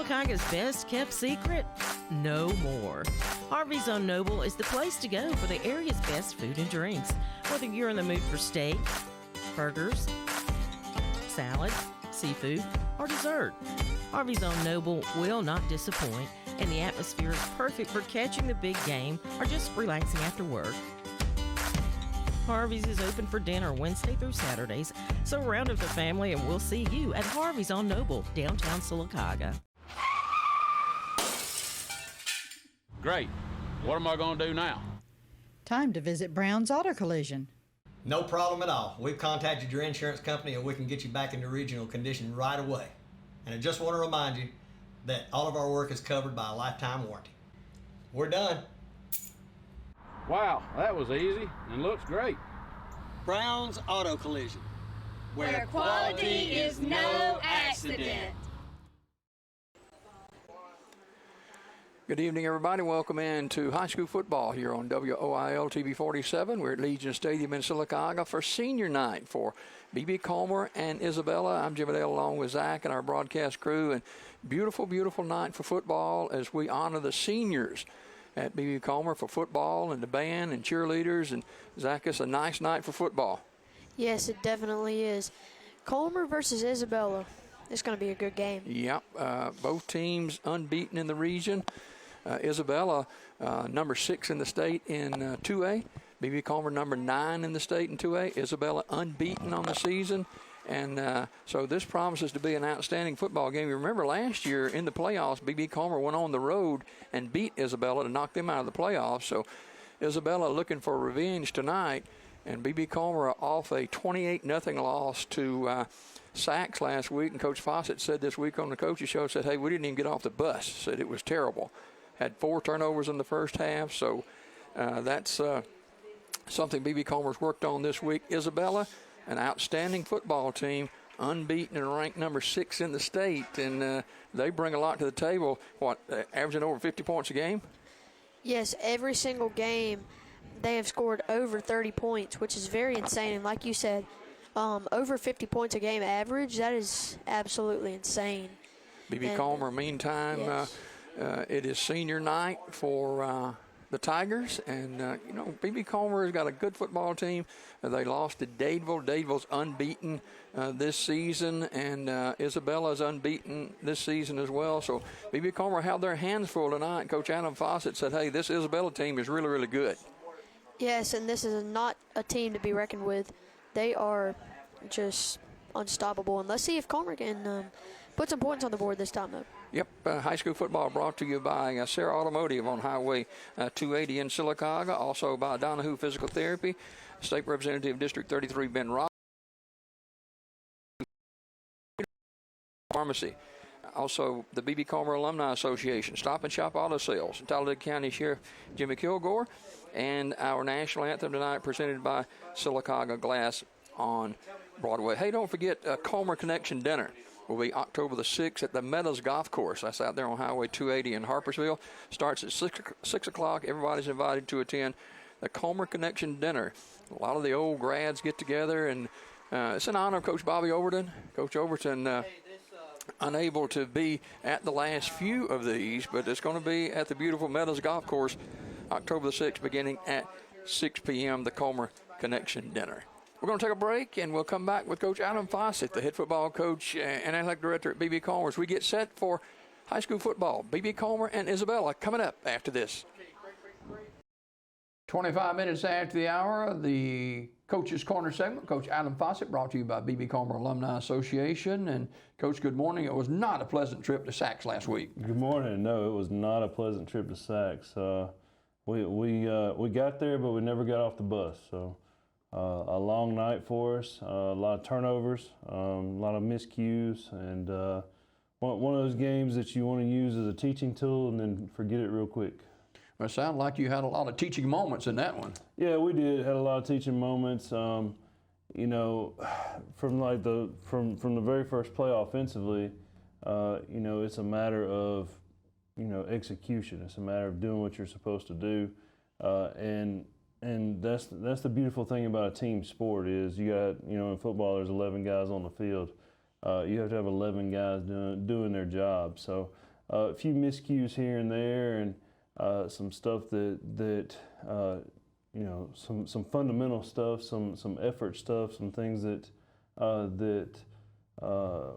Sylacauga's best kept secret? No more. Harvey's on Noble is the place to go for the area's best food and drinks. Whether you're in the mood for steak, burgers, salad, seafood, or dessert, Harvey's on Noble will not disappoint, and the atmosphere is perfect for catching the big game or just relaxing after work. Harvey's is open for dinner Wednesday through Saturdays, so round up the family and we'll see you at Harvey's on Noble, downtown Sylacauga. Great. What am I going to do now? Time to visit Brown's Auto Collision. No problem at all. We've contacted your insurance company and we can get you back into regional condition right away. And I just want to remind you that all of our work is covered by a lifetime warranty. We're done. Wow, that was easy and looks great. Brown's Auto Collision, where quality is no accident. Good evening, everybody. Welcome in to high school football here on WOIL TV47. We're at Legion Stadium in Sylacauga for senior night for B.B. Comer and Isabella. I'm Jim Adele along with Zach and our broadcast crew. And beautiful, beautiful night for football as we honor the seniors at B.B. Comer for football and the band and cheerleaders. And Zach, it's a nice night for football. Yes, it definitely is. Comer versus Isabella. It's going to be a good game. Yep, both teams unbeaten in the region. Isabella, number 6 in the state in 2A. B.B. Comer, number 9 in the state in 2A. Isabella unbeaten on the season. And so this promises to be an outstanding football game. You remember last year in the playoffs, B.B. Comer went on the road and beat Isabella to knock them out of the playoffs. So Isabella looking for revenge tonight. And B.B. Comer off a 28-0 loss to Sachs last week. And Coach Fawcett said this week on the coaches show, said, hey, we didn't even get off the bus. Said it was terrible. Had 4 turnovers in the first half. So that's something B.B. Comer's worked on this week. Isabella, an outstanding football team, unbeaten and ranked number 6 in the state, and they bring a lot to the table. Averaging over 50 points a game? Yes, every single game they have scored over 30 points, which is very insane. And like you said, over 50 points a game average, that is absolutely insane. B.B. Comer, meantime, yes. It is senior night for the Tigers, and B.B. Comer has got a good football team. They lost to Dadeville. Dadeville's unbeaten this season, and Isabella's unbeaten this season as well. So B.B. Comer held their hands full tonight. Coach Adam Fawcett said, hey, this Isabella team is really, really good. Yes, and this is not a team to be reckoned with. They are just unstoppable. And let's see if Comer can put some points on the board this time, though. Yep, high school football brought to you by Sarah Automotive on Highway 280 in Sylacauga, also by Donahue Physical Therapy, State Representative District 33 Ben Ross, Pharmacy, also the B.B. Comer Alumni Association, Stop and Shop Auto Sales, Talladega County Sheriff Jimmy Kilgore, and our national anthem tonight presented by Sylacauga Glass on Broadway. Hey, don't forget Comer Connection Dinner will be October the 6th at the Meadows Golf Course. That's out there on Highway 280 in Harpersville. Starts at 6 o'clock. Everybody's invited to attend the Comer Connection Dinner. A lot of the old grads get together, and it's in honor of Coach Bobby Overton. Coach Overton unable to be at the last few of these, but it's going to be at the beautiful Meadows Golf Course October the 6th beginning at 6 p.m., the Comer Connection Dinner. We're going to take a break, and we'll come back with Coach Adam Fawcett, the head football coach and athletic director at B.B. Comer, as we get set for high school football. B.B. Comer and Isabella coming up after this. 25 minutes after the hour, the Coach's Corner segment. Coach Adam Fawcett, brought to you by B.B. Comer Alumni Association. And, Coach, good morning. It was not a pleasant trip to Sachs last week. Good morning. No, it was not a pleasant trip to Sachs. We got there, but we never got off the bus. So. A long night for us, a lot of turnovers, a lot of miscues, and one of those games that you want to use as a teaching tool and then forget it real quick. Well, it sounded like you had a lot of teaching moments in that one. Yeah, we did. Had a lot of teaching moments. From the very first play offensively, it's a matter of execution. It's a matter of doing what you're supposed to do, And that's the beautiful thing about a team sport is you got, in football there's 11 guys on the field. You have to have 11 guys doing their job. So a few miscues here and there, and some stuff that you know, some fundamental stuff, some effort stuff, some things that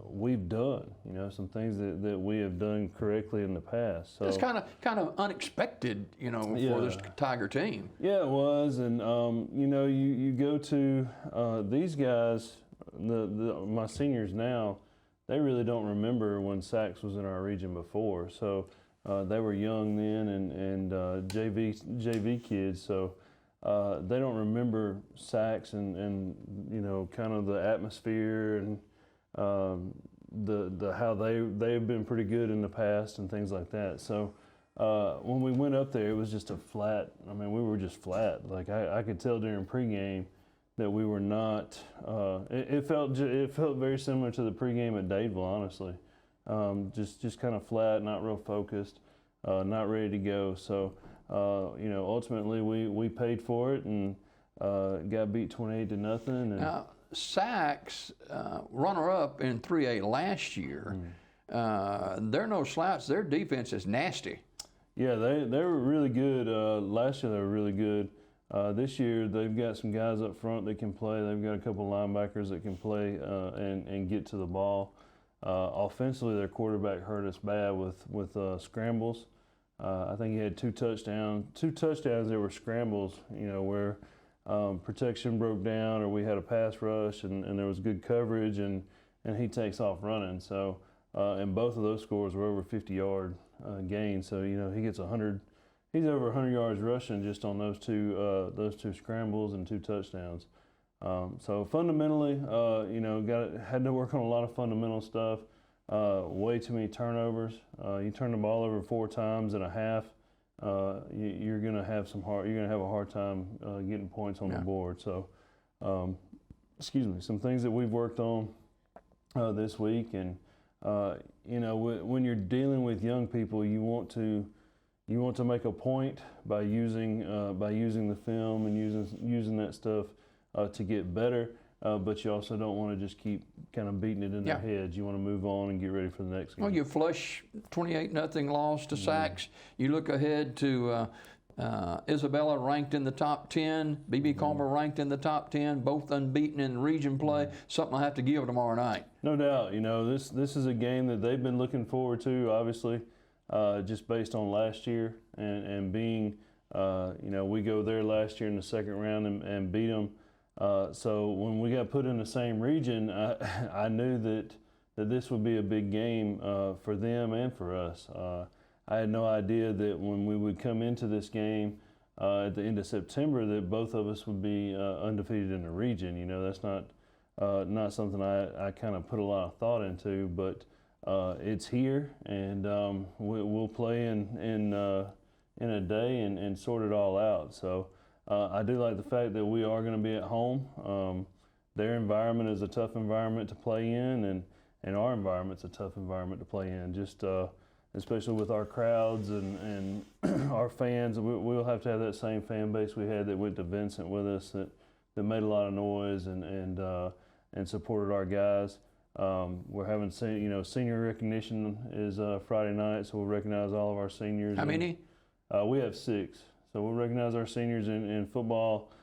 we've done, you know, some things that we have done correctly in the past. So it's kind of unexpected, you know, for this Tiger team. Yeah, it was, and you know, you go to these guys, my seniors now, they really don't remember when Sachs was in our region before. So they were young then, and JV kids, so they don't remember Sachs and you know, kind of the atmosphere and the how they've been pretty good in the past and things like that. So when we went up there, it was just a flat. I mean, we were just flat. Like I could tell during pregame that we were not. It felt very similar to the pregame at Dadeville, honestly. Just kind of flat, not real focused, not ready to go. So you know, ultimately we paid for it and got beat 28-0. And now, Sachs, runner-up in 3A last year, they're no slouch. Their defense is nasty. Yeah, they were really good. Last year they were really good. This year they've got some guys up front that can play. They've got a couple linebackers that can play and get to the ball. Offensively, their quarterback hurt us bad with scrambles. I think he had two touchdowns that were scrambles, you know, where protection broke down or we had a pass rush and there was good coverage and he takes off running. So and both of those scores were over 50-yard gains. So, you know, he gets 100. He's over 100 yards rushing just on those two scrambles and two touchdowns. So fundamentally, you know, had to work on a lot of fundamental stuff. Way too many turnovers. You turn the ball over 4 times in a half, you're gonna have a hard time getting points on the board. So, excuse me, some things that we've worked on this week, and you know, when you're dealing with young people, you want to make a point by using the film and using that stuff to get better. But you also don't want to just keep kind of beating it in their heads. You want to move on and get ready for the next game. Well, you flush 28-0 loss to Sachs. You look ahead to Isabella ranked in the top 10, BB Comer ranked in the top 10, both unbeaten in region play. Something I'll have to give tomorrow night. No doubt. You know, this is a game that they've been looking forward to, obviously, just based on last year and being, you know, we go there last year in the second round and beat them. So when we got put in the same region, I knew that this would be a big game for them and for us. I had no idea that when we would come into this game at the end of September that both of us would be undefeated in the region. You know, that's not something I kind of put a lot of thought into, but it's here, and we'll play in a day and sort it all out. So. I do like the fact that we are going to be at home. Their environment is a tough environment to play in, and our environment's a tough environment to play in. Just especially with our crowds and our fans, we'll have to have that same fan base we had that went to Vincent with us that made a lot of noise and supported our guys. We're having senior recognition is Friday night, so we'll recognize all of our seniors. How many? We have 6. So we'll recognize our seniors in football,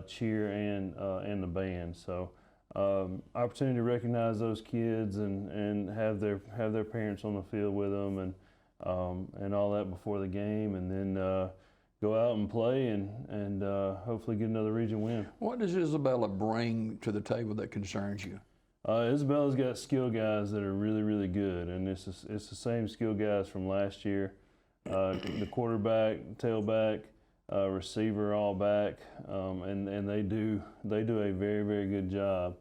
cheer, and the band. So opportunity to recognize those kids and have their parents on the field with them and all that before the game, and then go out and play and hopefully get another region win. What does Isabella bring to the table that concerns you? Isabella's got skill guys that are really, really good, and it's the same skill guys from last year. The quarterback, tailback, receiver, all back, and they do a very, very good job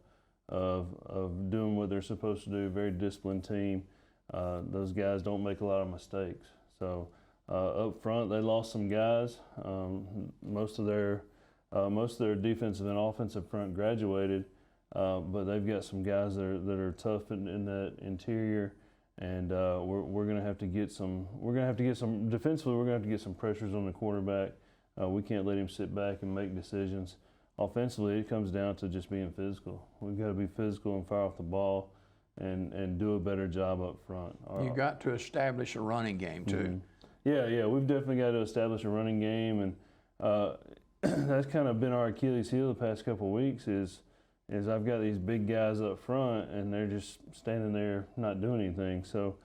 of doing what they're supposed to do. Very disciplined team. Those guys don't make a lot of mistakes. So up front, they lost some guys. Most of their defensive and offensive front graduated, but they've got some guys that are tough in that interior. And we're going to have to get some. We're going to have to get some defensively. We're going to have to get some pressures on the quarterback. We can't let him sit back and make decisions. Offensively, it comes down to just being physical. We've got to be physical and fire off the ball. and do a better job up front. You got to establish a running game too. Yeah, we've definitely got to establish a running game, and that's kind of been our Achilles heel the past couple of weeks. Is I've got these big guys up front, and they're just standing there not doing anything. So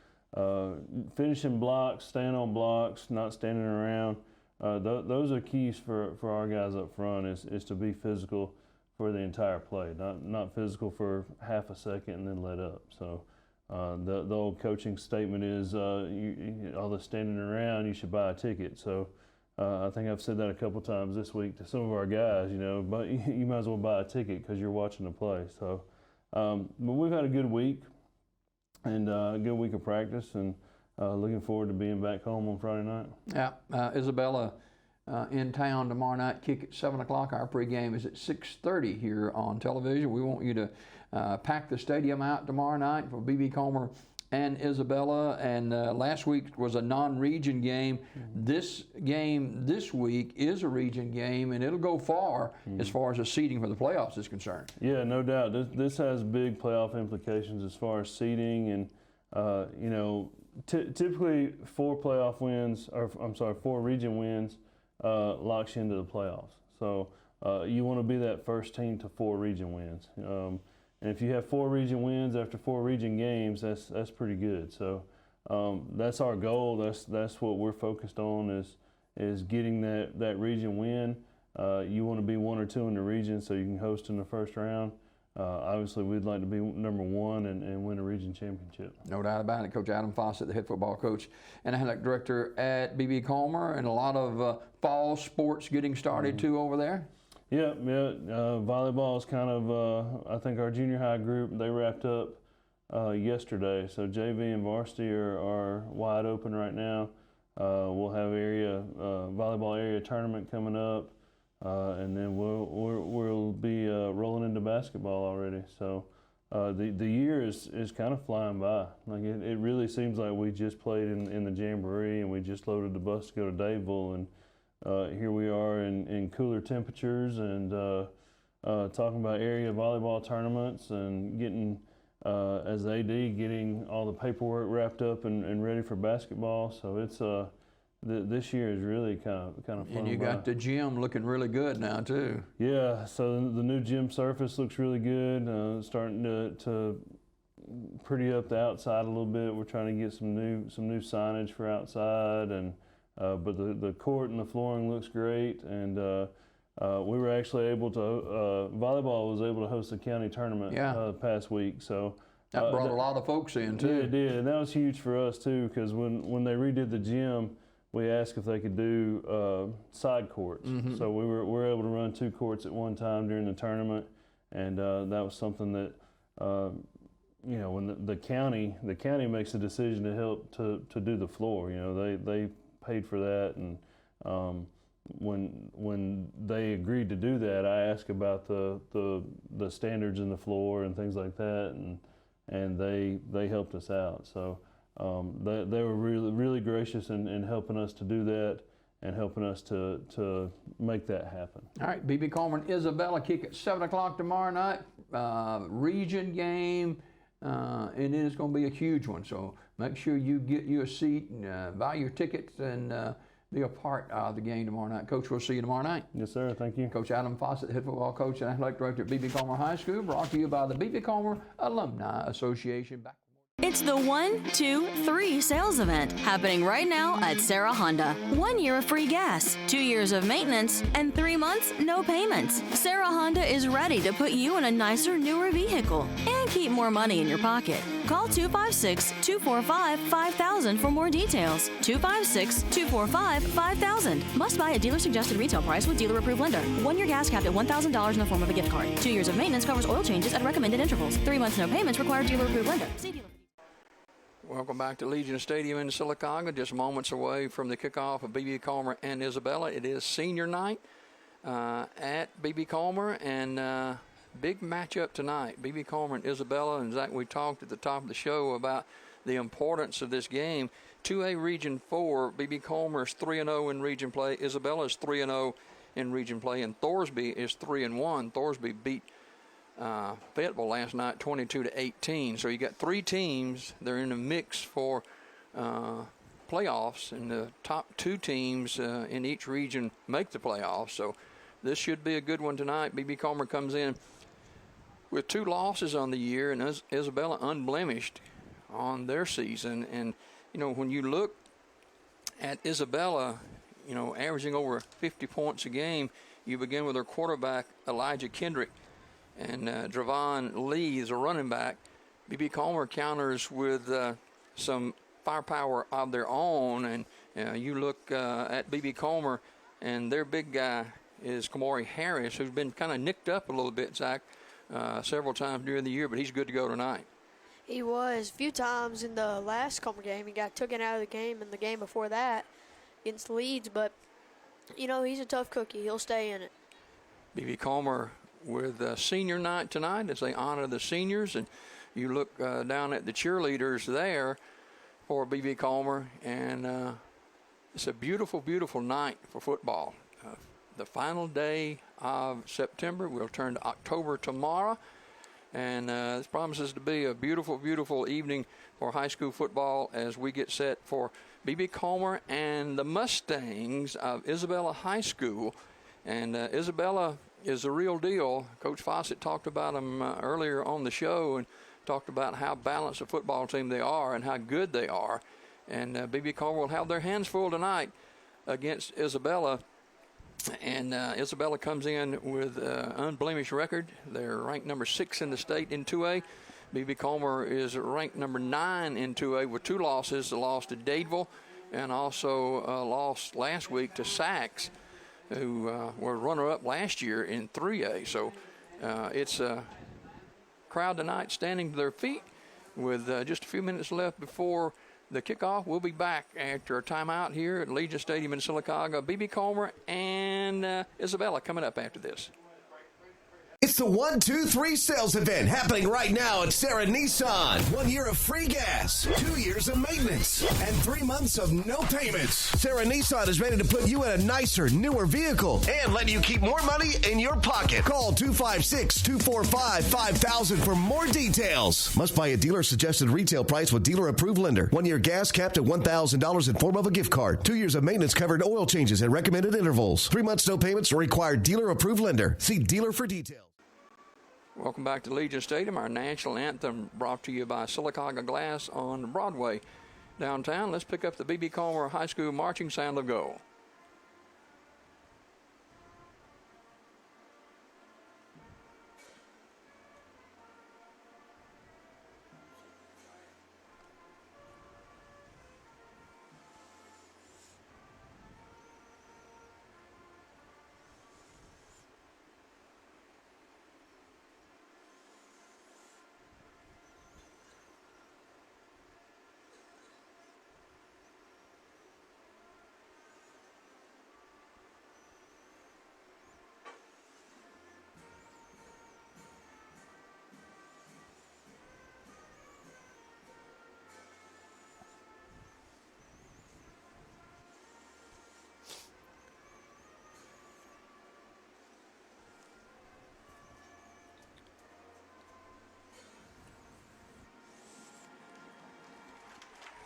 finishing blocks, staying on blocks, not standing around. Those are keys for our guys up front. Is to be physical for the entire play, not physical for half a second and then let up. So the old coaching statement is all the standing around, you should buy a ticket. So I think I've said that a couple times this week to some of our guys, but you might as well buy a ticket because you're watching the play. So but we've had a good week and a good week of practice, and looking forward to being back home on Friday night. Yeah, Isabella in town tomorrow night, kick at 7 o'clock. Our pregame is at 6:30 here on television. We want you to pack the stadium out tomorrow night for B.B. Comer and Isabella. And last week was a non-region game. This game this week is a region game, and it'll go far as far as the seeding for the playoffs is concerned. Yeah, no doubt. This has big playoff implications as far as seeding, and typically 4 region wins locks you into the playoffs. So you want to be that first team to 4 region wins. And if you have 4 region wins after 4 region games, that's pretty good. So that's our goal. That's what we're focused on is getting that region win. You want to be 1 or 2 in the region so you can host in the first round. Obviously, we'd like to be number 1 and win a region championship. No doubt about it. Coach Adam Fawcett, the head football coach and athletic director at B.B. Comer, and a lot of fall sports getting started too over there. Yeah. Volleyball is kind of, I think our junior high group, they wrapped up yesterday. So JV and varsity are wide open right now. We'll have volleyball area tournament coming up. And then we'll be rolling into basketball already. So the year is kind of flying by. Like it really seems like we just played in the Jamboree, and we just loaded the bus to go to Dadeville, and here we are in cooler temperatures, and talking about area volleyball tournaments and getting as AD getting all the paperwork wrapped up and ready for basketball. So it's this year is really kind of fun. And you got the gym looking really good now too. Yeah, so the new gym surface looks really good. Starting to pretty up the outside a little bit. We're trying to get some new signage for outside, and but the court and the flooring looks great. And we were actually able to volleyball was able to host a county tournament past week. So that brought a lot of folks in too. Yeah, it did, and that was huge for us too, because when they redid the gym, we asked if they could do side courts. So we were able to run 2 courts at one time during the tournament, and that was something that when the county makes a decision to help to do the floor. They paid for that, and when they agreed to do that, I asked about the standards in the floor and things like that, and they helped us out. So. They were really gracious in helping us to do that and helping us to make that happen. All right, B.B. Comer and Isabella kick at 7 o'clock tomorrow night. Region game, and then it's going to be a huge one. So make sure you get you a seat and buy your tickets and be a part of the game tomorrow night. Coach, we'll see you tomorrow night. Yes, sir. Thank you. Coach Adam Fawcett, head football coach and athletic director at B.B. Comer High School, brought to you by the B.B. Comer Alumni Association. It's the 1, 2, 3 sales event happening right now at Sarah Honda. 1 year of free gas, 2 years of maintenance, and 3 months no payments. Sarah Honda is ready to put you in a nicer, newer vehicle and keep more money in your pocket. Call 256-245-5000 for more details. 256-245-5000. Must buy at dealer suggested retail price with dealer approved lender. 1 year gas capped at $1,000 in the form of a gift card. 2 years of maintenance covers oil changes at recommended intervals. 3 months no payments require dealer approved lender. See dealer. Welcome back to Legion Stadium in Sylacauga, just moments away from the kickoff of B.B. Comer and Isabella. It is senior night at B.B. Comer, and big matchup tonight. B.B. Comer and Isabella, and Zach, we talked at the top of the show about the importance of this game. 2A Region 4, B.B. Comer is 3-0 in region play. Isabella is 3-0 in region play, and Thorsby is 3-1. Thorsby beat Fayetteville last night, 22-18. So you got 3 teams. They're in the mix for playoffs, and the top 2 teams in each region make the playoffs. So this should be a good one tonight. B.B. Comer comes in with 2 losses on the year, and Isabella unblemished on their season. And, you know, when you look at Isabella, you know, averaging over 50 points a game, you begin with their quarterback, Elijah Kendrick, and Dravon Lee is a running back. B.B. Comer counters with some firepower of their own, and you look at B.B. Comer, and their big guy is Kamari Harris, who's been kind of nicked up a little bit, Zach, several times during the year, but he's good to go tonight. He was a few times in the last Comer game. He got taken out of the game in the game before that against Leeds, but, you know, he's a tough cookie. He'll stay in it. B.B. Comer with senior night tonight as they honor the seniors, and you look down at the cheerleaders there for B.B. Comer, and it's a beautiful, beautiful night for football. The final day of September. We'll turn to October tomorrow, and this promises to be a beautiful, beautiful evening for high school football as we get set for B.B. Comer and the Mustangs of Isabella High School. And Isabella is the real deal. Coach Fawcett talked about them earlier on the show and talked about how balanced a football team they are and how good they are. And B.B. Comer will have their hands full tonight against Isabella. And Isabella comes in with an unblemished record. They're ranked number 6 in the state in 2A. B.B. Comer is ranked number 9 in 2A with 2 losses. A loss to Dadeville and also lost last week to Sachs, who were runner-up last year in 3A. So it's a crowd tonight standing to their feet with just a few minutes left before the kickoff. We'll be back after a timeout here at Legion Stadium in Sylacauga. B.B. Comer and Isabella coming up after this. It's the 1-2-3 sales event happening right now at Sarah Nissan. 1 year of free gas, 2 years of maintenance, and 3 months of no payments. Sarah Nissan is ready to put you in a nicer, newer vehicle and let you keep more money in your pocket. Call 256-245-5000 for more details. Must buy a dealer-suggested retail price with dealer-approved lender. 1 year gas capped at $1,000 in form of a gift card. 2 years of maintenance covered oil changes at recommended intervals. 3 months no payments required dealer-approved lender. See dealer for details. Welcome back to Legion Stadium. Our national anthem brought to you by Sylacauga Glass on Broadway downtown. Let's pick up the B.B. Comer High School marching sound of go.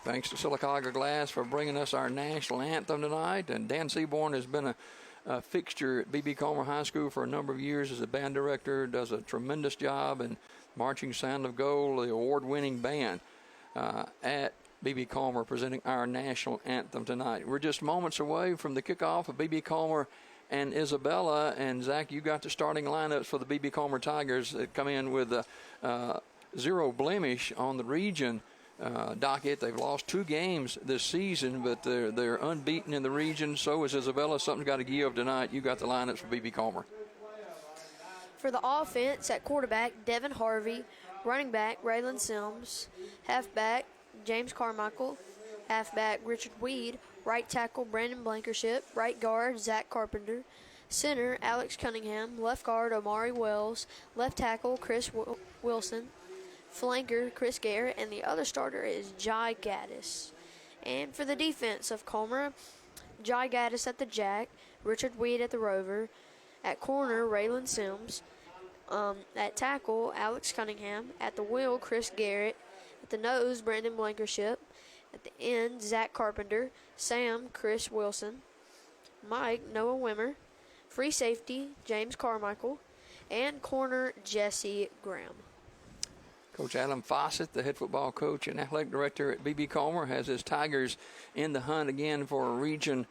Thanks to Sylacauga Glass for bringing us our national anthem tonight. And Dan Seaborn has been a fixture at B.B. Comer High School for a number of years as a band director, does a tremendous job in Marching Sound of Gold, the award-winning band at B.B. Comer presenting our national anthem tonight. We're just moments away from the kickoff of B.B. Comer and Isabella. And, Zach, you got the starting lineups for the B.B. Comer Tigers that come in with 0 blemish on the region docket. They've lost 2 games this season, but they're unbeaten in the region. So is Isabella. Something's got to give tonight. You got the lineups for B.B. Comer. For the offense, at quarterback, Devin Harvey. Running back, Raylan Sims. Halfback, James Carmichael. Halfback, Richard Weed. Right tackle, Brandon Blankership. Right guard, Zach Carpenter. Center, Alex Cunningham. Left guard, Omari Wells. Left tackle, Chris Wilson. Flanker, Chris Garrett, and the other starter is Jai Gaddis. And for the defense of Comer, Jai Gaddis at the jack, Richard Weed at the rover, at corner, Raylan Sims, At tackle, Alex Cunningham. At the wheel, Chris Garrett. At the nose, Brandon Blankership. At the end, Zach Carpenter. Sam, Chris Wilson. Mike, Noah Wimmer. Free safety, James Carmichael. And corner, Jesse Graham. Coach Adam Fawcett, the head football coach and athletic director at B.B. Comer, has his Tigers in the hunt again for a region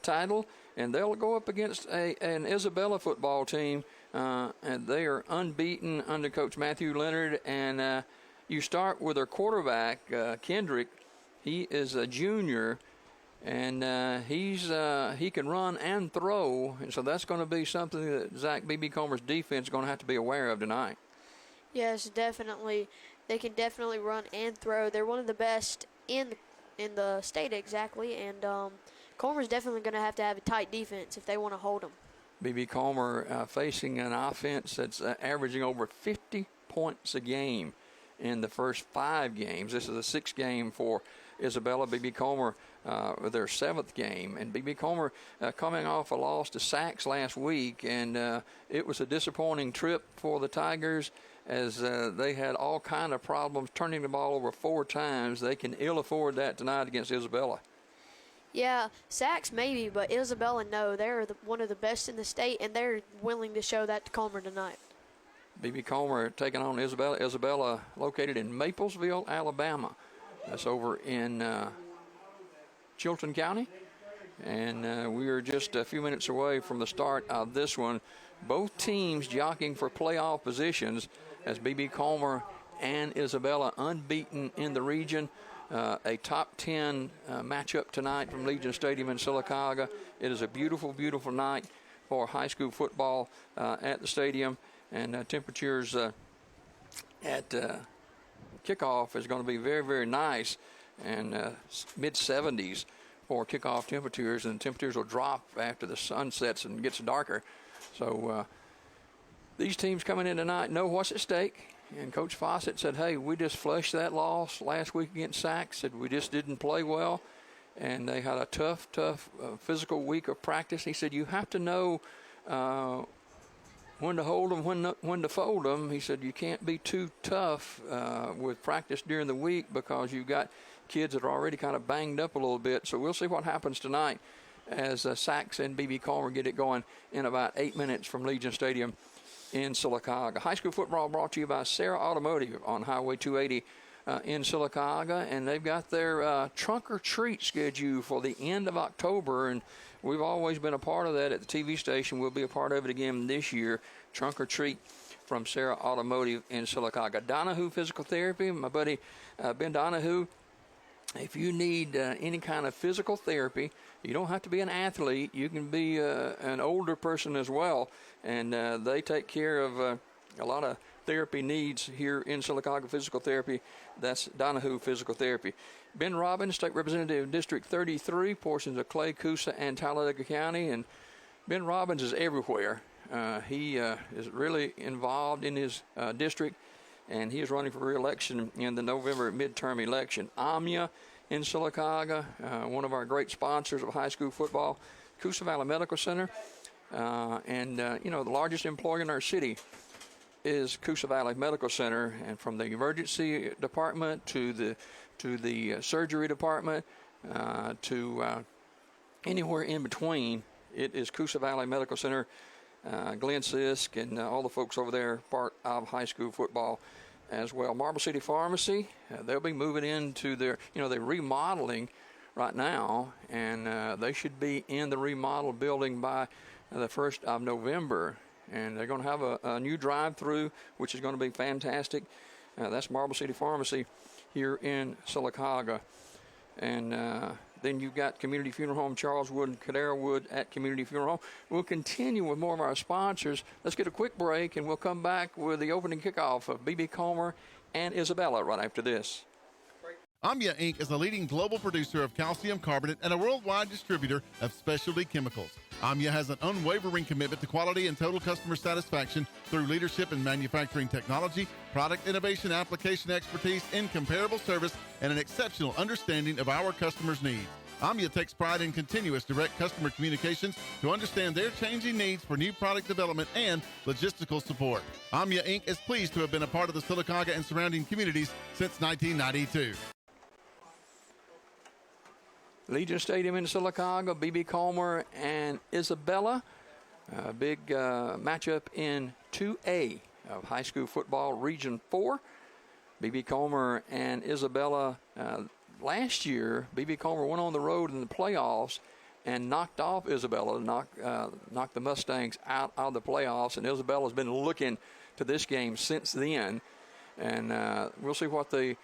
title, and they'll go up against an Isabella football team, and they are unbeaten under Coach Matthew Leonard. And you start with their quarterback, Kendrick. He is a junior, and he can run and throw, and so that's going to be something that Zach B.B. Comer's defense is going to have to be aware of tonight. Yes, definitely. They can definitely run and throw. They're one of the best in the state, exactly. And Comer's definitely going to have a tight defense if they want to hold them. B.B. Comer facing an offense that's averaging over 50 points a game in the first 5 games. This is the 6th game for Isabella. B.B. Comer with their 7th game. And B.B. Comer coming off a loss to Sachs last week. And it was a disappointing trip for the Tigers, as they had all kind of problems turning the ball over 4 times. They can ill afford that tonight against Isabella. Yeah, Sachs maybe, but Isabella, no. They're one of the best in the state, and they're willing to show that to Comer tonight. B.B. Comer taking on Isabella. Isabella located in Maplesville, Alabama. That's over in Chilton County. And we are just a few minutes away from the start of this one. Both teams jockeying for playoff positions, as B.B. Comer and Isabella unbeaten in the region. A top 10 matchup tonight from Legion Stadium in Sylacauga. It is a beautiful, beautiful night for high school football at the stadium. And temperatures at kickoff is going to be very, very nice, and mid-70s for kickoff temperatures. And temperatures will drop after the sun sets and gets darker. So these teams coming in tonight know what's at stake. And Coach Fawcett said, hey, we just flushed that loss last week against Sachs. Said we just didn't play well. And they had a tough physical week of practice. He said, you have to know when to hold them, when to fold them. He said, you can't be too tough with practice during the week, because you've got kids that are already kind of banged up a little bit. So we'll see what happens tonight as Sachs and B.B. Comer get it going in about 8 minutes from Legion Stadium in Sylacauga. High school football brought to you by Sarah Automotive on Highway 280 in Sylacauga, and they've got their trunk or treat schedule for the end of October, and we've always been a part of that at the TV station. We'll be a part of it again this year. Trunk or treat from Sarah Automotive in Sylacauga. Donahue Physical Therapy, my buddy Ben Donahue. If you need any kind of physical therapy, you don't have to be an athlete. You can be an older person as well, and they take care of a lot of therapy needs here in Sylacauga Physical Therapy. That's Donahue Physical Therapy. Ben Robbins, State Representative District 33, portions of Clay, Coosa, and Talladega County. And Ben Robbins is everywhere. He is really involved in his district, and he is running for re-election in the November midterm election. AMIA in Sylacauga, one of our great sponsors of high school football. Coosa Valley Medical Center, and the largest employer in our city is Coosa Valley Medical Center, and from the emergency department to the surgery department to anywhere in between, it is Coosa Valley Medical Center. Glenn Sisk and all the folks over there part of high school football as well. Marble City Pharmacy, they'll be moving into their, they're remodeling right now, and they should be in the remodeled building by the 1st of November. And they're going to have a new drive-through, which is going to be fantastic. That's Marble City Pharmacy here in Sylacauga. And then you've got Community Funeral Home, Charles Wood and Cadera Wood at Community Funeral Home. We'll continue with more of our sponsors. Let's get a quick break, and we'll come back with the opening kickoff of B.B. Comer and Isabella right after this. AMIA Inc. is a leading global producer of calcium carbonate and a worldwide distributor of specialty chemicals. AMIA has an unwavering commitment to quality and total customer satisfaction through leadership in manufacturing technology, product innovation, application expertise, incomparable service, and an exceptional understanding of our customers' needs. AMIA takes pride in continuous direct customer communications to understand their changing needs for new product development and logistical support. AMIA Inc. is pleased to have been a part of the Sylacauga and surrounding communities since 1992. Legion Stadium in Sylacauga, B.B. Comer and Isabella. A big matchup in 2A of high school football, Region 4. B.B. Comer and Isabella. Last year, B.B. Comer went on the road in the playoffs and knocked off Isabella, knocked the Mustangs out of the playoffs. And Isabella's been looking to this game since then. And we'll see what they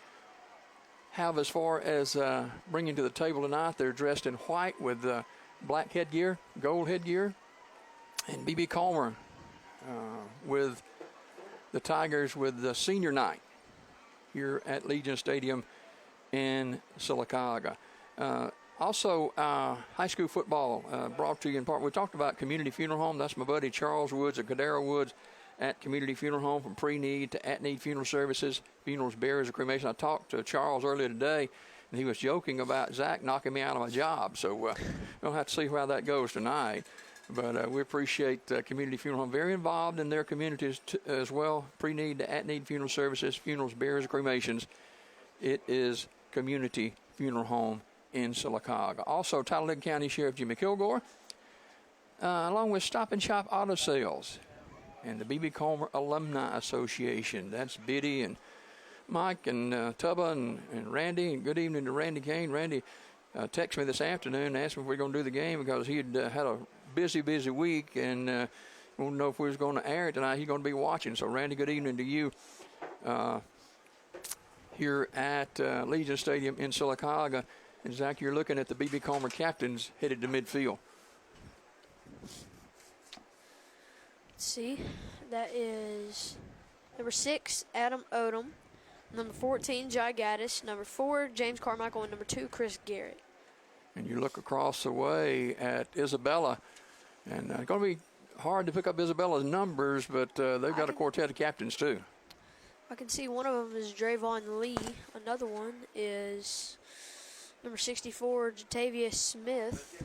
have as far as bringing to the table tonight. They're dressed in white with black headgear, gold headgear. And B.B. Comer with the Tigers with the senior night here at Legion Stadium in Sylacauga. Also, high school football brought to you in part. We talked about Community Funeral Home. That's my buddy Charles Woods at Cadero Woods at Community Funeral Home, from pre-need to at-need funeral services, funerals, burials, and cremation. I talked to Charles earlier today, and he was joking about Zach knocking me out of my job. So we'll have to see how that goes tonight. But we appreciate Community Funeral Home, very involved in their communities as well, pre-need to at-need funeral services, funerals, burials, and cremations. It is Community Funeral Home in Sylacauga. Also, Talladega County Sheriff Jimmy Kilgore, along with Stop and Shop Auto Sales and the B.B. Comer Alumni Association. That's Biddy and Mike and Tubba and Randy. And good evening to Randy Kane. Randy texted me this afternoon and asked me if we were going to do the game because he had had a busy week and wanted to know if we was going to air it tonight. He's going to be watching. So, Randy, good evening to you here at Legion Stadium in Sylacauga. And, Zach, you're looking at the B.B. Comer captains headed to midfield. Let's see. That is number 6, Adam Odom. Number 14, Jai Gaddis. Number 4, James Carmichael. And number 2, Chris Garrett. And you look across the way at Isabella. And it's going to be hard to pick up Isabella's numbers, but they've got a quartet of captains, too. I can see one of them is Drayvon Lee. Another one is number 64, Jatavius Smith.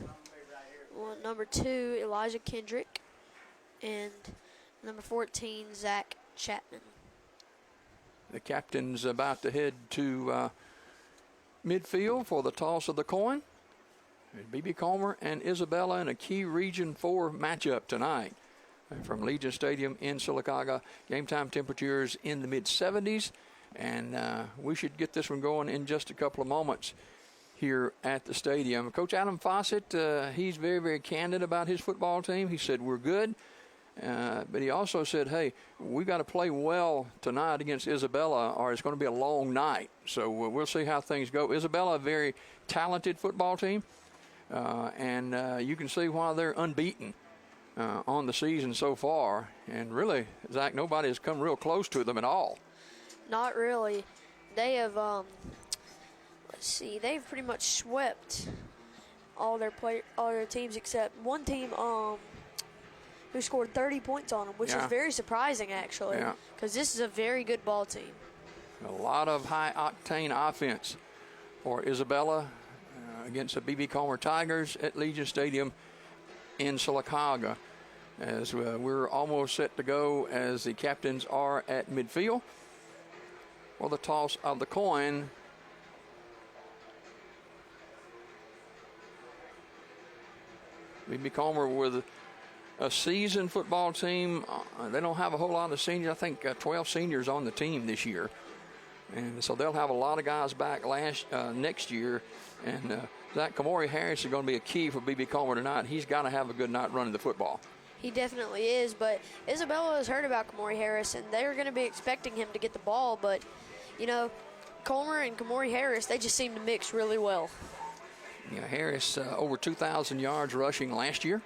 Number 2, Elijah Kendrick. And number 14, Zach Chapman. The captain's about to head to midfield for the toss of the coin. B.B. Comer and Isabella in a key Region 4 matchup tonight from Legion Stadium in Sylacauga. Game time temperatures in the mid-70s, and we should get this one going in just a couple of moments here at the stadium. Coach Adam Fawcett, he's very, very candid about his football team. He said, we're good. But he also said, hey, we got to play well tonight against Isabella or it's going to be a long night. So we'll see how things go. Isabella, a very talented football team, and you can see why they're unbeaten on the season so far. And really, Zach, nobody has come real close to them at all. Not really. They have, they've pretty much swept all their teams except one team who scored 30 points on them, which is very surprising, actually, because this is a very good ball team. A lot of high-octane offense for Isabella against the B.B. Comer Tigers at Legion Stadium in Sylacauga, as we're almost set to go as the captains are at midfield for the toss of the coin. B.B. Comer with a seasoned football team. They don't have a whole lot of seniors. I think 12 seniors on the team this year. And so they'll have a lot of guys back next year. And Zach, Kamori Harris is going to be a key for B.B. Comer tonight. He's got to have a good night running the football. He definitely is. But Isabella has heard about Kamori Harris, and they're going to be expecting him to get the ball. But, you know, Comer and Kamori Harris, they just seem to mix really well. Yeah, Harris over 2,000 yards rushing last year.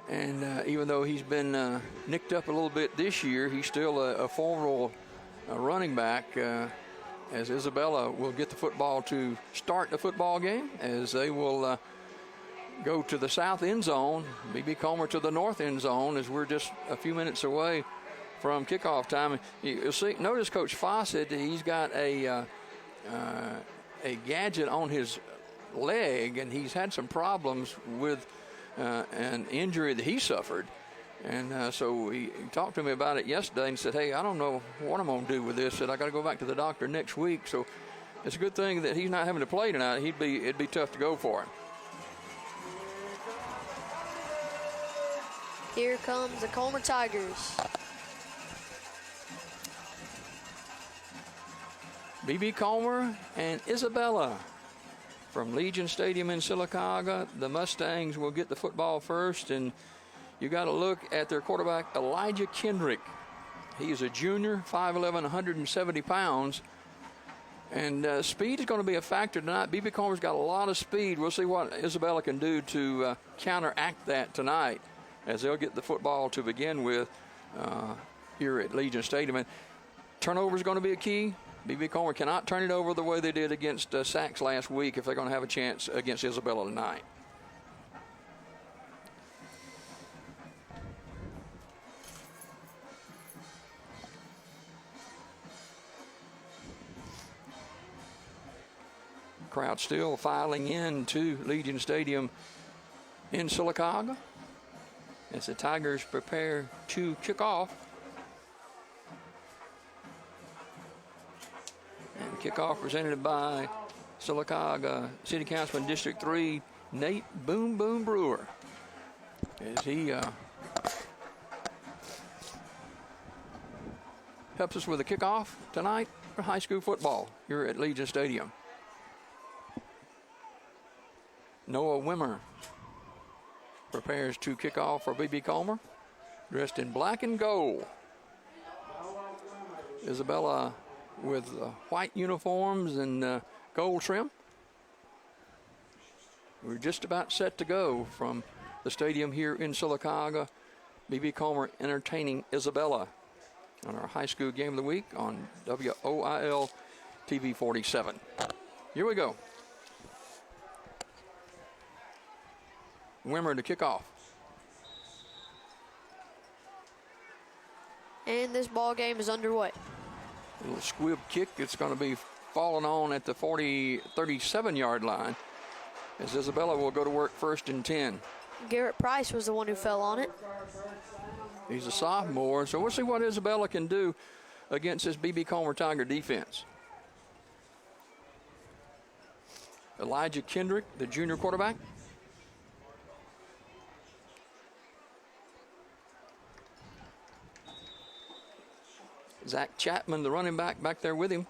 And even though he's been nicked up a little bit this year, he's still a formidable running back, as Isabella will get the football to start the football game, as they will go to the south end zone, B.B. Comer to the north end zone, as we're just a few minutes away from kickoff time. You'll see, notice Coach Fawcett, he's got a gadget on his leg, and he's had some problems with an injury that he suffered. And so he talked to me about it yesterday and said, hey, I don't know what I'm going to do with this. Said I got to go back to the doctor next week. So it's a good thing that he's not having to play tonight. It'd be tough to go for him. Here comes the Comer Tigers. B.B. Comer and Isabella from Legion Stadium in Sylacauga. The Mustangs will get the football first, and you got to look at their quarterback, Elijah Kendrick. He is a junior, 5'11", 170 pounds. And speed is going to be a factor tonight. B.B. Comer's got a lot of speed. We'll see what Isabella can do to counteract that tonight, as they'll get the football to begin with here at Legion Stadium. And turnover is going to be a key. B.B. Comer cannot turn it over the way they did against Sachs last week if they're going to have a chance against Isabella tonight. Crowd still filing into Legion Stadium in Sylacauga as the Tigers prepare to kick off. And kickoff presented by Sylacauga City Councilman District 3, Nate Boom Boom Brewer, as he helps us with the kickoff tonight for high school football here at Legion Stadium. Noah Wimmer prepares to kick off for B.B. Comer, dressed in black and gold. Isabella with white uniforms and gold trim. We're just about set to go from the stadium here in Sylacauga. B.B. Comer entertaining Isabella on our high school game of the week on WOIL TV47. Here we go. Wimmer to kick off. And this ball game is underway. A little squib kick. It's going to be falling on at the 37-yard line, as Isabella will go to work 1st and 10. Garrett Price was the one who fell on it. He's a sophomore, so we'll see what Isabella can do against this B.B. Comer Tiger defense. Elijah Kendrick, the junior quarterback. Zach Chapman, the running back there with him.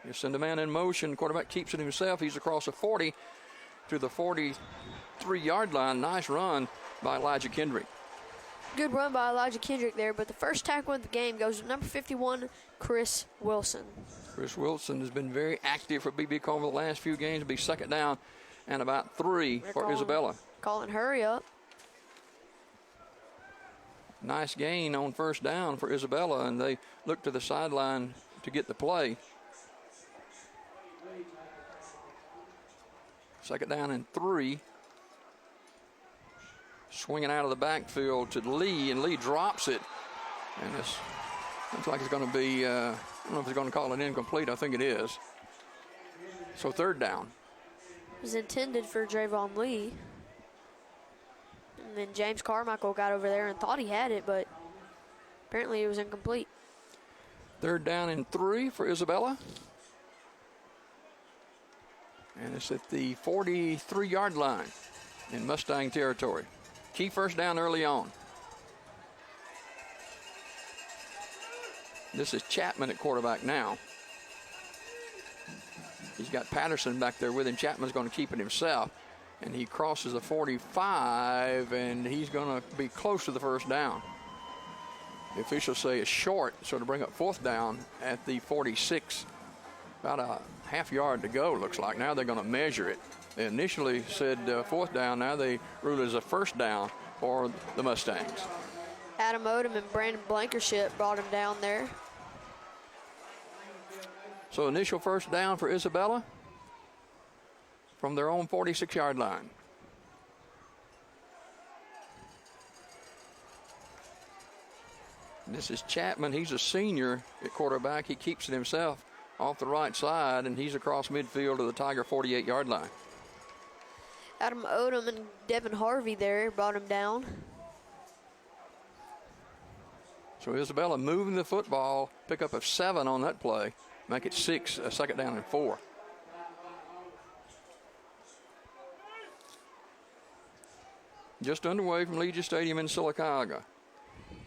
You send a man in motion. Quarterback keeps it himself. He's across the 40 to the 43-yard line. Nice run by Elijah Kendrick. Good run by Elijah Kendrick there, but the first tackle of the game goes to number 51, Chris Wilson. Chris Wilson has been very active for B.B. Comer the last few games. It'll be 2nd down and about 3 for Isabella. Calling hurry up. Nice gain on 1st down for Isabella, and they look to the sideline to get the play. 2nd down and 3. Swinging out of the backfield to Lee, and Lee drops it. And this looks like it's going to be, I don't know if he's going to call it incomplete. I think it is. So 3rd down. It was intended for Javon Lee. And then James Carmichael got over there and thought he had it, but apparently it was incomplete. 3rd down and 3 for Isabella. And it's at the 43-yard line in Mustang territory. Key 1st down early on. This is Chapman at quarterback now. He's got Patterson back there with him. Chapman's going to keep it himself. And he crosses the 45, and he's going to be close to the 1st down. The officials say it's short, so to bring up 4th down at the 46. About a half yard to go, looks like. Now they're going to measure it. They initially said 4th down. Now they rule it as a 1st down for the Mustangs. Adam Odom and Brandon Blankership brought him down there. So initial 1st down for Isabella from their own 46-yard line. This is Chapman. He's a senior at quarterback. He keeps it himself off the right side, and he's across midfield to the Tiger 48-yard line. Adam Odom and Devin Harvey there brought him down. So Isabella moving the football, pick up a 7 on that play, make it 6, a second down and 4. Just underway from Legion Stadium in Sylacauga.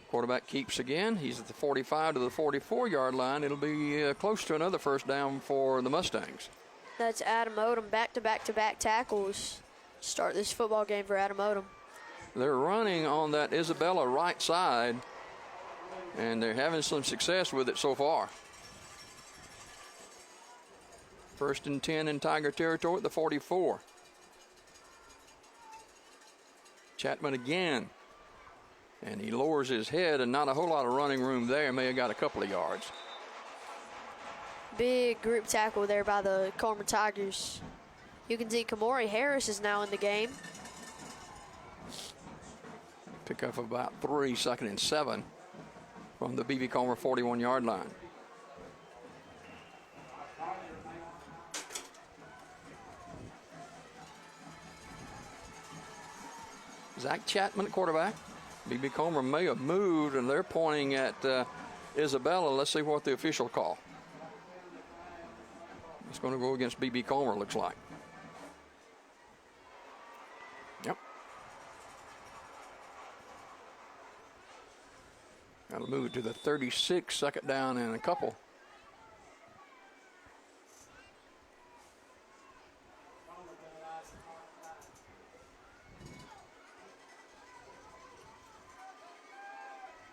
Quarterback keeps again. He's at the 45 to the 44-yard line. It'll be close to another first down for the Mustangs. That's Adam Odom, back-to-back tackles. Start this football game for Adam Odom. They're running on that Isabella right side, and they're having some success with it so far. First and 10 in Tiger territory at the 44. Chapman again. And he lowers his head, and not a whole lot of running room there. May have got a couple of yards. Big group tackle there by the Carmel Tigers. You can see Kamori Harris is now in the game. Pick up about 3, second and 7 from the B.B. Comer 41-yard line. Zach Chapman at quarterback. B.B. Comer may have moved, and they're pointing at Isabella. Let's see what the official call. It's going to go against B.B. Comer, looks like. Yep. That'll move it to the 36, second down and a couple.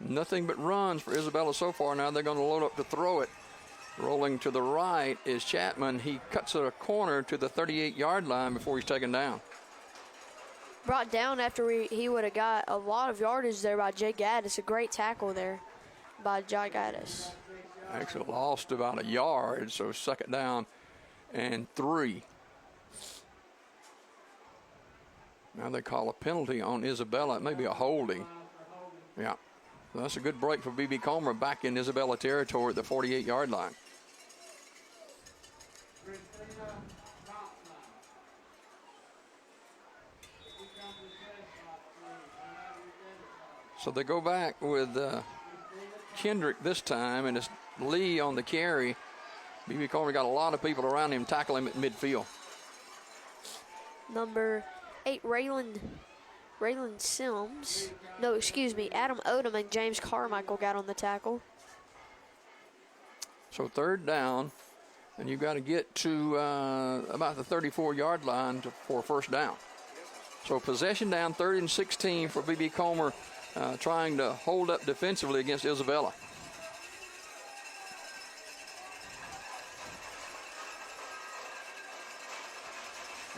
Nothing but runs for Isabella so far. Now they're going to load up to throw it. Rolling to the right is Chapman. He cuts at a corner to the 38-yard line before he's taken down. Brought down after he would have got a lot of yardage there by Jay Gaddis. A great tackle there by Jay Gaddis. Actually lost about a yard, so second down and 3. Now they call a penalty on Isabella. It may be a holding. Yeah. So that's a good break for B.B. Comer back in Isabella territory at the 48-yard line. So they go back with Kendrick this time, and it's Lee on the carry. B.B. Comer got a lot of people around him, tackle him at midfield. Number 8, Raylan Sims. No, excuse me. Adam Odom and James Carmichael got on the tackle. So third down, and you've got to get to about the 34-yard line for first down. So possession down, 3rd and 16 for B.B. Comer, trying to hold up defensively against Isabella.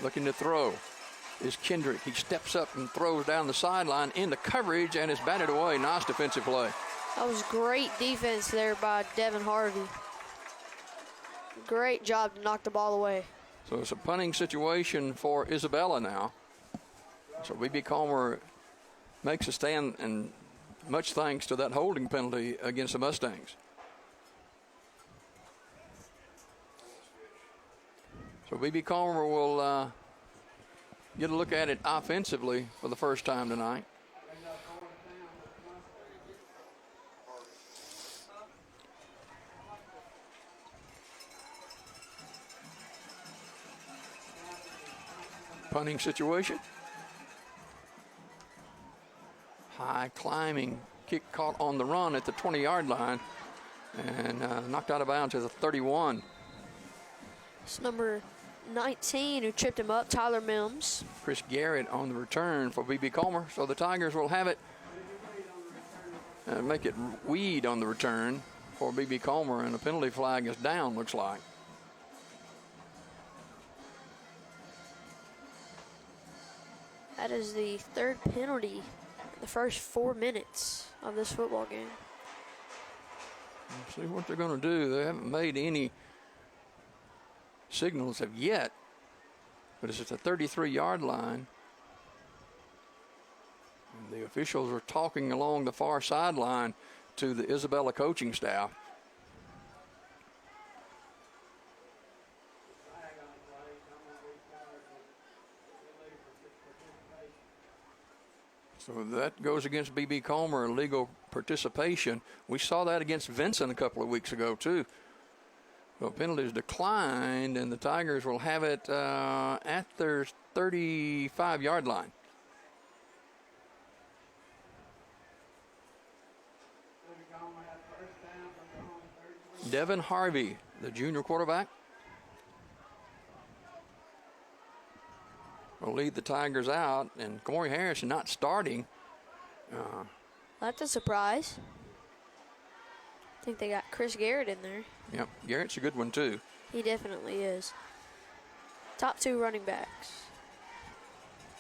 Looking to throw is Kendrick. He steps up and throws down the sideline into coverage and is batted away. Nice defensive play. That was great defense there by Devin Harvey. Great job to knock the ball away. So it's a punting situation for Isabella now. So B.B. Comer makes a stand, and much thanks to that holding penalty against the Mustangs. So B.B. Comer will get a look at it offensively for the first time tonight. Punting situation. High climbing kick caught on the run at the 20-yard line and knocked out of bounds to the 31. It's number 19 who tripped him up, Tyler Mims. Chris Garrett on the return for B.B. Comer. So the Tigers will have it and make it Weed on the return for B.B. Comer, and the penalty flag is down, looks like. That is the 3rd penalty the first 4 minutes of this football game. Let's see what they're going to do. They haven't made any signals of yet, but it's at the 33-yard line. And the officials are talking along the far sideline to the Isabella coaching staff. So that goes against B.B. Comer, illegal participation. We saw that against Vincent a couple of weeks ago, too. So penalties declined, and the Tigers will have it at their 35-yard line. Devin Harvey, the junior quarterback, will lead the Tigers out, and Corey Harrison not starting. That's a surprise. I think they got Chris Garrett in there. Yep, Garrett's a good one, too. He definitely is. Top 2 running backs.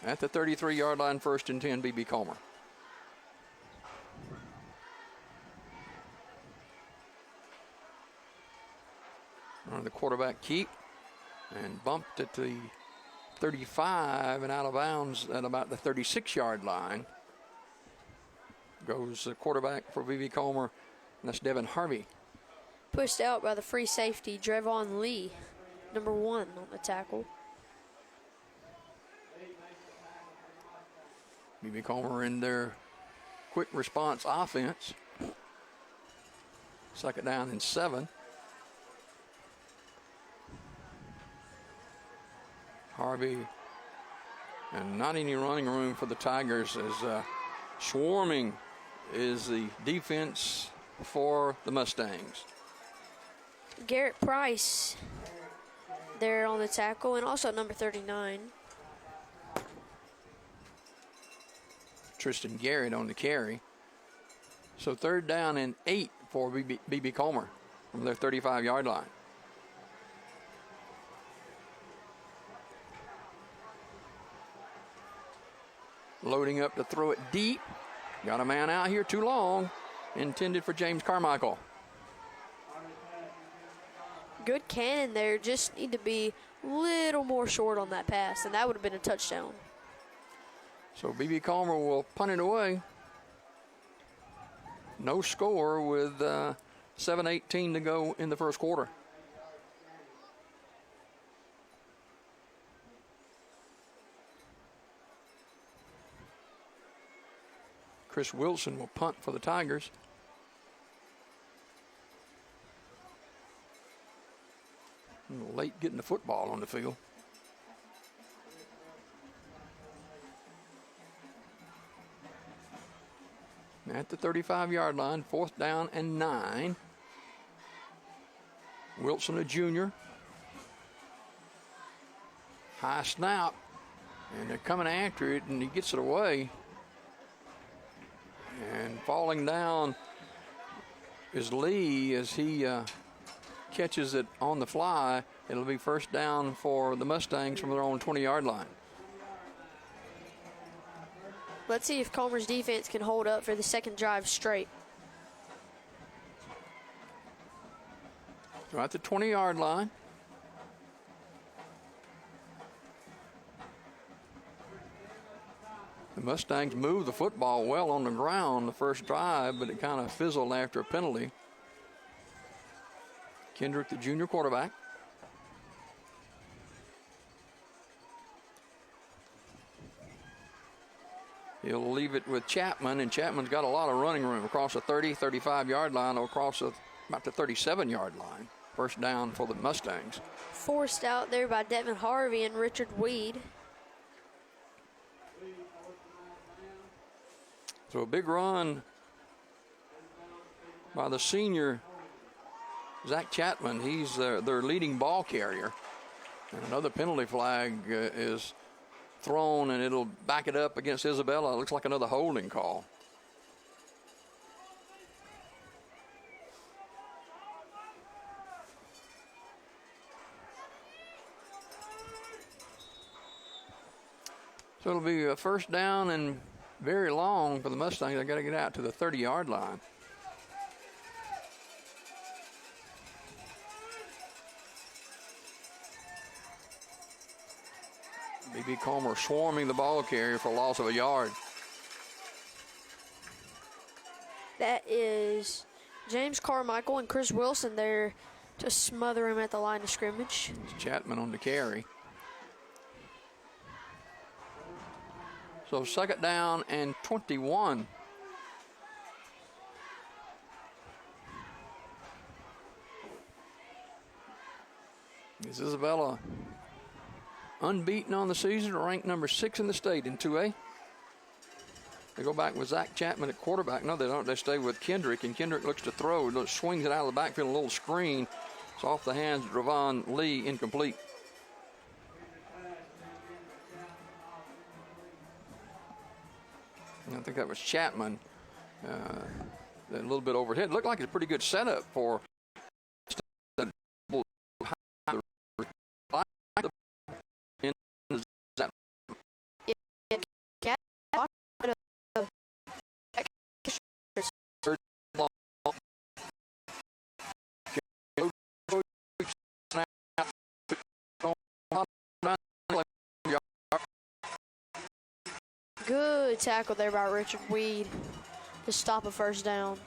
At the 33-yard line, 1st and 10, B.B. Comer. On the quarterback keep, and bumped at the 35 and out of bounds at about the 36-yard line. Goes the quarterback for B.B. Comer, and that's Devin Harvey. Pushed out by the free safety, Drevon Lee, number 1 on the tackle. B.B. Comer in their quick response offense. 2nd down and 7. Harvey, and not any running room for the Tigers, as swarming is the defense for the Mustangs. Garrett Price there on the tackle, and also number 39. Tristan Garrett on the carry. So 3rd down and 8 for B.B. Comer from their 35-yard line. Loading up to throw it deep. Got a man out here too long. Intended for James Carmichael. Good cannon there. Just need to be a little more short on that pass, and that would have been a touchdown. So B.B. Comer will punt it away. No score with 7:18 to go in the first quarter. Chris Wilson will punt for the Tigers. A little late getting the football on the field. At the 35-yard line, 4th down and 9. Wilson, a junior. High snap, and they're coming after it, and he gets it away. And falling down is Lee as he catches it on the fly. It'll be 1st down for the Mustangs from their own 20-yard line. Let's see if Comer's defense can hold up for the 2nd drive straight. So at the 20-yard line. The Mustangs moved the football well on the ground the first drive, but it kind of fizzled after a penalty. Kendrick, the junior quarterback. He'll leave it with Chapman, and Chapman's got a lot of running room across the 30, 35-yard line, or across about the 37-yard line. 1st down for the Mustangs. Forced out there by Devin Harvey and Richard Weed. So a big run by the senior, Zach Chapman. He's their leading ball carrier. And another penalty flag is thrown, and it'll back it up against Isabella. It looks like another holding call. So it'll be a 1st down and very long for the Mustangs. They got to get out to the 30-yard line. B.B. Comer swarming the ball carrier for a loss of a yard. That is James Carmichael and Chris Wilson there to smother him at the line of scrimmage. It's Chapman on the carry. So 2nd down and 21. Is Isabella unbeaten on the season, ranked number 6 in the state in 2A. They go back with Zach Chapman at quarterback. No, they don't. They stay with Kendrick, and Kendrick looks to throw. Swings it out of the backfield, a little screen. It's off the hands of Dravon Lee, incomplete. And I think that was Chapman. A little bit overhead. Looked like it's a pretty good setup for Good tackle there by Richard Weed to stop a 1st down.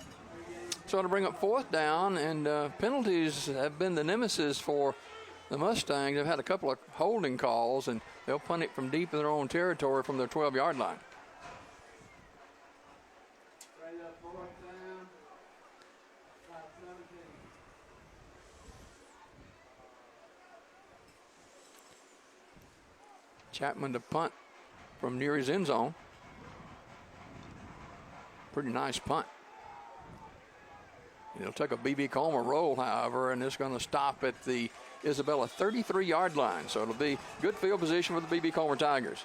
So to bring up 4th down, and penalties have been the nemesis for the Mustangs. They've had a couple of holding calls, and they'll punt it from deep in their own territory from their 12-yard line. Chapman to punt from near his end zone. Pretty nice punt. It'll take a B.B. Comer roll, however, and it's going to stop at the Isabella 33-yard line. So it'll be good field position for the B.B. Comer Tigers.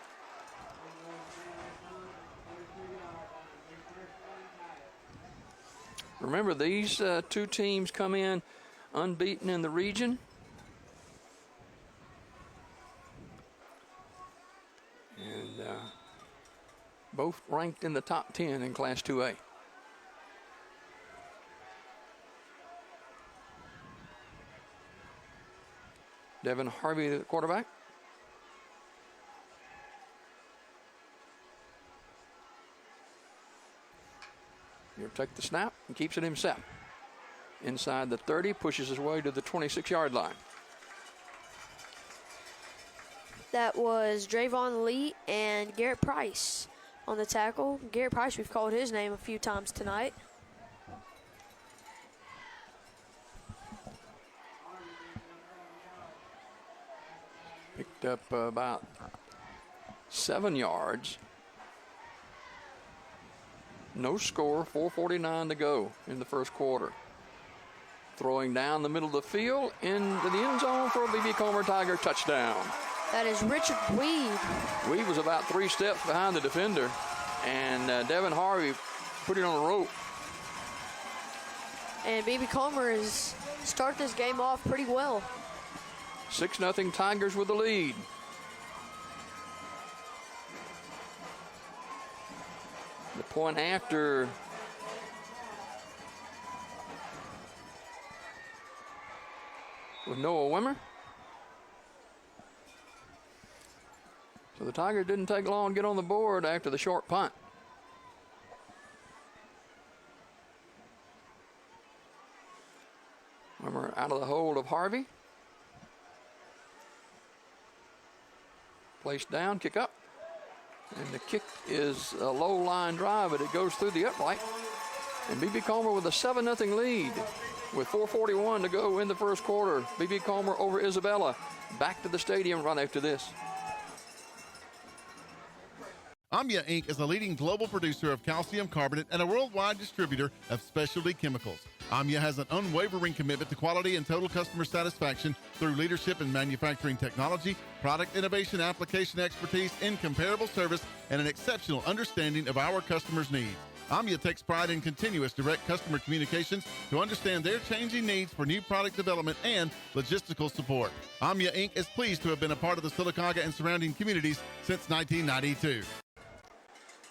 Remember, these two teams come in unbeaten in the region. And both ranked in the top 10 in Class 2A. Devin Harvey, the quarterback. He'll take the snap and keeps it himself. Inside the 30, pushes his way to the 26-yard line. That was Dravon Lee and Garrett Price on the tackle. Garrett Price, we've called his name a few times tonight. Picked up about 7 yards. No score, 4:49 to go in the 1st quarter. Throwing down the middle of the field into the end zone for a B.B. Comer Tiger touchdown. That is Richard Weed. Weed was about 3 steps behind the defender, and Devin Harvey put it on the rope. And B.B. Comer is starting this game off pretty well. 6-0 Tigers with the lead. The point after with Noah Wimmer. So the Tigers didn't take long to get on the board after the short punt. Wimmer out of the hold of Harvey. Placed down, kick up. And the kick is a low line drive, but it goes through the upright. And B.B. Comer with a 7-0 lead with 4:41 to go in the 1st quarter. B.B. Comer over Isabella. Back to the stadium right after this. Amya Inc. is a leading global producer of calcium carbonate and a worldwide distributor of specialty chemicals. Amya has an unwavering commitment to quality and total customer satisfaction through leadership in manufacturing technology, product innovation, application expertise, incomparable service, and an exceptional understanding of our customers' needs. Amya takes pride in continuous direct customer communications to understand their changing needs for new product development and logistical support. Amya Inc. is pleased to have been a part of the Sylacauga and surrounding communities since 1992.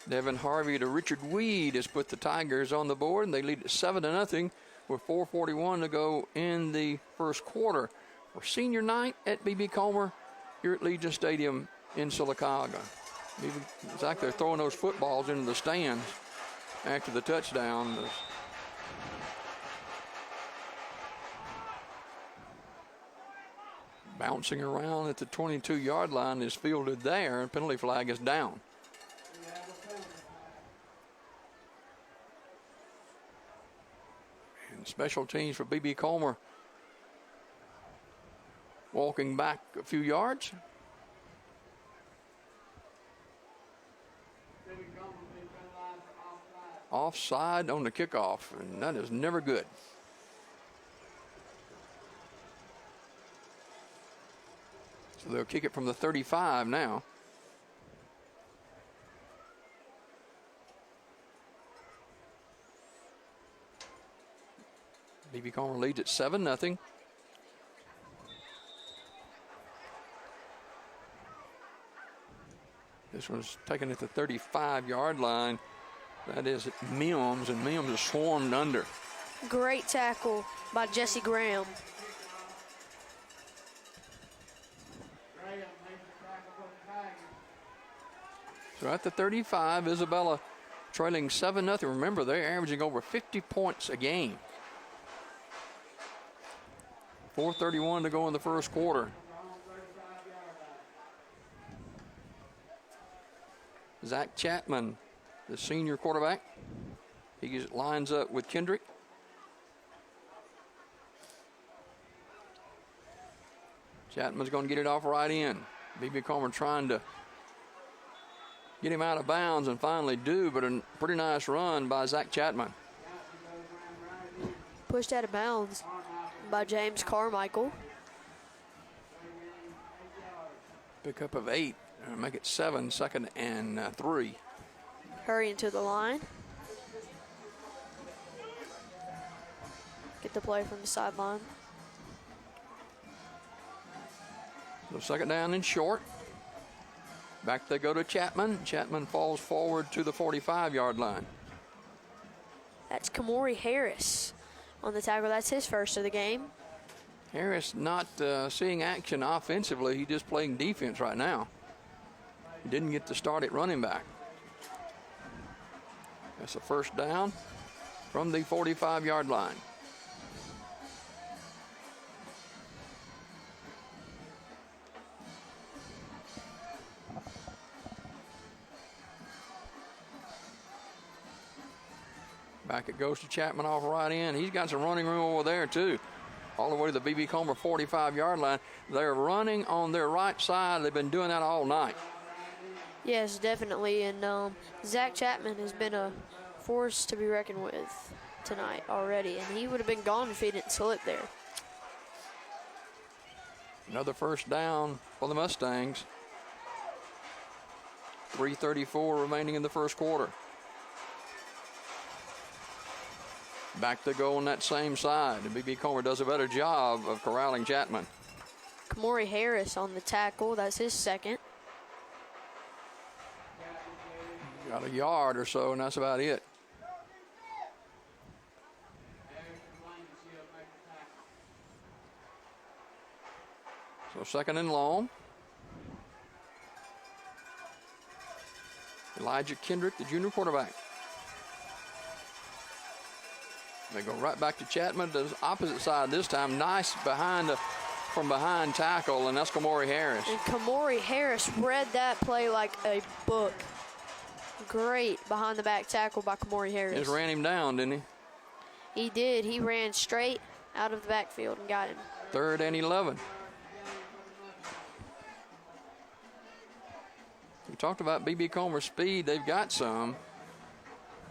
Devin Harvey to Richard Weed has put the Tigers on the board, and they lead at 7-0 with 4:41 to go in the 1st quarter. For senior night at B.B. Comer here at Legion Stadium in Sylacauga. It's like they're throwing those footballs into the stands after the touchdown. Bouncing around at the 22-yard line is fielded there, and penalty flag is down. Special teams for B.B. Comer. Walking back a few yards. Offside on the kickoff, and that is never good. So they'll kick it from the 35 now. B.B. Comer leads at 7-0. This one's taken at the 35-yard line. That is Mims, and Mims is swarmed under. Great tackle by Jesse Graham. So at the 35, Isabella trailing 7-0. Remember, they're averaging over 50 points a game. 4:31 to go in the first quarter. Zach Chapman, the senior quarterback. He lines up with Kendrick. Chapman's going to get it off right in. B.B. Comer trying to get him out of bounds and finally do, but a pretty nice run by Zach Chapman. Pushed out of bounds by James Carmichael. Pickup of 8. Make it 7, 2nd and 3. Hurrying to the line. Get the play from the sideline. So 2nd down and short. Back they go to Chapman. Chapman falls forward to the 45-yard line. That's Kamori Harris on the tackle. That's his first of the game. Harris not seeing action offensively. He's just playing defense right now. He didn't get to start at running back. That's a first down from the 45-yard line. Back it goes to Chapman off right in. He's got some running room over there too. All the way to the B.B. Comer 45-yard line. They're running on their right side. They've been doing that all night. Yes, definitely. And Zach Chapman has been a force to be reckoned with tonight already. And he would have been gone if he didn't slip there. Another first down for the Mustangs. 3:34 remaining in the first quarter. Back to go on that same side. And B.B. Comer does a better job of corralling Chapman. Kamori Harris on the tackle. That's his second. Got a yard or so, and that's about it. So 2nd and long. Elijah Kendrick, the junior quarterback. They go right back to Chapman to the opposite side this time. Nice from behind tackle, and that's Kamori Harris. And Kamori Harris read that play like a book. Great behind the back tackle by Kamori Harris. Just ran him down, didn't he? He did. He ran straight out of the backfield and got him. 3rd and 11. We talked about B.B. Comer's speed. They've got some,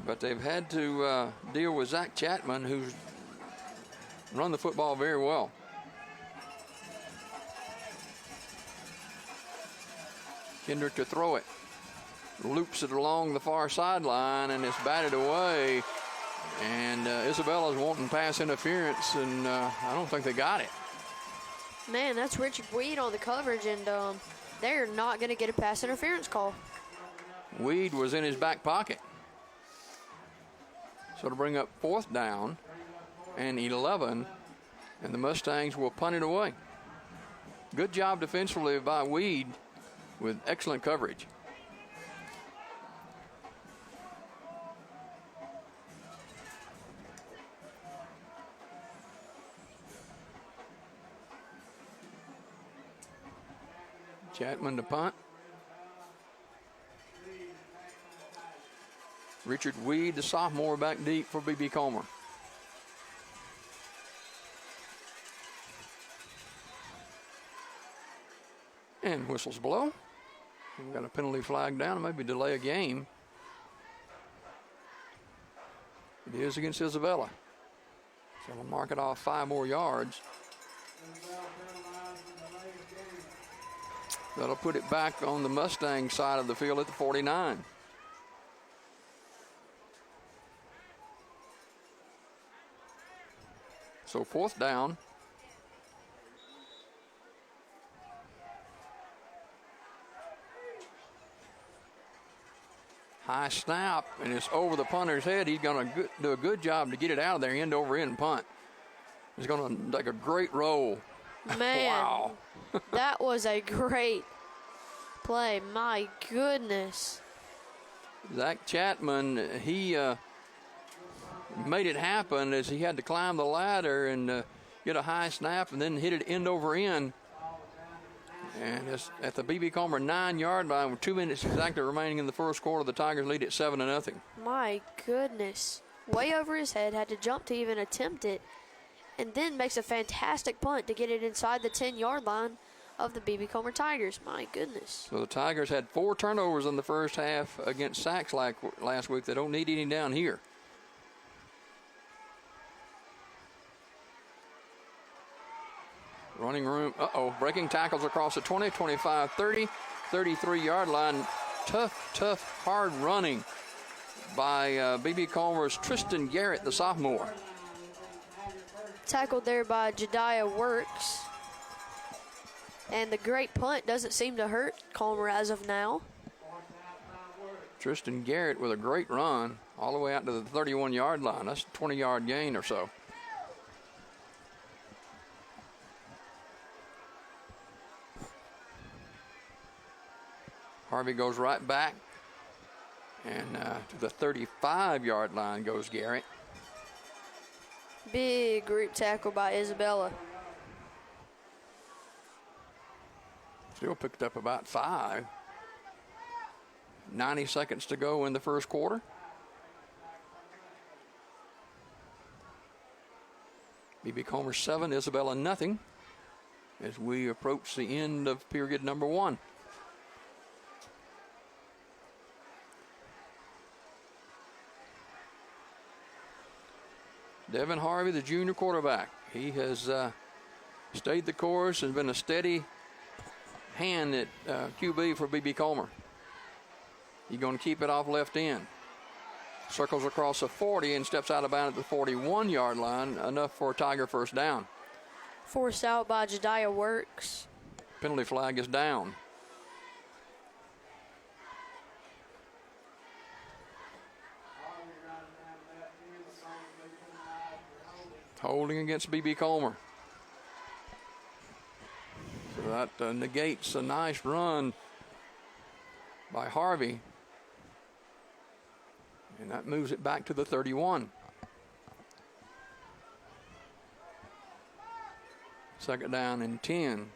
but they've had to deal with Zach Chapman, who's run the football very well. Kendrick to throw it. Loops it along the far sideline, and it's batted away. And Isabella's wanting pass interference, and I don't think they got it. Man, that's Richard Weed on the coverage, and they're not going to get a pass interference call. Weed was in his back pocket. So to bring up 4th down and 11, and the Mustangs will punt it away. Good job defensively by Weed with excellent coverage. Chapman to punt. Richard Weed, the sophomore, back deep for B.B. Comer. And whistles blow. We've got a penalty flag down, maybe delay a game. It is against Isabella. So we'll mark it off 5 more yards. That'll put it back on the Mustang side of the field at the 49. So 4th down. High snap, and it's over the punter's head. He's going to do a good job to get it out of there, end over end punt. He's going to take a great roll. Man, wow. That was a great play. My goodness. Zach Chapman, he made it happen as he had to climb the ladder and get a high snap and then hit it end over end. And it's at the B.B. Comer 9-yard line with 2 minutes exactly remaining in the first quarter. The Tigers lead at 7-0. My goodness. Way over his head, had to jump to even attempt it, and then makes a fantastic punt to get it inside the 10-yard line of the B.B. Comer Tigers. My goodness. So the Tigers had 4 turnovers in the first half against Sachs last week. They don't need any down here. Running room, breaking tackles across the 20, 25, 30, 33-yard line. Tough, hard running by B.B. Comer's Tristan Garrett, the sophomore. Tackled there by Jediah Works. And the great punt doesn't seem to hurt Comer as of now. Tristan Garrett with a great run all the way out to the 31-yard line. That's a 20-yard gain or so. Harvey goes right back, and to the 35-yard line goes Garrett. Big group tackle by Isabella. Still picked up about 5. 90 seconds to go in the first quarter. B.B. Comer 7, Isabella nothing, as we approach the end of period number 1. Devin Harvey, the junior quarterback. He has stayed the course and been a steady hand at QB for B.B. Comer. He's going to keep it off left end. Circles across the 40 and steps out of bounds at the 41-yard line, enough for a Tiger first down. Forced out by Jediah Works. Penalty flag is down. Holding against B.B. Comer. So that negates a nice run by Harvey. And that moves it back to the 31. Second down and 10.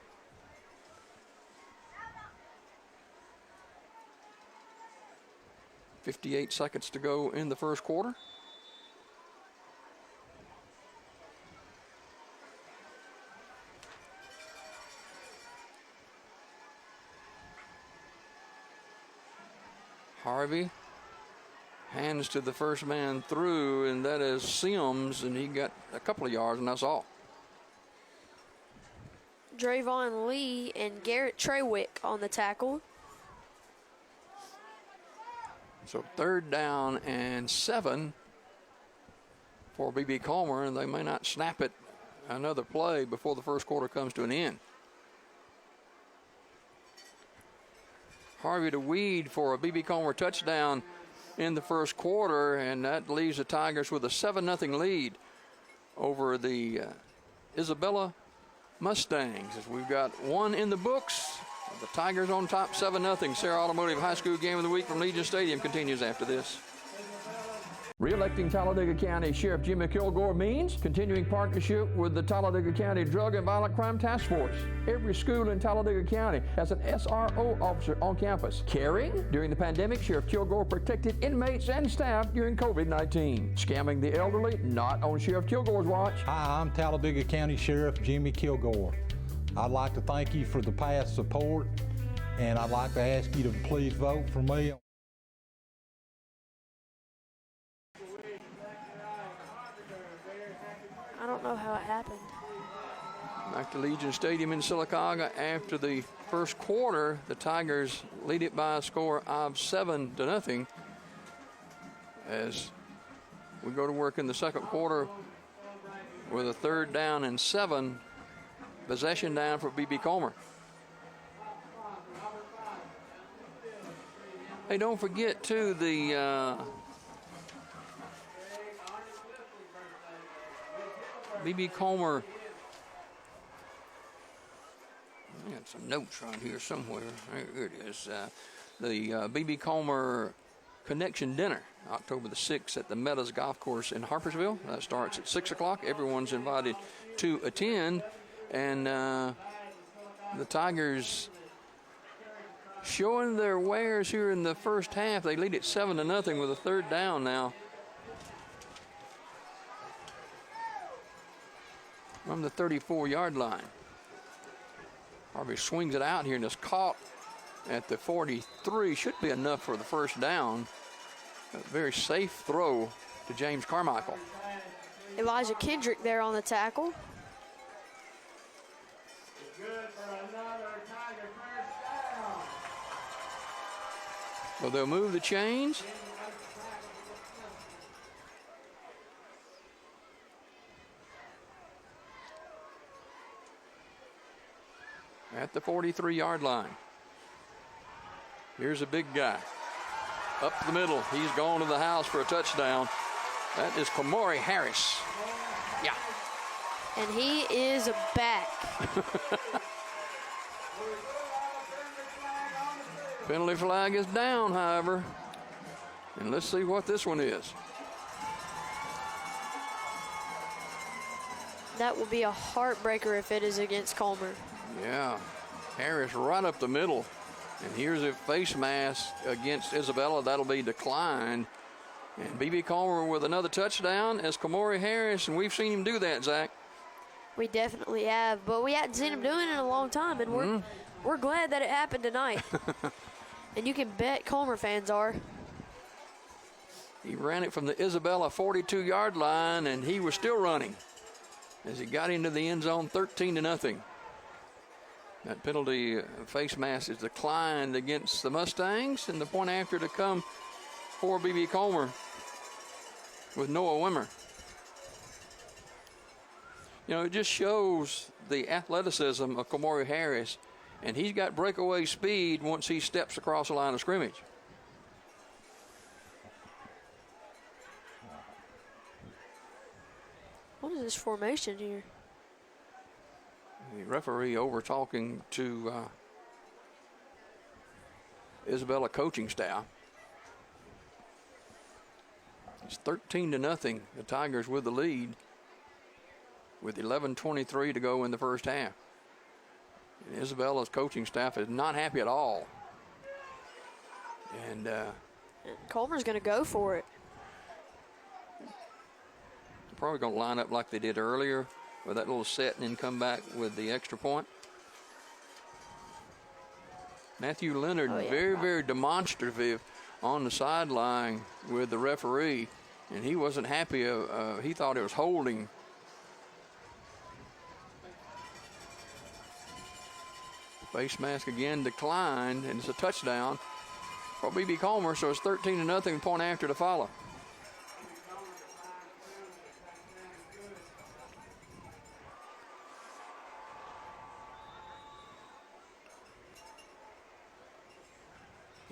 .58 seconds to go in the first quarter. Harvey hands to the first man through, and that is Sims, and he got a couple of yards, and that's all. Drayvon Lee and Garrett Trewick on the tackle. So 3rd down and 7 for B.B. Comer, and they may not snap it another play before the first quarter comes to an end. Harvey to Weed for a B.B. Comer touchdown in the first quarter, and that leaves the Tigers with a 7-0 lead over the Isabella Mustangs. As we've got 1 in the books, the Tigers on top 7-0. Sarah Automotive High School Game of the Week from Legion Stadium continues after this. Re-electing Talladega County Sheriff Jimmy Kilgore means continuing partnership with the Talladega County Drug and Violent Crime Task Force. Every school in Talladega County has an SRO officer on campus. Caring? During the pandemic, Sheriff Kilgore protected inmates and staff during COVID-19. Scamming the elderly? Not on Sheriff Kilgore's watch. Hi, I'm Talladega County Sheriff Jimmy Kilgore. I'd like to thank you for the past support, and I'd like to ask you to please vote for me. I don't know how it happened. Back to Legion Stadium in Sylacauga after the first quarter. The Tigers lead it by a score of 7-0 as we go to work in the second quarter with a 3rd down and 7. Possession down for B.B. Comer. Hey, don't forget, too, the B.B. Comer. I got some notes right here somewhere. Here it is. The B.B. Comer Connection Dinner, October the 6th at the Meadows Golf Course in Harpersville. That starts at 6 o'clock. Everyone's invited to attend. And the Tigers showing their wares here in the first half. They lead it 7-0 with a 3rd down now. From the 34-yard line. Harvey swings it out here and is caught at the 43. Should be enough for the 1st down. A very safe throw to James Carmichael. Elijah Kendrick there on the tackle. So they'll move the chains. At the 43-yard line. Here's a big guy. Up the middle. He's gone to the house for a touchdown. That is Kamori Harris. Yeah. And he is back. Penalty flag is down, however. And let's see what this one is. That will be a heartbreaker if it is against Comer. Yeah, Harris right up the middle. And here's a face mask against Isabella. That'll be declined. And B.B. Comer with another touchdown as Kamori Harris, and we've seen him do that, Zach. We definitely have, but we hadn't seen him doing it in a long time, and we're glad that it happened tonight. And you can bet Comer fans are. He ran it from the Isabella 42-yard line, and he was still running as he got into the end zone, 13-0. That penalty face mask is declined against the Mustangs, and the point after to come for B.B. Comer with Noah Wimmer. You know, it just shows the athleticism of Kamori Harris, and he's got breakaway speed once he steps across the line of scrimmage. What is this formation here? The referee over talking to Isabella coaching staff. It's 13-0. The Tigers with the lead with 11:23 to go in the first half. And Isabella's coaching staff is not happy at all. And Comer's going to go for it. They're probably going to line up like they did earlier with that little set and then come back with the extra point. Matthew Leonard, very demonstrative on the sideline with the referee, and he wasn't happy. He thought it was holding. Face mask again declined, and it's a touchdown for B.B. Comer, so it's 13-0, point after to follow.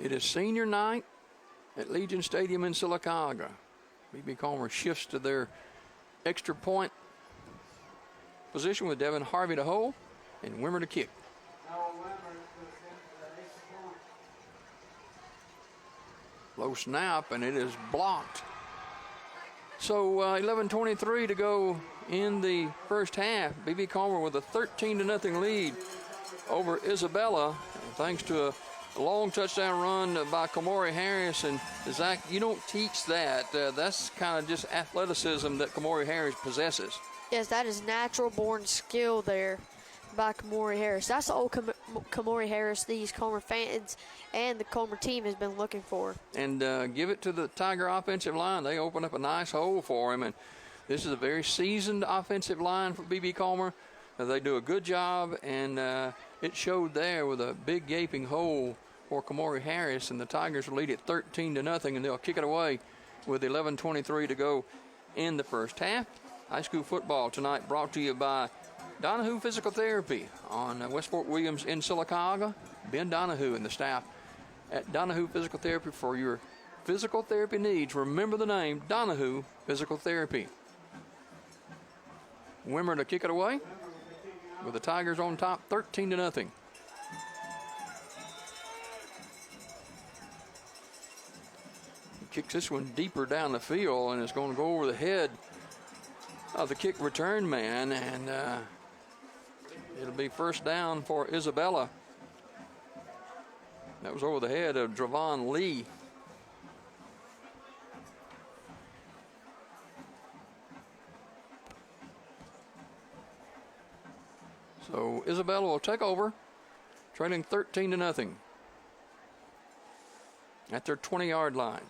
It is senior night at Legion Stadium in Sylacauga. B.B. Comer shifts to their extra point position with Devin Harvey to hold and Wimmer to kick. Low snap, and it is blocked. So 11:23 to go in the first half. B.B. Comer with a 13-0 lead over Isabella, thanks to a long touchdown run by Kamori Harris. And Zach, you don't teach that. That's kind of just athleticism that Kamori Harris possesses. Yes, that is natural born skill there. by Kamori Harris. That's the old Kamori Harris these Comer fans and the Comer team has been looking for. And give it to the Tiger offensive line. They opened up a nice hole for him, and this is a very seasoned offensive line for B.B. Comer. They do a good job, and it showed there with a big gaping hole for Kamori Harris, and the Tigers will lead it 13-0, and they'll kick it away with 11:23 to go in the first half. High school football tonight brought to you by Donahue Physical Therapy on Westport Williams in Sylacauga. Ben Donahue and the staff at Donahue Physical Therapy for your physical therapy needs. Remember the name, Donahue Physical Therapy. Wimmer to kick it away with the Tigers on top, 13-0. Kicks this one deeper down the field, and it's going to go over the head of the kick return man, and it'll be first down for Isabella. That was over the head of Dravon Lee. So Isabella will take over, trailing 13-0 at their 20-yard line.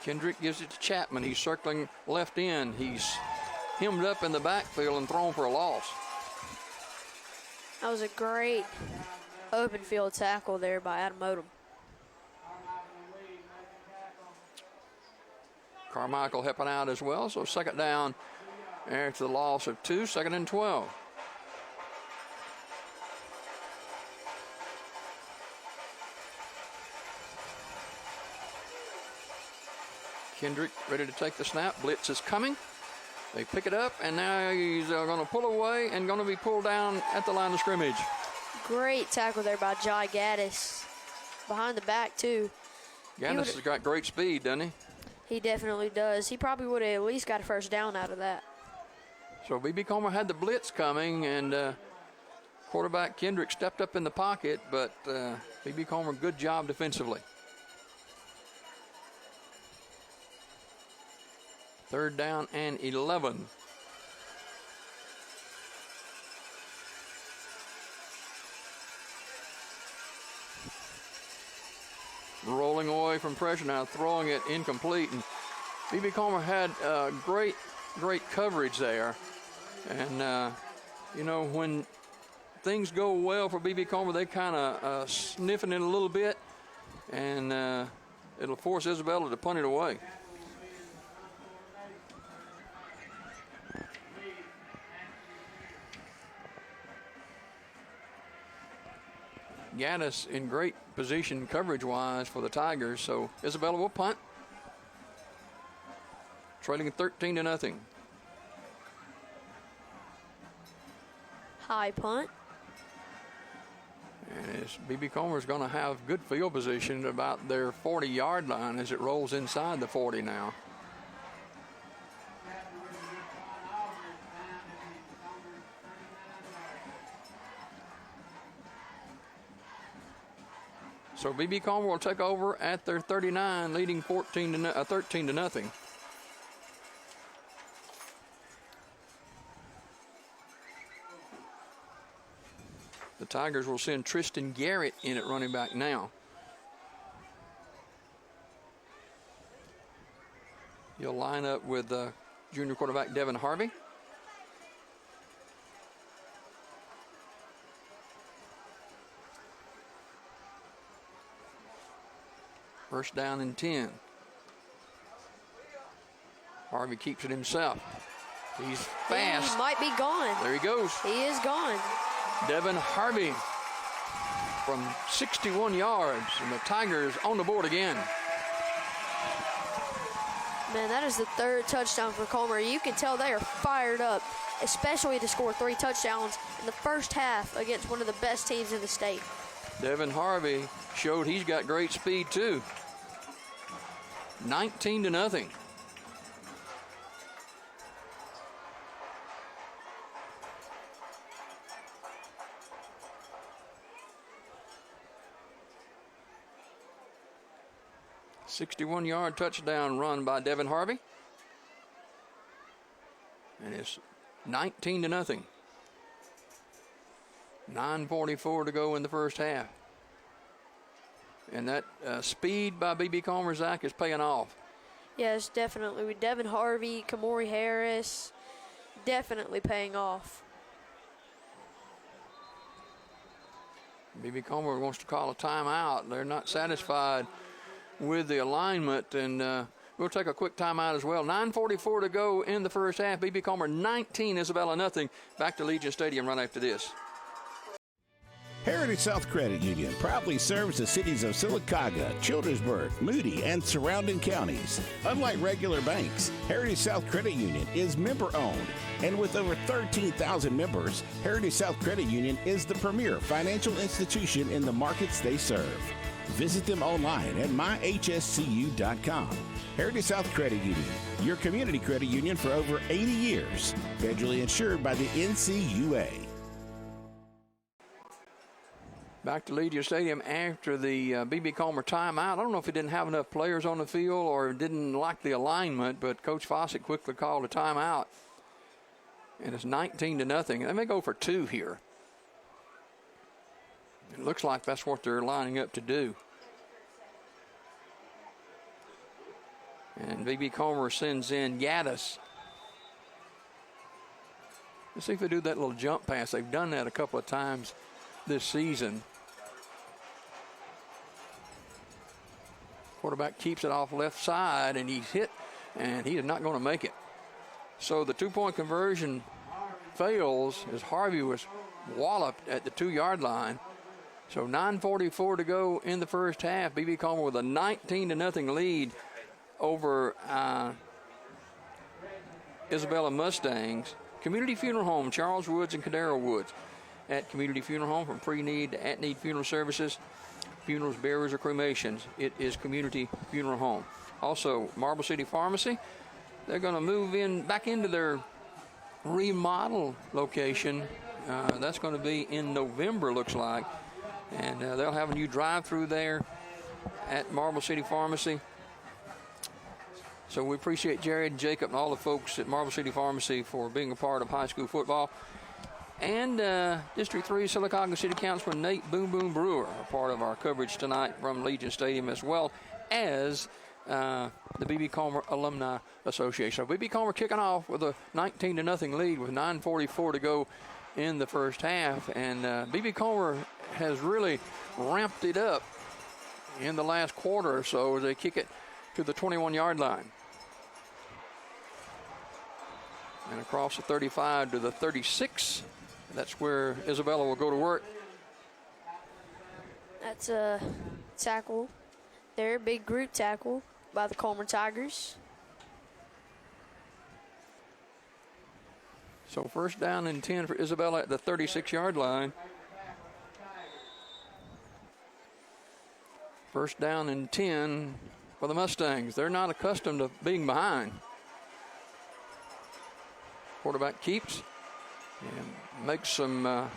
Kendrick gives it to Chapman. He's circling left end. He's hemmed up in the backfield and thrown for a loss. That was a great open field tackle there by Adam Odom. Carmichael helping out as well. So second down after the loss of 2, 2nd and 12. Kendrick ready to take the snap. Blitz is coming. They pick it up, and now he's going to pull away and going to be pulled down at the line of scrimmage. Great tackle there by Jai Gaddis. Behind the back, too. Gaddis has got great speed, doesn't he? He definitely does. He probably would have at least got a first down out of that. So B.B. Comer had the blitz coming, and quarterback Kendrick stepped up in the pocket, but B.B. Comer, good job defensively. Third down and 11. Rolling away from pressure now, throwing it incomplete. And B.B. Comer had great coverage there. And, you know, when things go well for B.B. Comer, they kind of sniffing it a little bit. And it'll force Isabella to punt it away. Gaddis in great position coverage-wise for the Tigers, so Isabella will punt. Trailing 13-0. High punt. And B.B. Comer is going to have good field position at about their 40-yard line as it rolls inside the 40 now. So B.B. Comer will take over at their 39, leading 13-0. The Tigers will send Tristan Garrett in at running back now. He'll line up with junior quarterback Devin Harvey. First down and 10. Harvey keeps it himself. He's fast. He might be gone. There he goes. He is gone. Devin Harvey from 61 yards, and the Tigers on the board again. Man, that is the third touchdown for Comer. You can tell they are fired up, especially to score 3 touchdowns in the first half against one of the best teams in the state. Devin Harvey showed he's got great speed too. 19-0. 61-yard touchdown run by Devin Harvey. And it's 19-0. 9:44 to go in the first half. And that speed by B.B. Comer, Zach, is paying off. Yes, definitely. With Devin Harvey, Kamori Harris, definitely paying off. B.B. Comer wants to call a timeout. They're not satisfied with the alignment, and we'll take a quick timeout as well. 9:44 to go in the first half. B.B. Comer 19, Isabella nothing. Back to Legion Stadium right after this. Heritage South Credit Union proudly serves the cities of Sylacauga, Childersburg, Moody, and surrounding counties. Unlike regular banks, Heritage South Credit Union is member-owned. And with over 13,000 members, Heritage South Credit Union is the premier financial institution in the markets they serve. Visit them online at myhscu.com. Heritage South Credit Union, your community credit union for over 80 years. Federally insured by the NCUA. Back to Legion Stadium after the B.B. Comer timeout. I don't know if he didn't have enough players on the field or didn't like the alignment, but Coach Fawcett quickly called a timeout. And it's 19-0. They may go for 2 here. It looks like that's what they're lining up to do. And B.B. Comer sends in Gaddis. Let's see if they do that little jump pass. They've done that a couple of times this season. Quarterback keeps it off left side, and he's hit, and he is not going to make it. So the 2-point conversion fails as Harvey was walloped at the 2-yard line. So 9:44 to go in the first half. B.B. Comer with a 19-0 lead over Isabella Mustangs. Community Funeral Home, Charles Woods and Cadero Woods. At Community Funeral Home, from pre-need to at-need funeral services, funerals, burials, or cremations, it is Community Funeral Home. Also, Marble City Pharmacy, they're going to move back into their remodel location. That's going to be in November, looks like. And they'll have a new drive-through there at Marble City Pharmacy. So we appreciate Jared and Jacob and all the folks at Marble City Pharmacy for being a part of high school football. And District 3 Sylacauga City Councilman Nate Boom Boom Brewer, a part of our coverage tonight from Legion Stadium, as well as the B.B. Comer Alumni Association. So B.B. Comer kicking off with a 19-0 lead with 9:44 to go in the first half. And B.B. Comer has really ramped it up in the last quarter or so as they kick it to the 21-yard line. And across the 35 to the 36. That's where Isabella will go to work. That's a tackle there, big group tackle by the Comer Tigers. So first down and 10 for Isabella at the 36-yard line. First down and 10 for the Mustangs. They're not accustomed to being behind. Quarterback keeps and makes some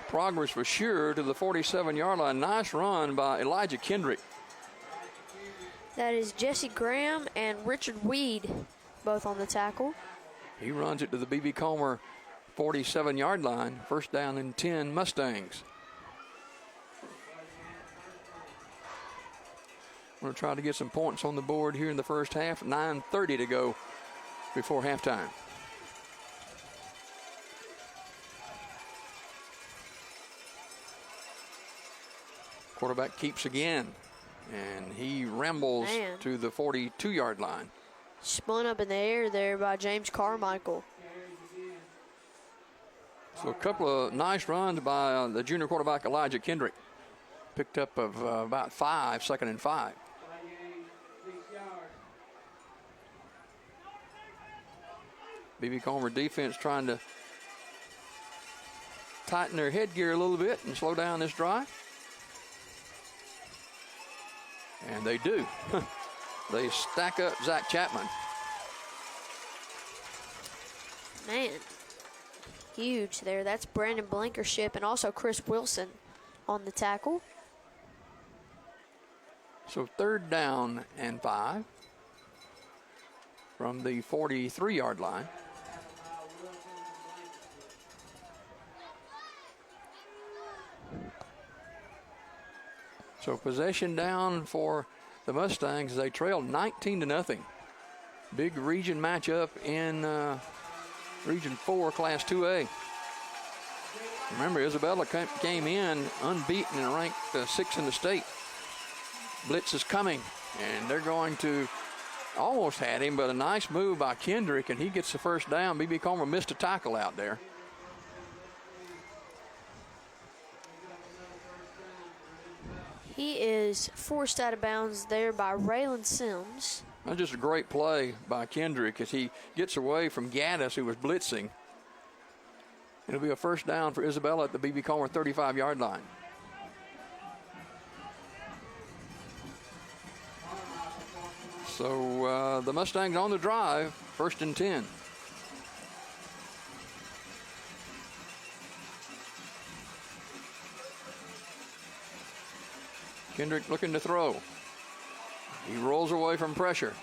progress for sure to the 47-yard line. Nice run by Elijah Kendrick. That is Jesse Graham and Richard Weed, both on the tackle. He runs it to the B.B. Comer 47-yard line. First down and 10 Mustangs. We're going to try to get some points on the board here in the first half. 9:30 to go before halftime. Quarterback keeps again, and he rambles to the 42-yard line. Spun up in the air there by James Carmichael. So a couple of nice runs by the junior quarterback Elijah Kendrick. Picked up of about 5, second and 5. B.B. Comer defense trying to tighten their headgear a little bit and slow down this drive. And they do. They stack up Zach Chapman. Man, huge there. That's Brandon Blankership and also Chris Wilson on the tackle. So 3rd down and 5 from the 43-yard line. So possession down for the Mustangs. They trailed 19-0. Big region matchup in Region 4, Class 2A. Remember, Isabella came in unbeaten and ranked 6th in the state. Blitz is coming, and they're going to almost had him, but a nice move by Kendrick, and he gets the first down. B.B. Comer missed a tackle out there. He is forced out of bounds there by Raylan Sims. That's just a great play by Kendrick as he gets away from Gaddis, who was blitzing. It'll be a first down for Isabella at the B.B. Comer 35-yard line. So the Mustangs on the drive, 1st and 10. Kendrick looking to throw. He rolls away from pressure.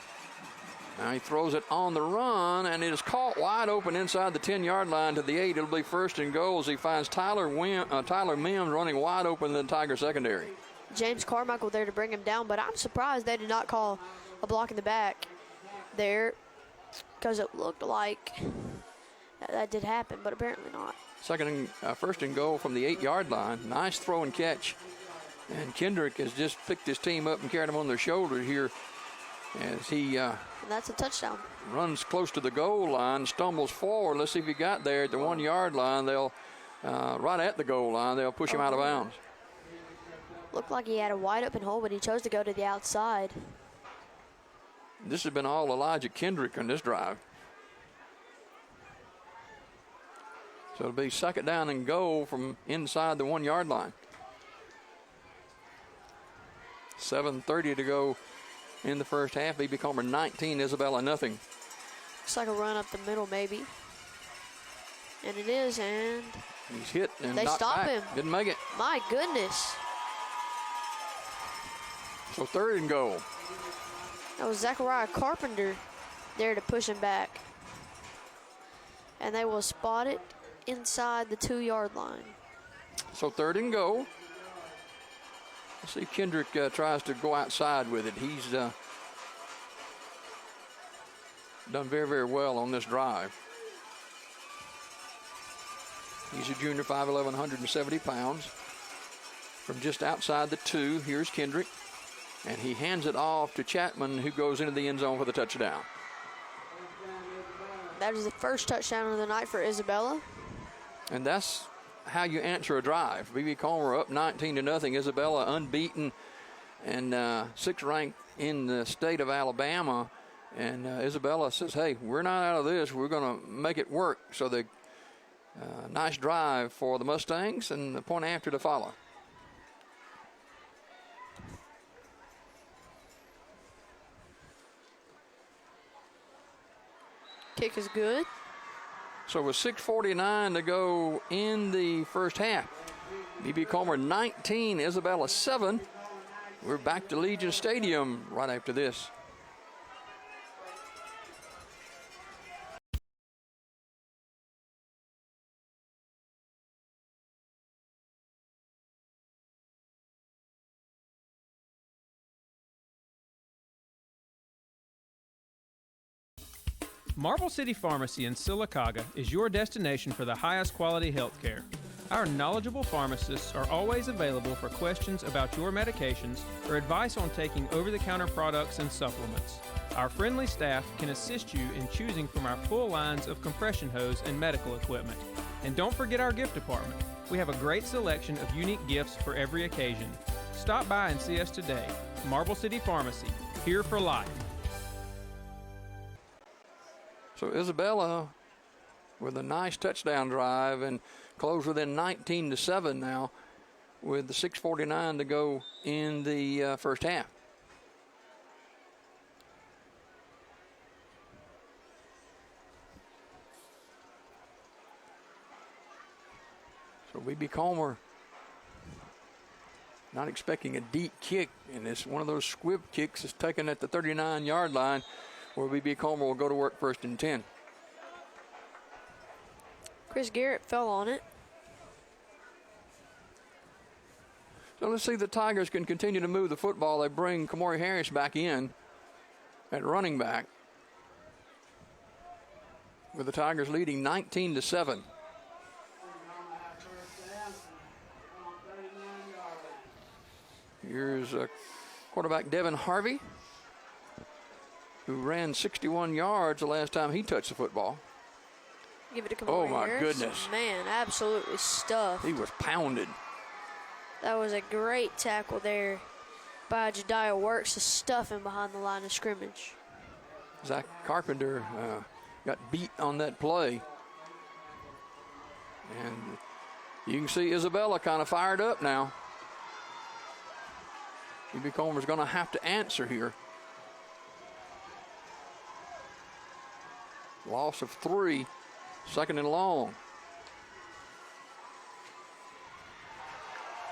Now he throws it on the run, and it is caught wide open inside the 10-yard line to the 8. It'll be 1st and goal as he finds Tyler Mims running wide open in the Tiger secondary. James Carmichael there to bring him down, but I'm surprised they did not call a block in the back there, because it looked like that did happen, but apparently not. 1st and goal from the 8-yard line. Nice throw and catch. And Kendrick has just picked his team up and carried them on their shoulders here as he and that's a touchdown. Runs close to the goal line, stumbles forward. Let's see if he got there at the 1-yard line. They'll, right at the goal line, they'll push him out of bounds. Looked like he had a wide open hole, but he chose to go to the outside. This has been all Elijah Kendrick on this drive. So it'll be 2nd down and goal from inside the 1-yard line. 7:30 to go in the first half. B.B. Comer 19, Isabella nothing. Looks like a run up the middle maybe. And it is, and he's hit and they knocked stop back. him. Didn't make it. My goodness. So 3rd and goal. That was Zachariah Carpenter there to push him back. And they will spot it inside the 2-yard line. So 3rd and goal. Let's see, Kendrick tries to go outside with it. He's done very, very well on this drive. He's a junior, 5'11", 170 pounds. From just outside the 2, here's Kendrick. And he hands it off to Chapman, who goes into the end zone for the touchdown. That is the first touchdown of the night for Isabella. And that's how you answer a drive. B.B. Comer up 19-0. Isabella unbeaten and 6th ranked in the state of Alabama. And Isabella says, hey, we're not out of this. We're going to make it work. So the nice drive for the Mustangs, and the point after to follow. Kick is good. So with 6:49 to go in the first half, B.B. Comer 19, Isabella 7. We're back to Legion Stadium right after this. Marble City Pharmacy in Sylacauga is your destination for the highest quality health care. Our knowledgeable pharmacists are always available for questions about your medications or advice on taking over-the-counter products and supplements. Our friendly staff can assist you in choosing from our full lines of compression hose and medical equipment. And don't forget our gift department. We have a great selection of unique gifts for every occasion. Stop by and see us today. Marble City Pharmacy, here for life. So Isabella with a nice touchdown drive and close within 19-7 now with the 6:49 to go in the first half. So B.B. Comer Not expecting a deep kick, and it's one of those squib kicks is taken at the 39-yard line where B.B. Comer will go to work 1st and 10. Chris Garrett fell on it. So let's see if the Tigers can continue to move the football. They bring Kamori Harris back in at running back, with the Tigers leading 19-7. Here's quarterback Devin Harvey, who ran 61 yards the last time he touched the football. Give it to Kamori Oh, my Harris. goodness. Man, absolutely stuffed. He was pounded. That was a great tackle there by Jediah Works to stuff him behind the line of scrimmage. Zach Carpenter got beat on that play. And you can see Isabella kind of fired up now. B.B. Comer's going to have to answer here. Loss of 3, 2nd and long.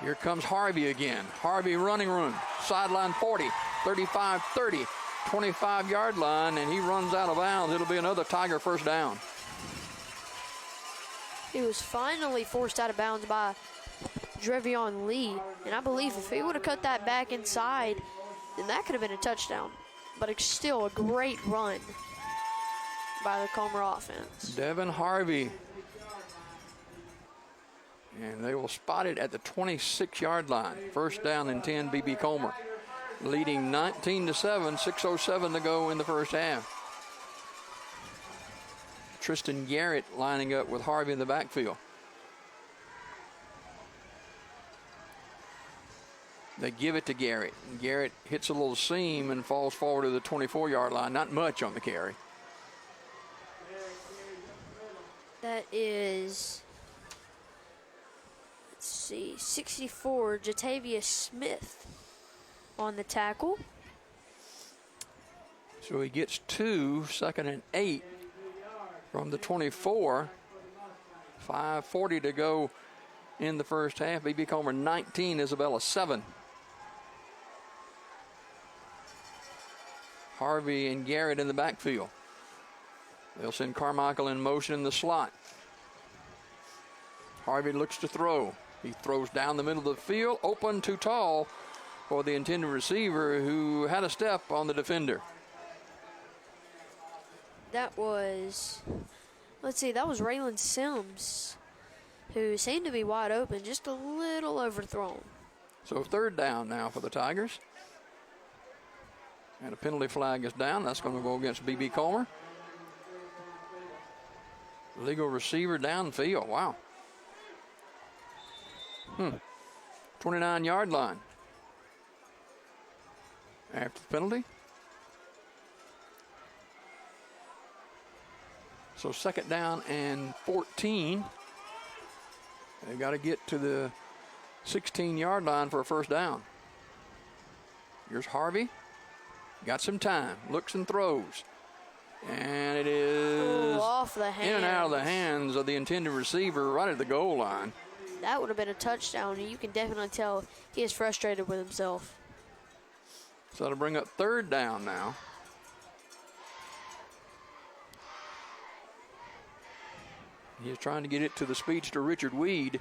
Here comes Harvey again. Harvey running room, sideline 40, 35, 30, 25-yard line, and he runs out of bounds. It'll be another Tiger first down. He was finally forced out of bounds by Drevion Lee, and I believe if he would have cut that back inside, then that could have been a touchdown. But it's still a great run by the Comer offense. Devin Harvey. And they will spot it at the 26-yard line. First down and 10, B.B. Comer. Leading 19-7, 6:07 to go in the first half. Tristan Garrett lining up with Harvey in the backfield. They give it to Garrett. Garrett hits a little seam and falls forward to the 24-yard line. Not much on the carry. That is, let's see, 64, Jatavius Smith on the tackle. So he gets 2, 2nd and 8 from the 24. 5:40 to go in the first half. B.B. Comer 19, Isabella 7. Harvey and Garrett in the backfield. They'll send Carmichael in motion in the slot. Harvey looks to throw. He throws down the middle of the field, open, too tall for the intended receiver, who had a step on the defender. That was, let's see, that was Raylan Sims, who seemed to be wide open, just a little overthrown. So 3rd down now for the Tigers. And a penalty flag is down. That's going to go against B.B. Comer. Legal receiver downfield. Wow. 29-yard line. After the penalty. So 2nd down and 14. They've got to get to the 16-yard line for a first down. Here's Harvey. Got some time. Looks and throws. And it is off the hands. In and out of the hands of the intended receiver right at the goal line. That would have been a touchdown, and you can definitely tell he is frustrated with himself. So that'll bring up 3rd down now. He's trying to get it to the speedster Richard Weed.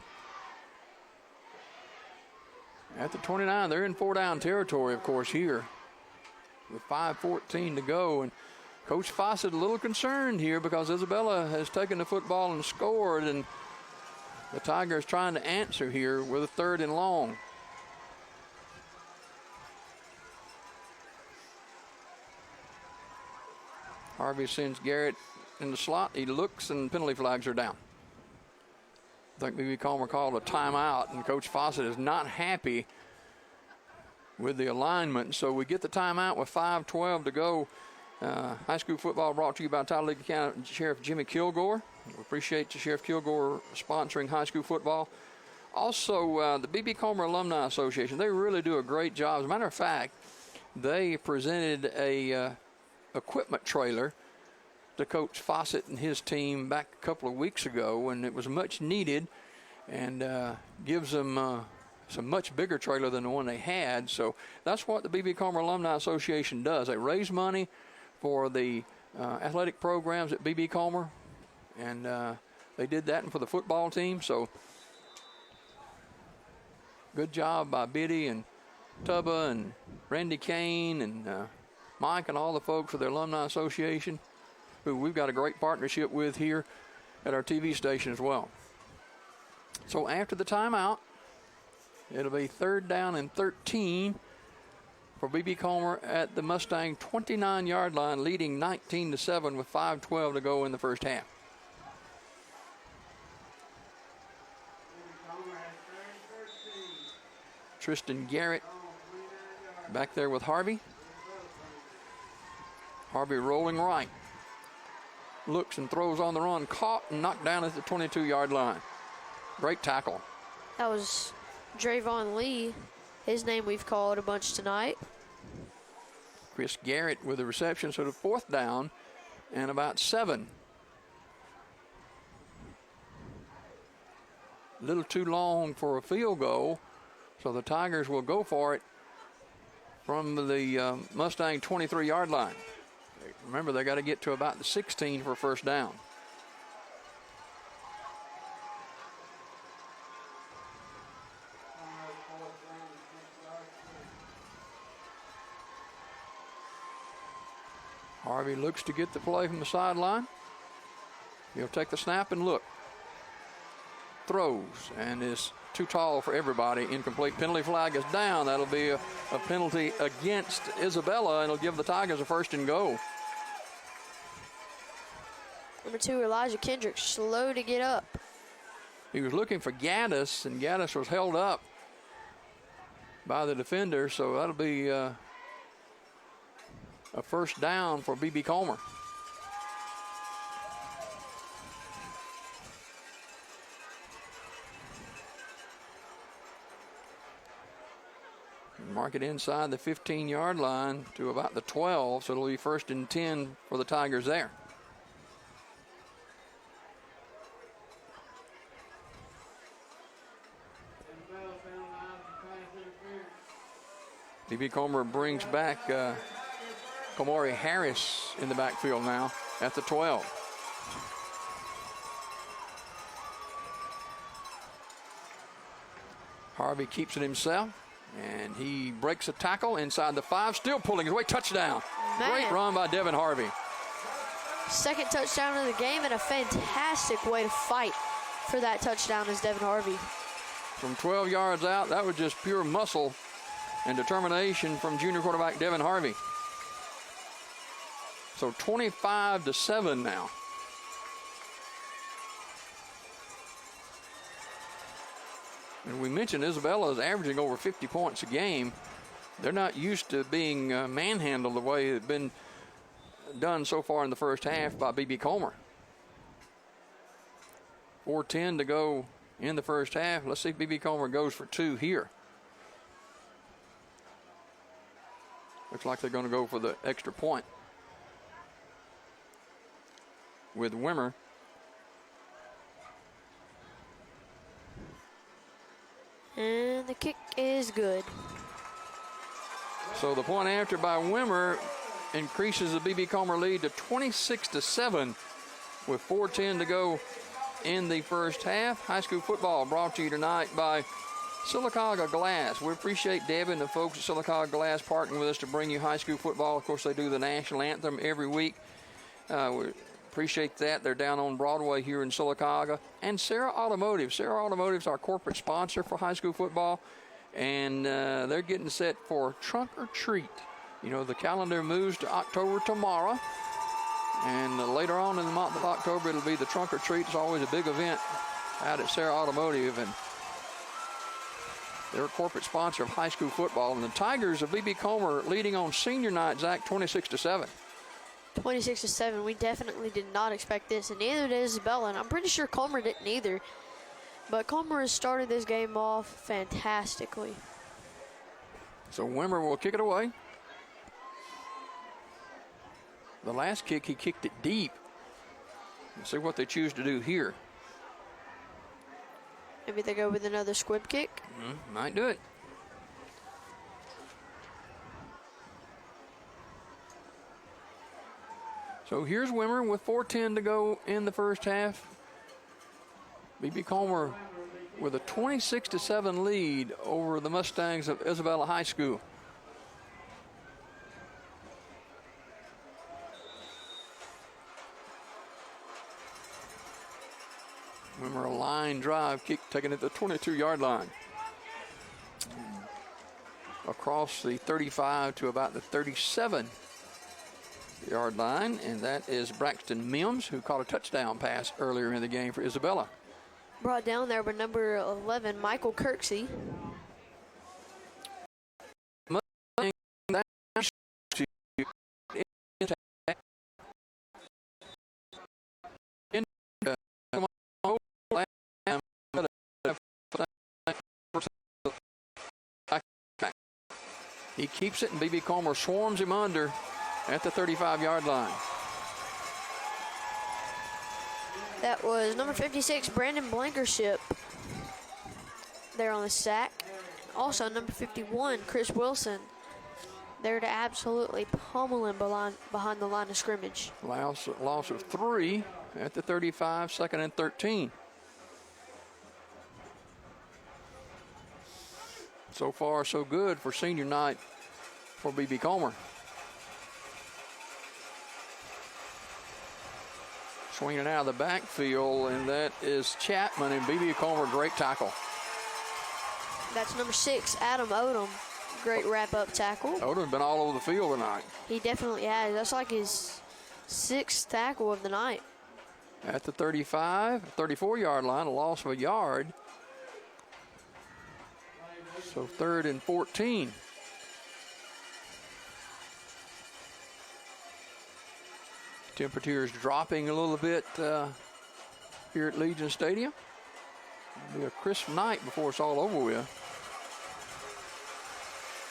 At the 29, they're in 4-down territory, of course, here. With 5:14 to go. And Coach Fawcett a little concerned here because Isabella has taken the football and scored, and the Tigers trying to answer here with a 3rd and long. Harvey sends Garrett in the slot. He looks, and penalty flags are down. I think B.B. Comer called a timeout, and Coach Fawcett is not happy with the alignment. So we get the timeout with 5:12 to go. High school football brought to you by Talladega County Sheriff Jimmy Kilgore. We appreciate Sheriff Kilgore sponsoring high school football. Also, the B.B. Comer Alumni Association, they really do a great job. As a matter of fact, they presented a equipment trailer to Coach Fawcett and his team back a couple of weeks ago, and it was much needed, and gives them It's a much bigger trailer than the one they had. So that's what the B.B. Comer Alumni Association does. They raise money for the athletic programs at B.B. Comer, and they did that and for the football team. So good job by Biddy and Tubba and Randy Kane and Mike and all the folks for the Alumni Association, who we've got a great partnership with here at our TV station as well. So after the timeout, it'll be 3rd down and 13 for B.B. Comer at the Mustang 29-yard line, leading 19-7 with 5:12 to go in the first half. Tristan Garrett back there with Harvey. Harvey rolling right. Looks and throws on the run, caught and knocked down at the 22-yard line. Great tackle. That was Drayvon Lee. His name we've called a bunch tonight. Chris Garrett with the reception, so the 4th down and about 7. A little too long for a field goal, so the Tigers will go for it from the Mustang 23-yard line. Remember, they got to get to about the 16 for first down. Harvey looks to get the play from the sideline. He'll take the snap and look. Throws and is too tall for everybody. Incomplete. Penalty flag is down. That'll be a penalty against Isabella, and it'll give the Tigers a 1st and goal. Number 2, Elijah Kendrick, slow to get up. He was looking for Gaddis, and Gaddis was held up by the defender, so that'll be a 1st down for B.B. Comer. Mark it inside the 15-yard line to about the 12, so it'll be 1st and 10 for the Tigers there. B.B. Comer brings back Kamari Harris in the backfield now at the 12. Harvey keeps it himself, and he breaks a tackle inside the 5, still pulling his way. Touchdown. Man. Great run by Devin Harvey. 2nd touchdown of the game, and a fantastic way to fight for that touchdown is Devin Harvey. From 12 yards out, that was just pure muscle and determination from junior quarterback Devin Harvey. So 25-7 now. And we mentioned Isabella is averaging over 50 points a game. They're not used to being manhandled the way it's been done so far in the first half by B.B. Comer. 4:10 to go in the first half. Let's see if B.B. Comer goes for 2 here. Looks like they're going to go for the extra point with Wimmer. And the kick is good. So the point after by Wimmer increases the B.B. Comer lead to 26-7 with 4:10 to go in the first half. High school football brought to you tonight by Sylacauga Glass. We appreciate Deb and the folks at Sylacauga Glass partnering with us to bring you high school football. Of course, they do the national anthem every week. We appreciate that. They're down on Broadway here in Sylacauga. And Sarah Automotive. Sarah Automotive is our corporate sponsor for high school football. And they're getting set for Trunk or Treat. You know, the calendar moves to October tomorrow. And later on in the month of October, it'll be the Trunk or Treat. It's always a big event out at Sarah Automotive. And they're a corporate sponsor of high school football. And the Tigers of B.B. Comer leading on senior night, Zach, 26-7. 26-7. We definitely did not expect this, and neither did Isabella, and I'm pretty sure Comer didn't either. But Comer has started this game off fantastically. So Wimmer will kick it away. The last kick, he kicked it deep. Let's see what they choose to do here. Maybe they go with another squib kick. Might do it. So here's Wimmer with 4:10 to go in the first half. B.B. Comer with a 26-7 lead over the Mustangs of Isabella High School. Wimmer a line drive kick taken at the 22-yard line. Across the 35 to about the 37-yard line, and that is Braxton Mims, who caught a touchdown pass earlier in the game for Isabella. Brought down there by number 11, Michael Kirksey. He keeps it, and B.B. Comer swarms him under at the 35-yard line. That was number 56, Brandon Blankership, there on the sack. Also, number 51, Chris Wilson, there to absolutely pummel him behind the line of scrimmage. Loss of 3 at the 35, 2nd and 13. So far, so good for senior night for B.B. Comer. Swinging out of the backfield, and that is Chapman, and B.B. Comer, great tackle. That's number 6, Adam Odom. Great wrap-up tackle. Odom's been all over the field tonight. He definitely has. That's like his 6th tackle of the night. At the 35, 34-yard line, a loss of a yard. So 3rd and 14. Temperatures dropping a little bit here at Legion Stadium. It'll be a crisp night before it's all over with.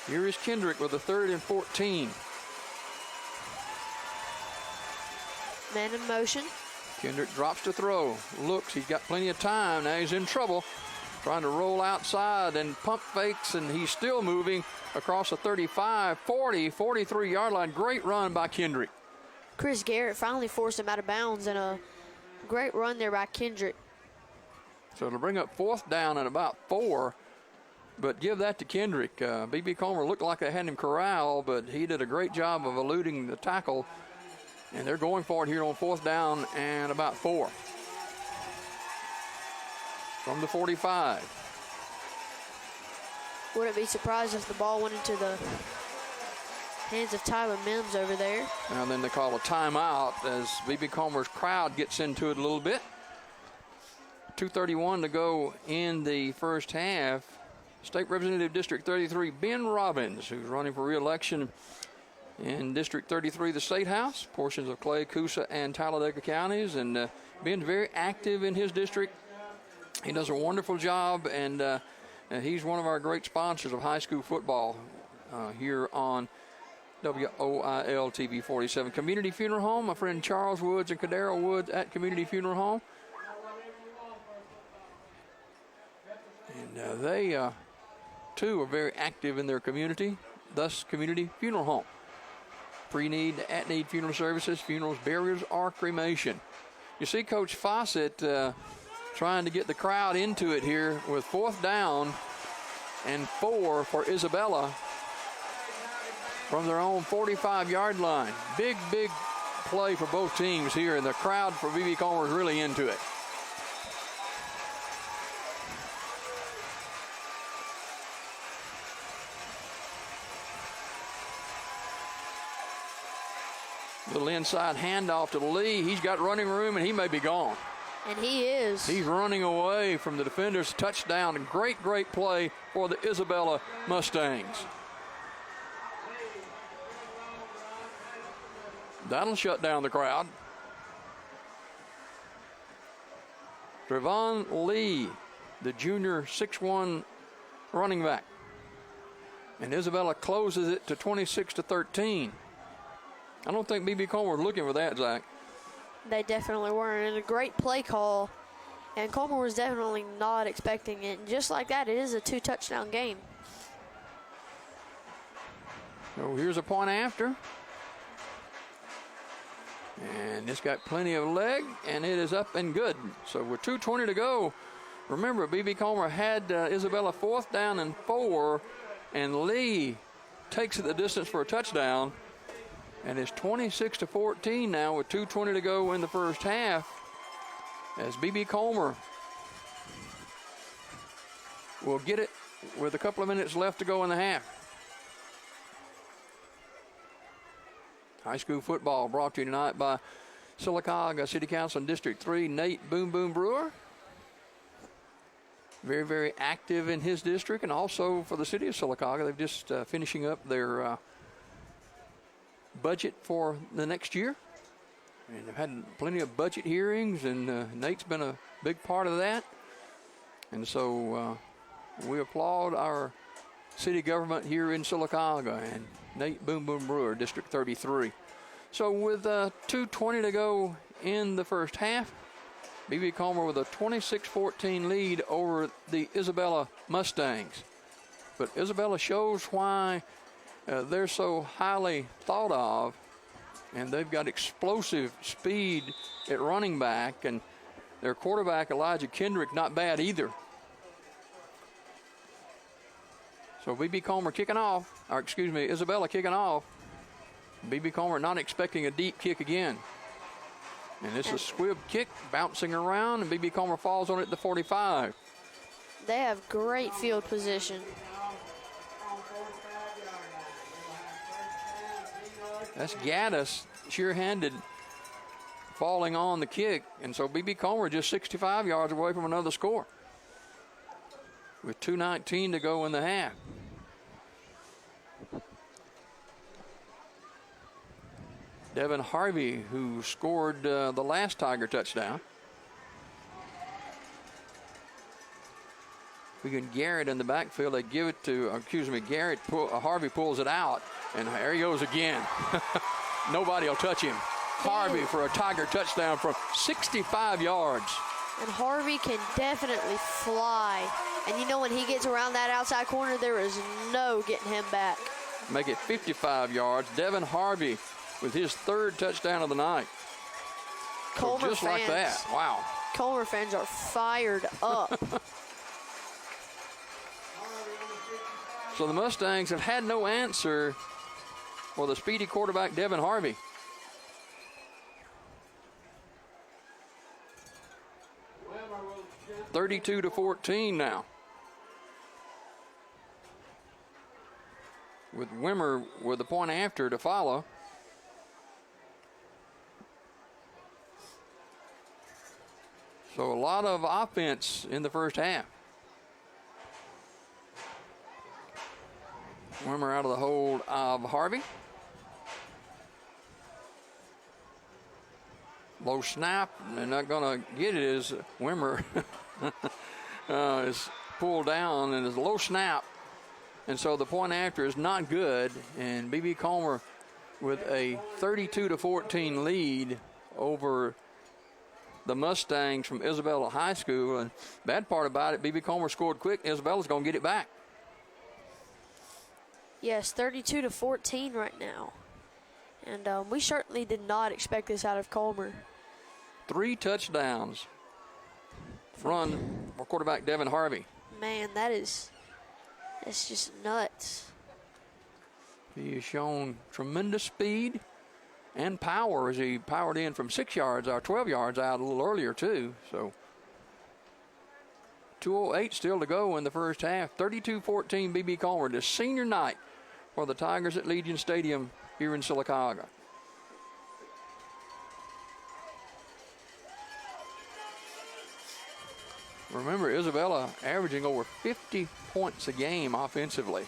Here is Kendrick with a 3rd and 14. Man in motion. Kendrick drops to throw. Looks, he's got plenty of time. Now he's in trouble. Trying to roll outside and pump fakes, and he's still moving across the 35, 40, 43-yard line. Great run by Kendrick. Chris Garrett finally forced him out of bounds, and a great run there by Kendrick. So it'll bring up 4th down and about 4, but give that to Kendrick. B.B. Comer looked like they had him corralled, but he did a great job of eluding the tackle, and they're going for it here on 4th down and about 4. From the 45. Wouldn't be surprised if the ball went into the hands of Tyler Mims over there. And then they call a timeout as B.B. Comer's crowd gets into it a little bit. 2:31 to go in the first half. State Representative District 33, Ben Robbins, who's running for re-election in District 33, the State House, portions of Clay, Coosa, and Talladega counties. And Ben's very active in his district. He does a wonderful job, and he's one of our great sponsors of high school football here on WOIL TV47. Community Funeral Home, my friend Charles Woods and Cadero Woods at Community Funeral Home. And they, too, are very active in their community, thus Community Funeral Home. Pre-need, at-need funeral services, funerals, burials, or cremation. You see Coach Fawcett trying to get the crowd into it here with 4th down and 4 for Isabella from their own 45-yard line. Big play for both teams here, and the crowd for B.B. Comer is really into it. Little inside handoff to Lee. He's got running room, and he may be gone. And he is. He's running away from the defender's touchdown. And great play for the Isabella Mustangs. That'll shut down the crowd. Trevon Lee, the junior 6'1" running back. And Isabella closes it to 26-13. I don't think B.B. Comer was looking for that, Zach. They definitely weren't. And a great play call And Colmer was definitely not expecting it. And just like that, it is a 2-touchdown game. So here's a point after. And it's got plenty of leg, and it is up and good. So with 2:20 to go, remember, B.B. Colmer had Isabella 4th down and 4, and Lee takes it the distance for a touchdown. And it's 26-14 now with 2:20 to go in the first half, as B.B. Colmer will get it with a couple of minutes left to go in the half. High school football brought to you tonight by Sylacauga City Council and District 3, Nate Boom Boom Brewer. Very, very active in his district, and also for the city of Sylacauga. They're just finishing up their budget for the next year. And they've had plenty of budget hearings, and Nate's been a big part of that. And so we applaud our city government here in Sylacauga and Nate Boom Boom Brewer, District 33. So with 2:20 to go in the first half, B.B. Colmer with a 26-14 lead over the Isabella Mustangs. But Isabella shows why they're so highly thought of, and they've got explosive speed at running back, and their quarterback, Elijah Kendrick, not bad either. So B.B. Colmer kicking off, or excuse me, Isabella kicking off. B.B. Colmer not expecting a deep kick again. And it's a squib kick bouncing around, and B.B. Colmer falls on it at the 45. They have great field position. That's Gaddis, sure-handed, falling on the kick. And so B.B. Colmer just 65 yards away from another score, with 2:19 to go in the half. Devin Harvey, who scored the last Tiger touchdown. We get Garrett in the backfield. They give it to, Harvey pulls it out, and there he goes again. Nobody will touch him. Harvey for a Tiger touchdown from 65 yards. And Harvey can definitely fly. And you know, when he gets around that outside corner, there is no getting him back. Make it 55 yards. Devin Harvey with his 3rd touchdown of the night. Colmer so just fans, like that. Wow. Colmer fans are fired up. So the Mustangs have had no answer for the speedy quarterback, Devin Harvey. (32-14) now. With Wimmer with the point after to follow. So a lot of offense in the first half. Wimmer out of the hold of Harvey. Low snap, and they're not going to get it as Wimmer is pulled down, and it's a low snap. And so the point after is not good, and B.B. Colmer with a 32-14 lead over the Mustangs from Isabella High School. And bad part about it, B.B. Colmer scored quick. Isabella's going to get it back. Yes, 32-14 right now. And we certainly did not expect this out of Colmer. 3 touchdowns run for quarterback Devin Harvey. Man, that's just nuts. He has shown tremendous speed and power as he powered in from 6 yards or 12 yards out a little earlier too. So 2:08 still to go in the first half. 32-14 B.B. Colmer, the senior night for the Tigers at Legion Stadium here in Sylacauga. Remember, Isabella averaging over 50 points a game offensively.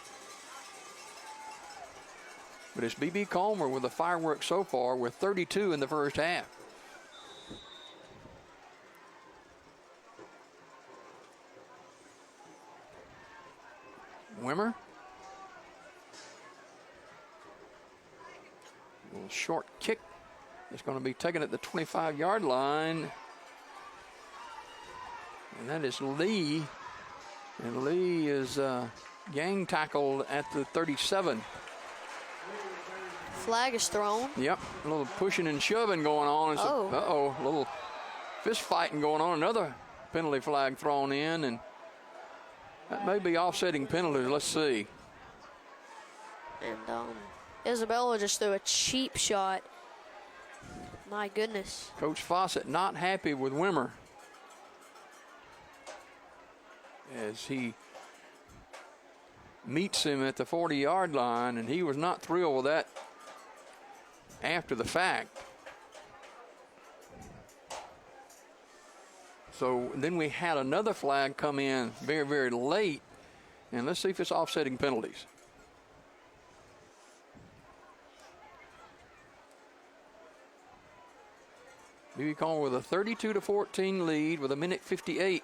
But it's B.B. Colmer with the fireworks so far with 32 in the first half. Wimmer. A little short kick. It's going to be taken at the 25-yard line. And that is Lee. And Lee is gang tackled at the 37. Flag is thrown. Yep, a little pushing and shoving going on. Oh. A little fist fighting going on. Another penalty flag thrown in, and that may be offsetting penalties. Let's see. And Isabella just threw a cheap shot. My goodness. Coach Fawcett not happy with Wimmer as he meets him at the 40-yard line, and he was not thrilled with that after the fact. So then we had another flag come in very, very late, and let's see if it's offsetting penalties. BB Comer with a 32-14 lead with a minute 58.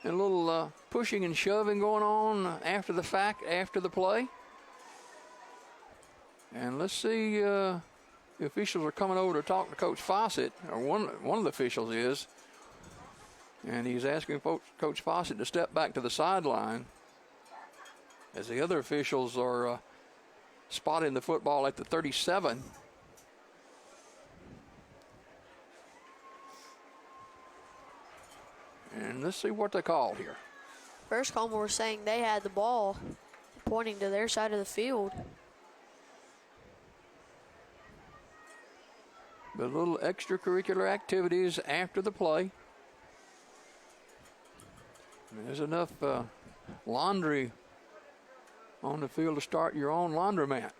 And a little pushing and shoving going on after the fact, after the play. And let's see, the officials are coming over to talk to Coach Fawcett, or one of the officials is. And he's asking Coach Fawcett to step back to the sideline as the other officials are spotting the football at the 37. And let's see what they call here. First Comer were saying they had the ball, pointing to their side of the field. The little extracurricular activities after the play. There's enough laundry on the field to start your own laundromat.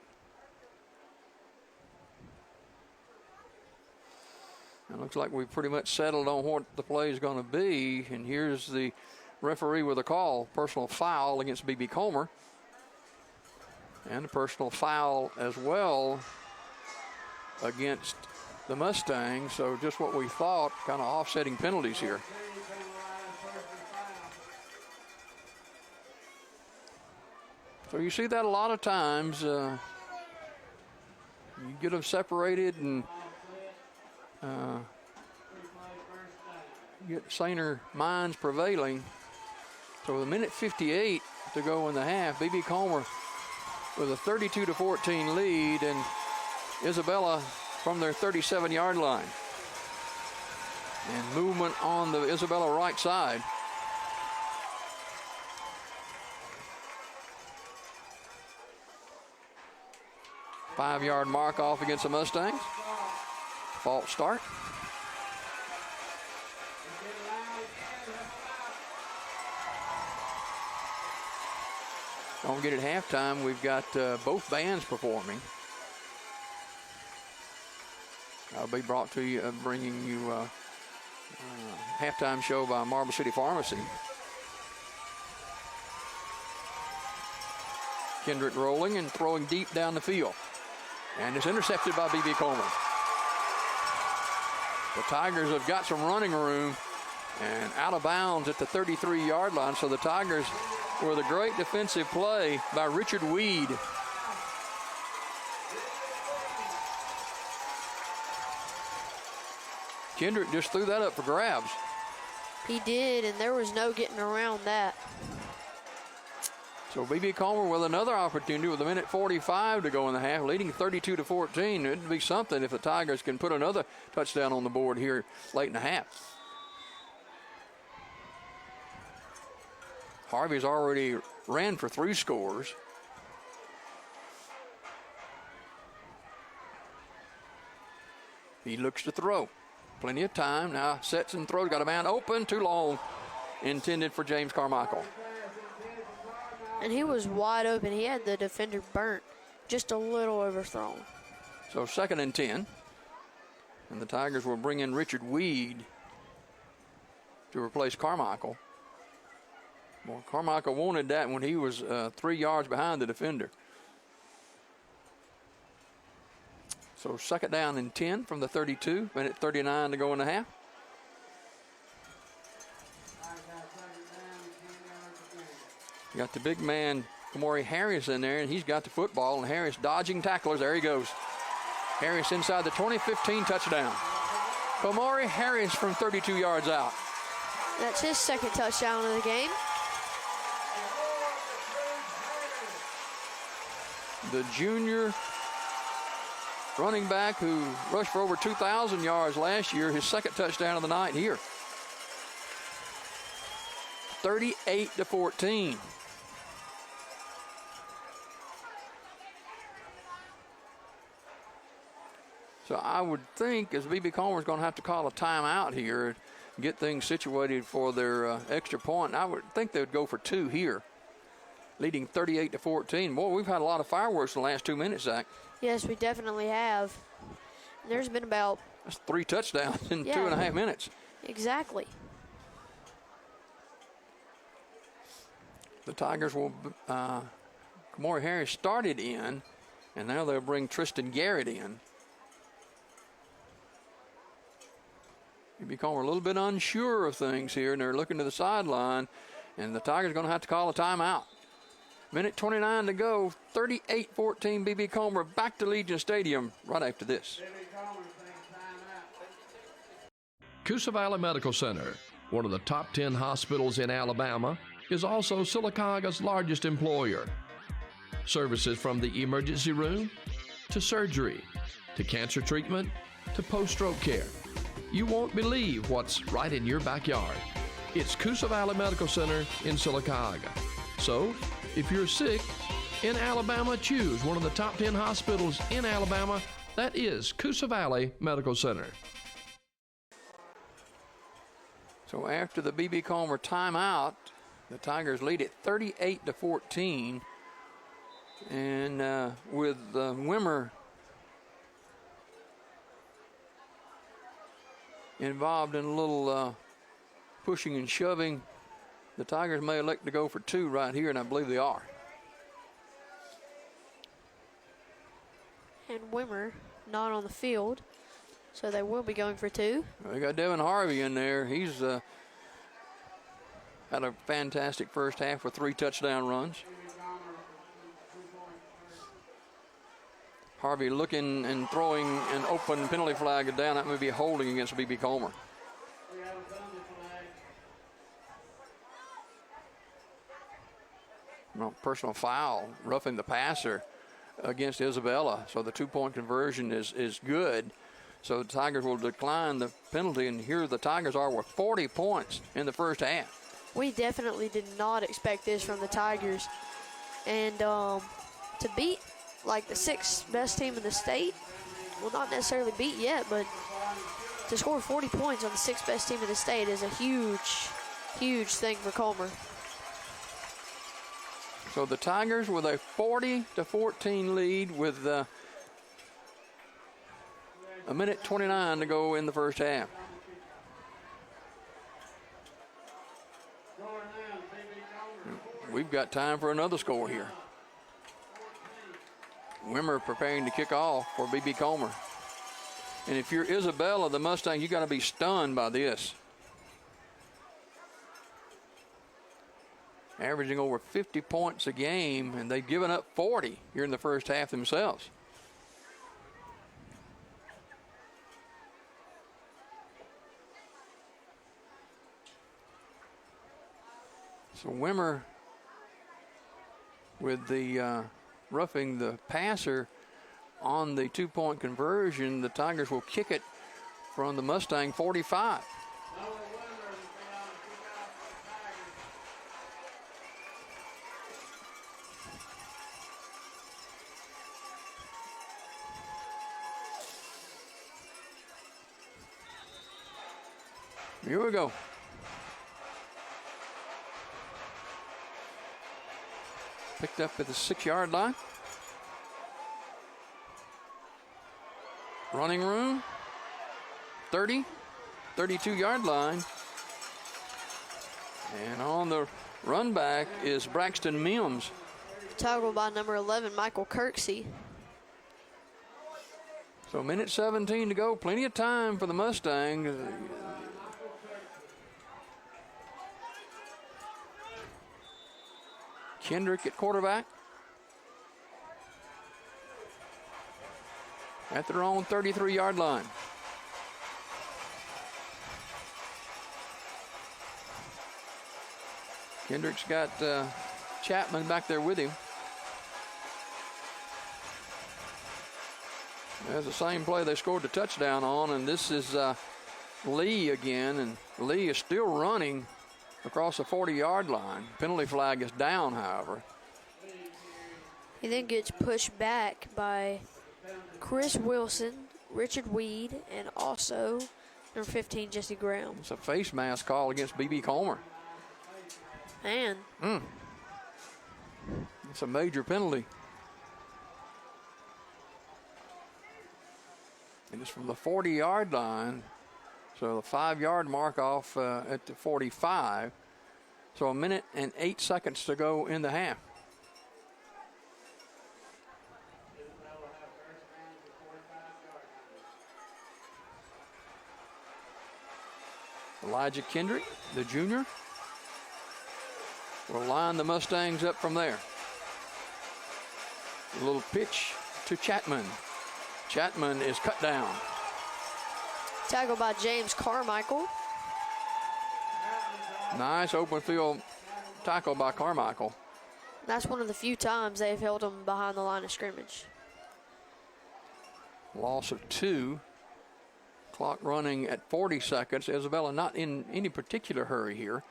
It looks like we've pretty much settled on what the play is going to be. And here's the referee with a call. Personal foul against BB Comer. And a personal foul as well against the Mustangs. So just what we thought, kind of offsetting penalties here. So you see that a lot of times. You get them separated and get saner minds prevailing. So with a minute 58 to go in the half, BB Comer with a 32-14 lead, and Isabella from their 37-yard line. And movement on the Isabella right side. Five-yard mark off against the Mustangs. False start. Don't forget at halftime, we've got both bands performing. I'll be brought to you, bringing you halftime show by Marble City Pharmacy. Kendrick rolling and throwing deep down the field. And it's intercepted by BB Comer. The Tigers have got some running room and out of bounds at the 33-yard line. So the Tigers, with a great defensive play by Richard Weed. Kendrick just threw that up for grabs. He did, and there was no getting around that. So BB Comer with another opportunity with a minute 45 to go in the half, leading 32-14. It'd be something if the Tigers can put another touchdown on the board here late in the half. Harvey's already ran for 3 scores. He looks to throw. Plenty of time. Now sets and throws. Got a man open. Too long. Intended for James Carmichael. And he was wide open. He had the defender burnt. Just a little overthrown. So 2nd and 10. And the Tigers will bring in Richard Weed to replace Carmichael. Well, Carmichael wanted that when he was 3 yards behind the defender. So 2nd down and 10 from the 32. Minute 39 to go in the half. You got the big man, Kamori Harris, in there, and he's got the football, and Harris dodging tacklers. There he goes. Harris inside the 20-15 touchdown. Kamori Harris from 32 yards out. That's his second touchdown of the game. The junior running back who rushed for over 2,000 yards last year, his second touchdown of the night here. 38-14. So I would think as BB Comer's going to have to call a timeout here, get things situated for their extra point. I would think they would go for 2 here, leading 38-14. Boy, we've had a lot of fireworks in the last 2 minutes, Zach. Yes, we definitely have. There's been about... That's 3 touchdowns in 2.5 minutes. Exactly. The Tigers will... Kamori Harris started in, and now they'll bring Tristan Garrett in. You become a little bit unsure of things here, and they're looking to the sideline, and the Tigers are going to have to call a timeout. Minute 29 to go, 38-14 BB Comer back to Legion Stadium right after this. Coosa Valley Medical Center, one of the top 10 hospitals in Alabama, is also Silicaga's largest employer. Services from the emergency room to surgery to cancer treatment to post-stroke care. You won't believe what's right in your backyard. It's Coosa Valley Medical Center in Silicaga. So, if you're sick in Alabama, choose one of the top 10 hospitals in Alabama. That is Coosa Valley Medical Center. So after the BB Comer timeout, the Tigers lead it 38-14. And with Wimmer involved in a little pushing and shoving, the Tigers may elect to go for 2 right here, and I believe they are. And Wimmer not on the field, so they will be going for 2. Well, they got Devin Harvey in there. He's had a fantastic first half with 3 touchdown runs. Harvey looking and throwing an open penalty flag down. That may be holding against BB Comer. No, personal foul, roughing the passer against Isabella. So the 2-point conversion is good. So the Tigers will decline the penalty, and here the Tigers are with 40 points in the first half. We definitely did not expect this from the Tigers. And to beat like the 6th best team in the state, well, not necessarily beat yet, but to score 40 points on the 6th best team in the state is a huge, huge thing for Comer. So the Tigers with a 40-14 lead with a minute 29 to go in the first half. We've got time for another score here. Wimmer preparing to kick off for BB Comer. And if you're Isabella, the Mustang, you got to be stunned by this. Averaging over 50 points a game, and they've given up 40 here in the first half themselves. So Wimmer with the roughing the passer on the 2-point conversion. The Tigers will kick it from the Mustang 45. Here we go. Picked up at the 6-yard line. Running room, 30, 32-yard line. And on the run back is Braxton Mims. Toggled by number 11, Michael Kirksey. So minute 17 to go, plenty of time for the Mustang. Kendrick at quarterback. At their own 33-yard line. Kendrick's got Chapman back there with him. There's the same play they scored the touchdown on, and this is Lee again, and Lee is still running across the 40-yard line. Penalty flag is down, however. He then gets pushed back by Chris Wilson, Richard Weed, and also number 15, Jesse Graham. It's a face mask call against B.B. Comer. Man. It's a major penalty. And it's from the 40-yard line. So the 5-yard mark off at the 45. So 1 minute and 8 seconds to go in the half. Elijah Kendrick, the junior, will line the Mustangs up from there. A little pitch to Chapman. Chapman is cut down. Tackle by James Carmichael. Nice open field tackle by Carmichael. That's one of the few times they've held him behind the line of scrimmage. Loss of 2. Clock running at 40 seconds. Isabella not in any particular hurry here,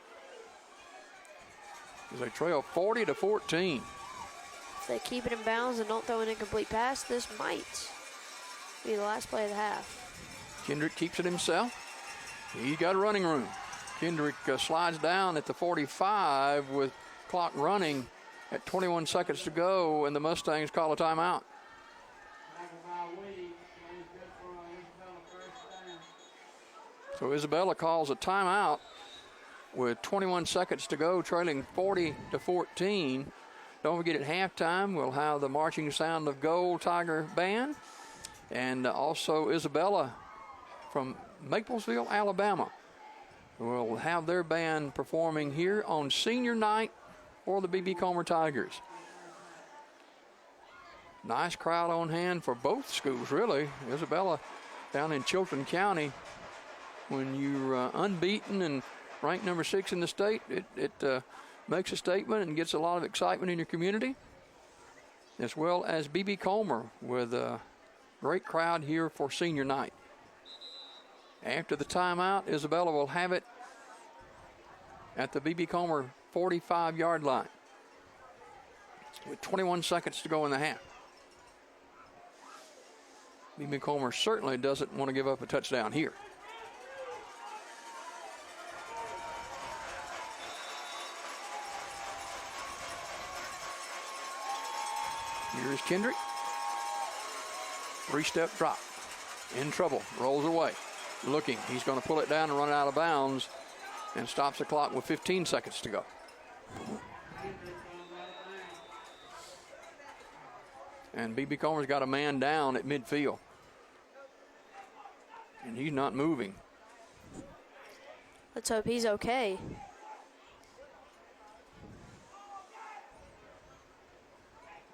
as they trail 40-14. If they keep it in bounds and don't throw an incomplete pass, this might be the last play of the half. Kendrick keeps it himself. He's got a running room. Kendrick slides down at the 45 with clock running at 21 seconds to go, and the Mustangs call a timeout. So Isabella calls a timeout with 21 seconds to go, trailing 40-14. Don't forget, at halftime, we'll have the marching sound of Gold Tiger Band, and also Isabella from Maplesville, Alabama, will have their band performing here on senior night for the B.B. Comer Tigers. Nice crowd on hand for both schools, really. Isabella down in Chilton County, when you're unbeaten and ranked number 6 in the state, it makes a statement and gets a lot of excitement in your community, as well as B.B. Comer with a great crowd here for senior night. After the timeout, Isabella will have it at the B.B. Comer 45-yard line with 21 seconds to go in the half. B.B. Comer certainly doesn't want to give up a touchdown here. Here's Kendrick. 3-step drop. In trouble. Rolls away. Looking. He's going to pull it down and run it out of bounds, and stops the clock with 15 seconds to go. And B.B. Comer's got a man down at midfield, and he's not moving. Let's hope he's okay.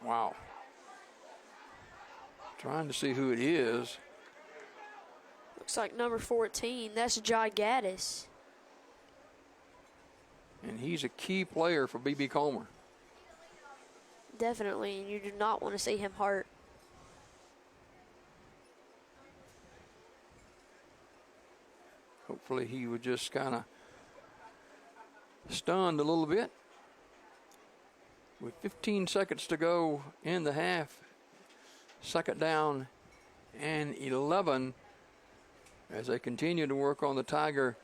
Wow. Trying to see who it is. Looks like number 14. That's Jai Gaddis. And he's a key player for B.B. Comer. Definitely, and you do not want to see him hurt. Hopefully he was just kind of stunned a little bit. With 15 seconds to go in the half, second down and 11 as they continue to work on the Tiger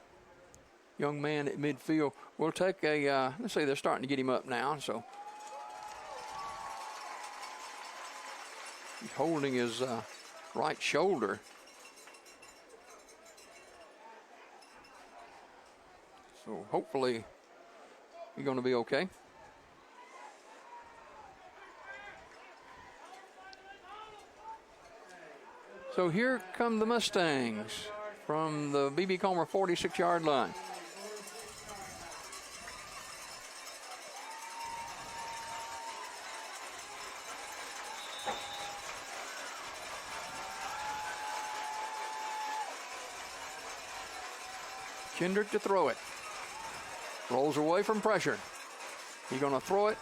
young man at midfield. We'll take a, let's say they're starting to get him up now, so he's holding his right shoulder. So hopefully he's going to be okay. So here come the Mustangs from the B.B. Comer 46-yard line. Kendrick to throw it. Rolls away from pressure. He's going to throw it,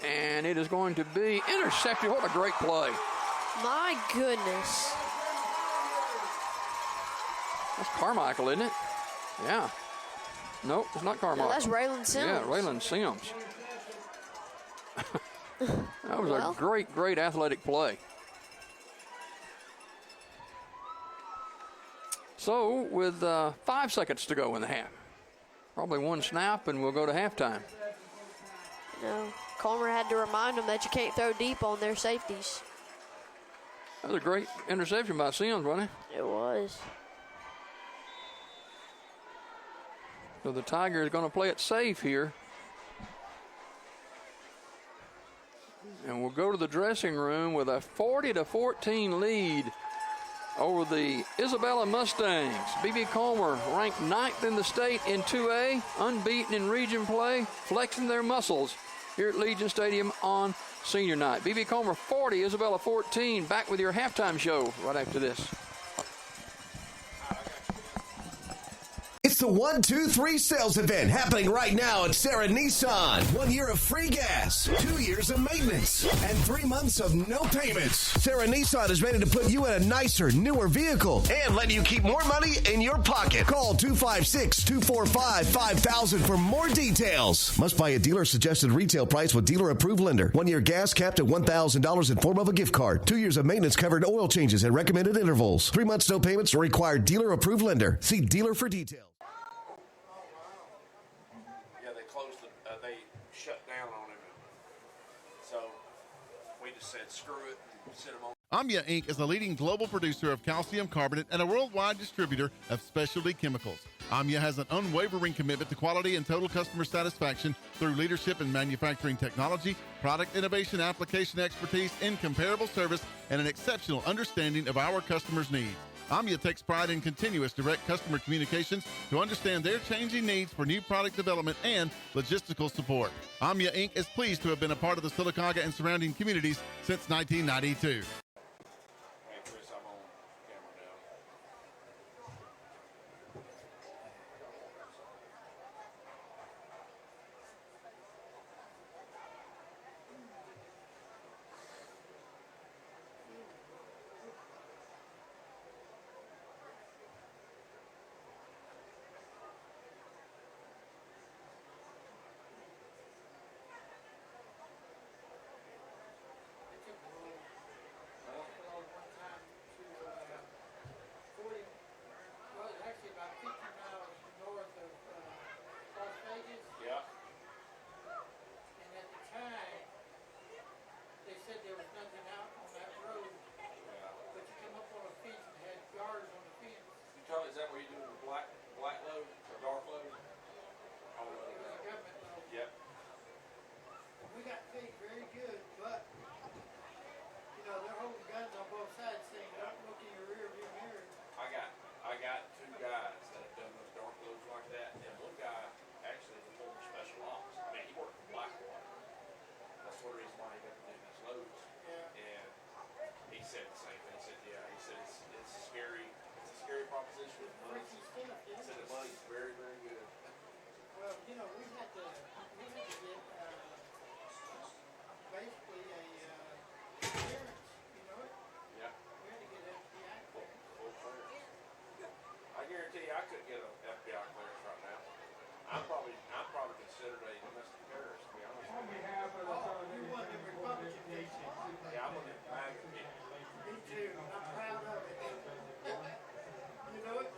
and it is going to be intercepted. What a great play. My goodness. That's Carmichael, isn't it? Yeah. Nope, it's not Carmichael. No, that's Raylan Sims. Yeah, Raylan Sims. That was a great, great athletic play. So, with 5 seconds to go in the half, probably one snap, and we'll go to halftime. No, Comer had to remind them that you can't throw deep on their safeties. That was a great interception by Sims, wasn't it? It was. So the Tiger is going to play it safe here. And we'll go to the dressing room with a 40-14 lead over the Isabella Mustangs. B.B. Comer ranked 9th in the state in 2A, unbeaten in region play, flexing their muscles here at Legion Stadium on senior night. B.B. Comer 40, Isabella 14. Back with your halftime show right after this. It's the 1-2-3 sales event happening right now at Sarah Nissan. 1 year of free gas, 2 years of maintenance, and 3 months of no payments. Sarah Nissan is ready to put you in a nicer, newer vehicle and let you keep more money in your pocket. Call 256-245-5000 for more details. Must buy a dealer-suggested retail price with dealer-approved lender. 1 year gas capped at $1,000 in form of a gift card. 2 years of maintenance covered oil changes at recommended intervals. 3 months no payments required dealer-approved lender. See dealer for details. Amya Inc. is a leading global producer of calcium carbonate and a worldwide distributor of specialty chemicals. Amya has an unwavering commitment to quality and total customer satisfaction through leadership in manufacturing technology, product innovation, application expertise, incomparable service, and an exceptional understanding of our customers' needs. Amya takes pride in continuous direct customer communications to understand their changing needs for new product development and logistical support. Amya Inc. is pleased to have been a part of the Sylacauga and surrounding communities since 1992. Is that where you do the black load or dark load? Yep. We got paid very good, but they're holding guns on both sides saying don't look in your rear view mirror. I got 2 guys that have done those dark loads like that, and one guy actually is a former special ops. I mean, he worked for Blackwater. That's one reason why he got to do these loads. Yeah. And he said the same thing. He said, he said it's scary. Scary proposition. He said the money's very, very good. Well, we had to get basically a clearance, Yeah. We had to get FBI clearance. Full clearance. I guarantee you I couldn't get an FBI clearance right now. I'm probably considered a domestic terrorist, to be honest with you. You're one of the Republican nations. Yeah, I'm one of the MAGA people. Me too. I'm proud of it. You know it?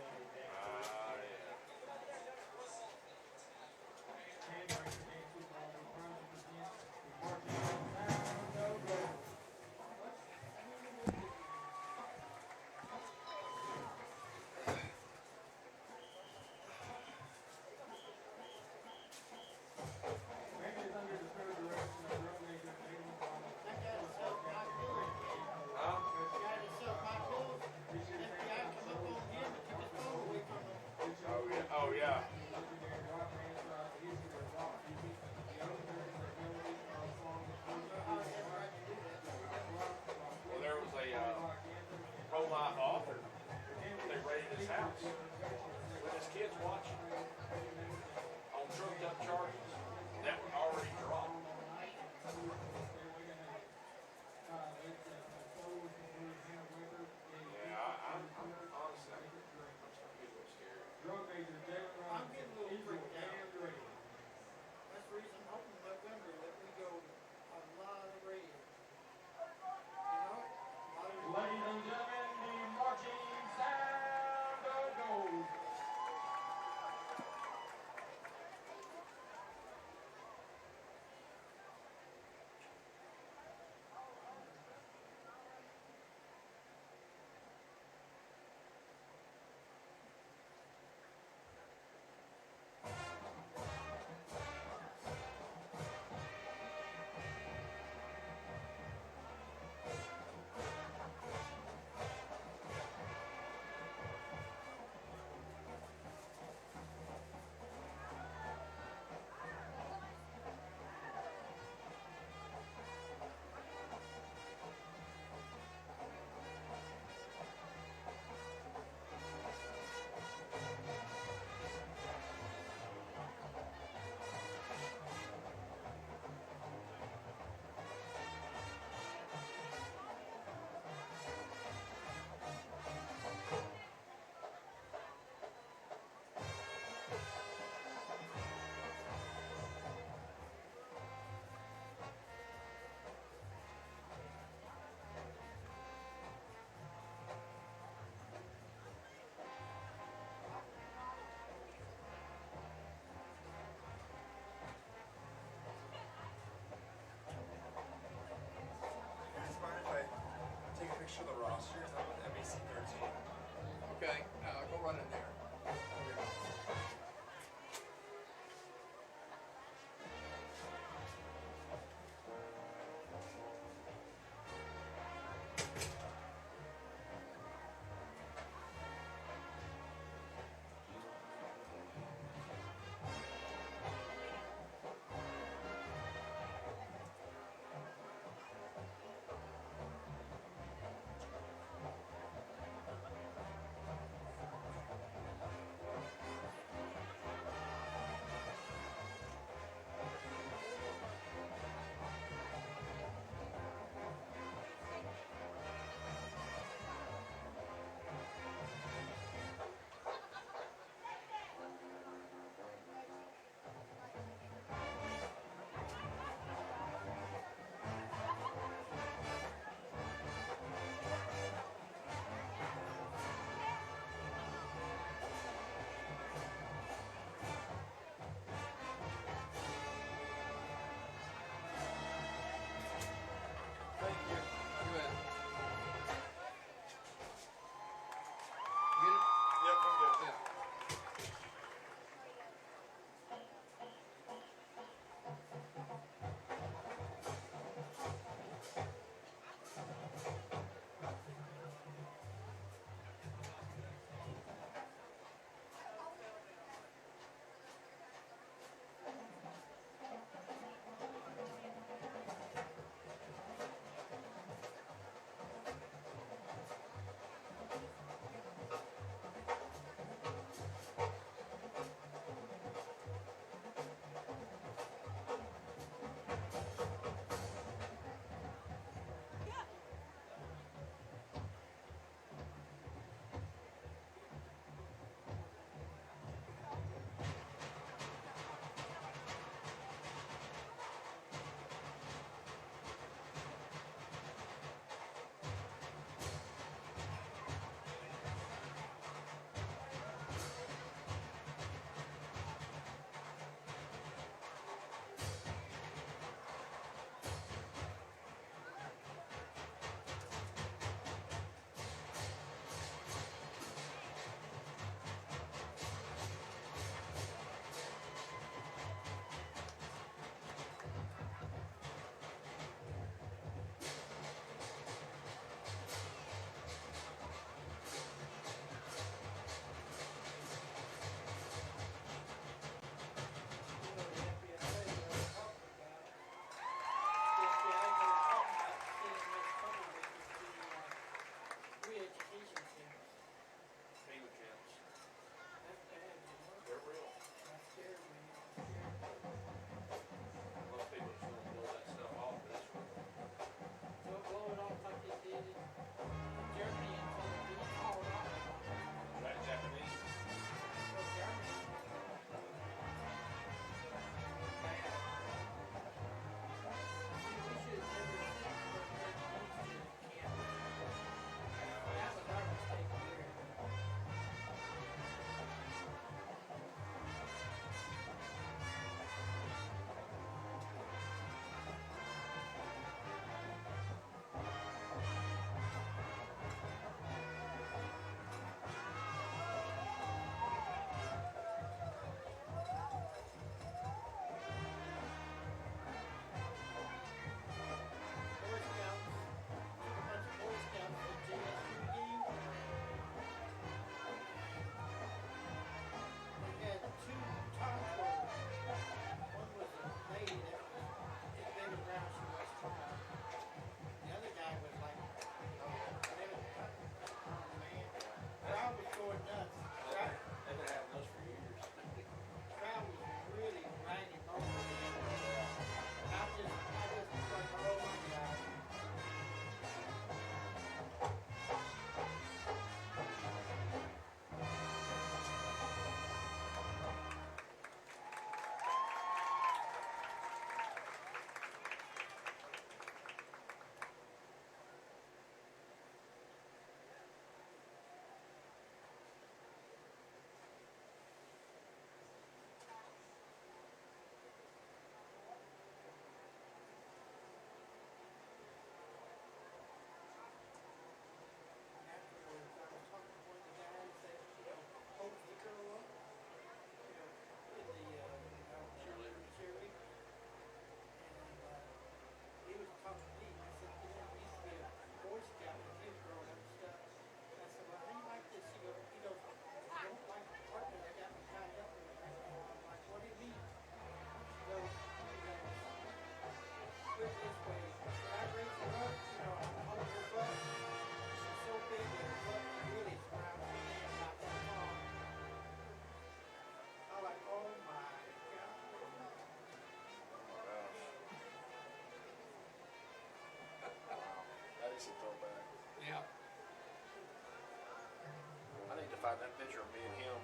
find that picture of me and him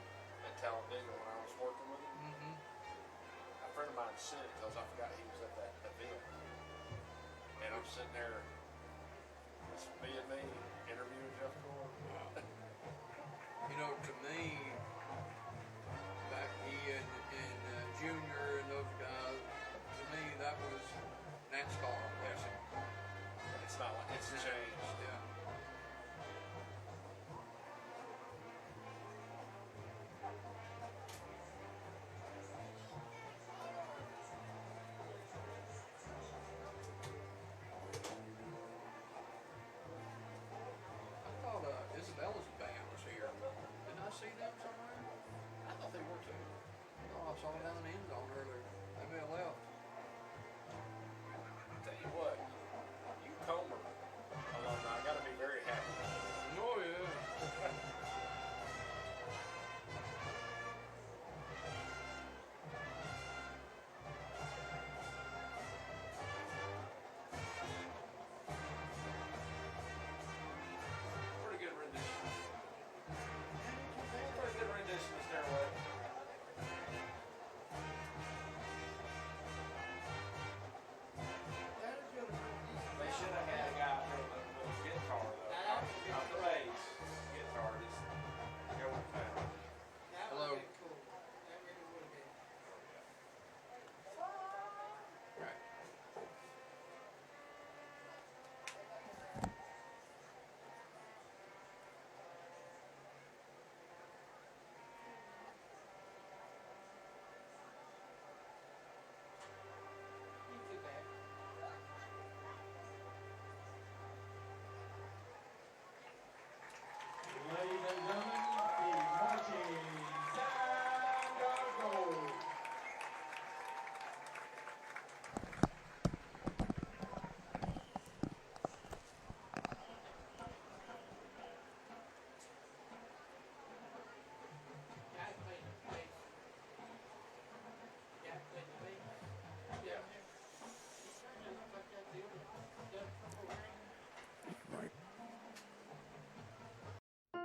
at Talladega when I was working with him. A friend of mine sent it because I forgot he was at that event. And I'm sitting there, it's me and me interviewing Jeff Gore. You know, to me, back he and Junior and those guys, to me that was NASCAR racing. It's not like it's changed. Yeah. I thought Isabella's band was here. Didn't I see them somewhere? I thought they were too. Oh, I saw them down in the end zone earlier. Maybe I left. I'll tell you what, you Comer alumni got to be very happy. Oh, yeah. Pretty good rendition. Pretty good rendition of Stairway. They should have had a guy up there with a guitar though. Not the bass. Guitar, just go with that. Hello. Right. Ladies and gentlemen, the marching band of gold.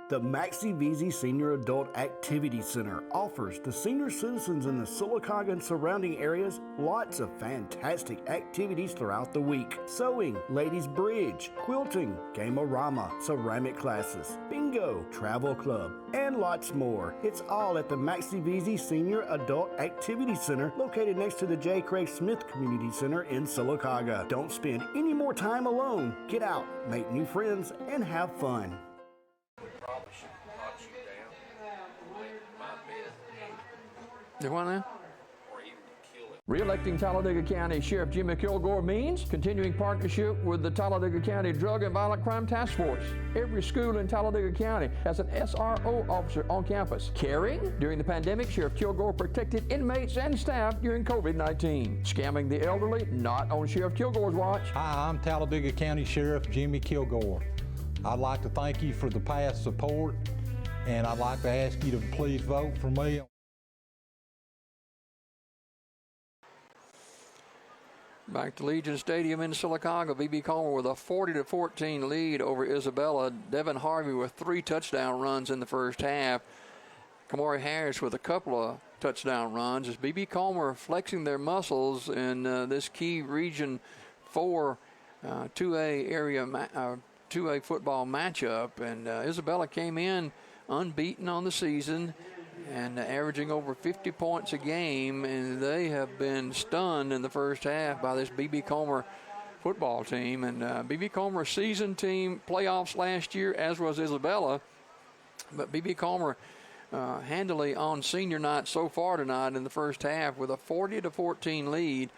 The Maxie Veazey Senior Adult Activity Center offers the senior citizens in the Sylacauga and surrounding areas lots of fantastic activities throughout the week. Sewing, ladies bridge, quilting, game-o-rama, ceramic classes, bingo, travel club, and lots more. It's all at the Maxie Veazey Senior Adult Activity Center located next to the J. Craig Smith Community Center in Sylacauga. Don't spend any more time alone. Get out, make new friends, and have fun. Probably should knock you down. Might be You want to? or even kill it. Re-electing Talladega County Sheriff Jimmy Kilgore means continuing partnership with the Talladega County Drug and Violent Crime Task Force. Every school in Talladega County has an SRO officer on campus. Caring? During the pandemic, Sheriff Kilgore protected inmates and staff during COVID-19. Scamming the elderly? Not on Sheriff Kilgore's watch. Hi, I'm Talladega County Sheriff Jimmy Kilgore. I'd like to thank you for the past support, and I'd like to ask you to please vote for me. Back to Legion Stadium in Sylacauga, B.B. Comer with a 40-14 lead over Isabella. Devin Harvey with 3 touchdown runs in the first half. Kamari Harris with a couple of touchdown runs. As B.B. Comer flexing their muscles in this key Region 4 2A area 2A football matchup, and Isabella came in unbeaten on the season and averaging over 50 points a game, and they have been stunned in the first half by this B.B. Comer football team. And B.B. Comer season team playoffs last year, as was Isabella, but B.B. Comer handily on senior night so far tonight in the first half with a 40-14 lead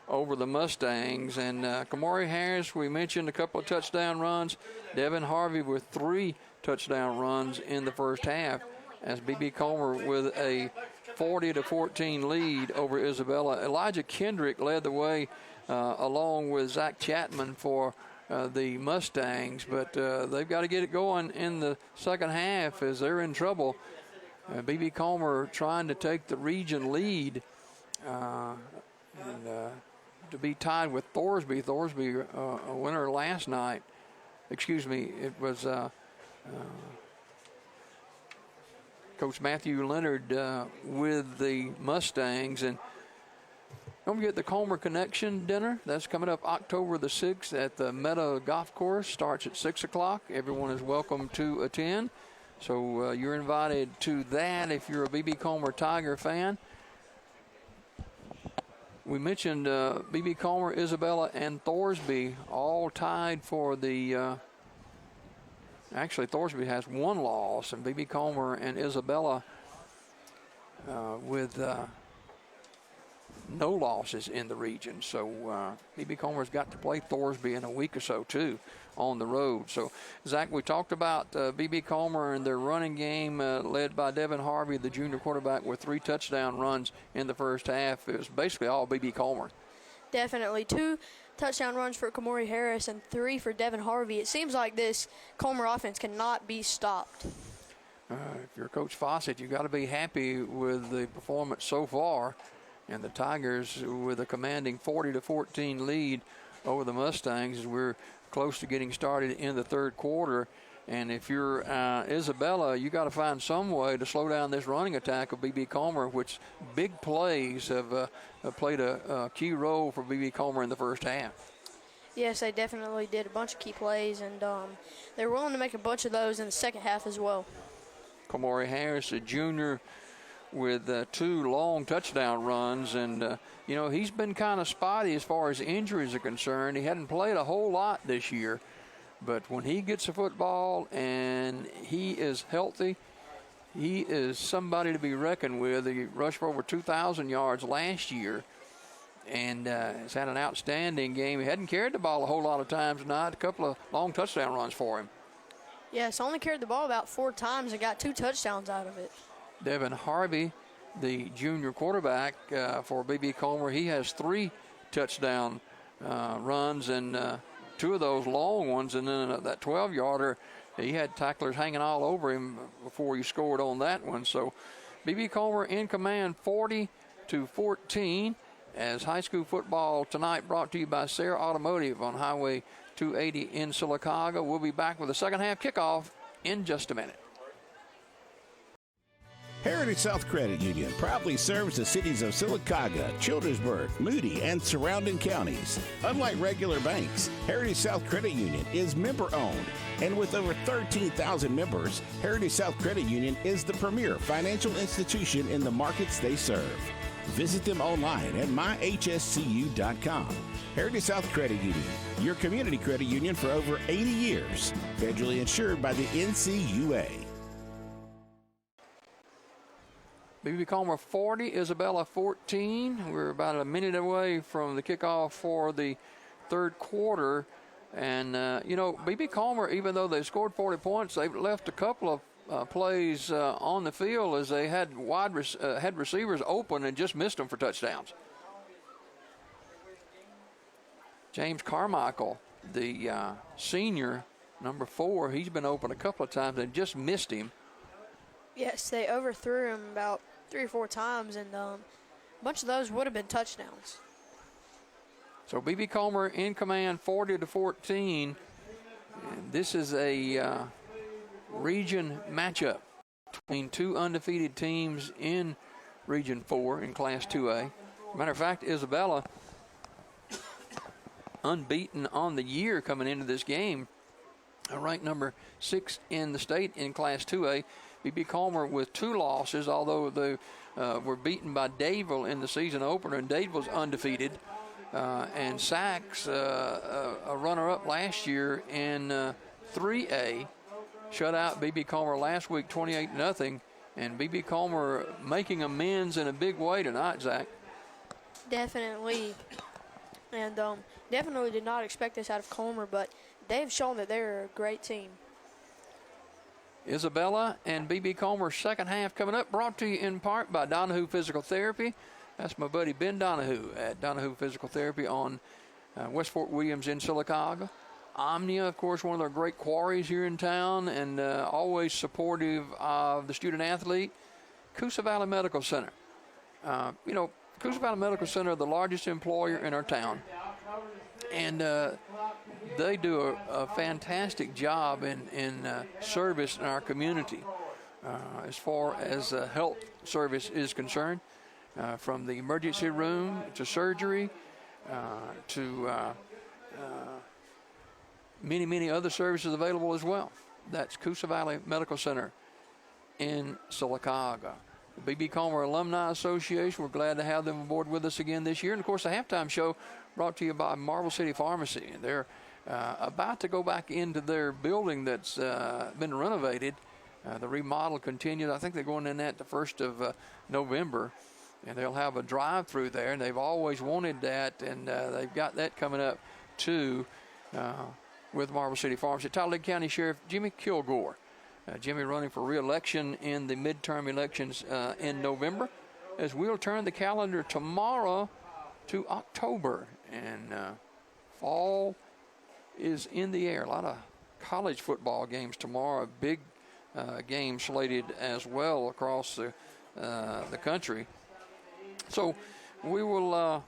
over the Mustangs. And Kamari Harris, we mentioned a couple of touchdown runs. Devin Harvey with 3 touchdown runs in the first half, as B.B. Comer with a 40-14 lead over Isabella. Elijah Kendrick led the way along with Zach Chapman for the Mustangs, but they've got to get it going in the second half as they're in trouble. B.B. Comer trying to take the region lead and to be tied with Thorsby. Thorsby, a winner last night. Excuse me, it was Coach Matthew Leonard with the Mustangs. And don't forget the Comer Connection dinner. That's coming up October the 6th at the Meadow Golf Course. Starts at 6 o'clock. Everyone is welcome to attend. So you're invited to that if you're a B.B. Comer Tiger fan. We mentioned B.B. Comer, Isabella, and Thorsby all tied for the actually, Thorsby has one loss, and B.B. Comer and Isabella with no losses in the region. So B.B. Comer's got to play Thorsby in a week or so, too, on the road. So, Zach, we talked about B.B. Comer and their running game led by Devin Harvey, the junior quarterback, with 3 touchdown runs in the first half. It was basically all B.B. Comer. Definitely. 2 touchdown runs for Kamori Harris and 3 for Devin Harvey. It seems like this Comer offense cannot be stopped. If you're Coach Fawcett, you've got to be happy with the performance so far. And the Tigers with a commanding 40-14 lead over the Mustangs as we're close to getting started in the third quarter. And if you're Isabella, you got to find some way to slow down this running attack of B.B. Comer, which big plays have played a key role for B.B. Comer in the first half. Yes, they definitely did a bunch of key plays, and they're willing to make a bunch of those in the second half as well. Kamori Harris, a junior, with 2 long touchdown runs, and he's been kind of spotty as far as injuries are concerned. He hadn't played a whole lot this year, but when he gets the football and he is healthy, he is somebody to be reckoned with. He rushed for over 2,000 yards last year and has had an outstanding game. He hadn't carried the ball a whole lot of times tonight. A couple of long touchdown runs for him. Yes, only carried the ball about 4 times and got 2 touchdowns out of it. Devin Harvey, the junior quarterback for B.B. Comer, he has 3 touchdown runs, and 2 of those long ones, and then that 12-yarder, he had tacklers hanging all over him before he scored on that one. So B.B. Comer in command 40-14 as high school football tonight brought to you by Sarah Automotive on Highway 280 in Sylacauga. We'll be back with the second half kickoff in just a minute. Heritage South Credit Union proudly serves the cities of Sylacauga, Childersburg, Moody, and surrounding counties. Unlike regular banks, Heritage South Credit Union is member-owned, and with over 13,000 members, Heritage South Credit Union is the premier financial institution in the markets they serve. Visit them online at myhscu.com. Heritage South Credit Union, your community credit union for over 80 years, federally insured by the NCUA. B.B. Comer 40, Isabella 14. We're about a minute away from the kickoff for the third quarter. And, B.B. Comer, even though they scored 40 points, they've left a couple of plays on the field as they had had receivers open and just missed them for touchdowns. James Carmichael, the senior, number 4, he's been open a couple of times and just missed him. Yes, they overthrew him about 3 or 4 times, and a bunch of those would have been touchdowns. So B.B. Comer in command 40-14. And this is a region matchup between 2 undefeated teams in Region 4 in Class 2A. Matter of fact, Isabella unbeaten on the year coming into this game, ranked number 6 in the state in Class 2A. B.B. Comer with 2 losses, although they were beaten by Dadeville in the season opener, and Dadeville's undefeated. And Sachs, a runner-up last year in 3A, shut out B.B. Comer last week 28-0, and B.B. Comer making amends in a big way tonight, Zach. Definitely. And definitely did not expect this out of Comer, but they've shown that they're a great team. Isabella and B.B. Comer's second half coming up, brought to you in part by Donahue Physical Therapy. That's my buddy Ben Donahue at Donahue Physical Therapy on West Fort Williams in Sylacauga. Omnia, of course, one of their great quarries here in town, and always supportive of the student athlete. Coosa Valley Medical Center. Coosa Valley Medical Center, the largest employer in our town. And they do a fantastic job in service in our community. as far as health service is concerned, from the emergency room to surgery to many other services available as well. That's Coosa Valley Medical Center in Sylacauga. The B.B. Comer Alumni Association, we're glad to have them aboard with us again this year. And, of course, the halftime show brought to you by Marble City Pharmacy. They're about to go back into their building that's been renovated. The remodel continues. I think they're going in that the 1st of November. And they'll have a drive-through there, and they've always wanted that, and they've got that coming up, too, with Marble City Pharmacy. Talladega County Sheriff Jimmy Kilgore. Jimmy running for re-election in the midterm elections in November, as we'll turn the calendar tomorrow to October, and fall is in the air. A lot of college football games tomorrow, a big game slated as well across the country. So we will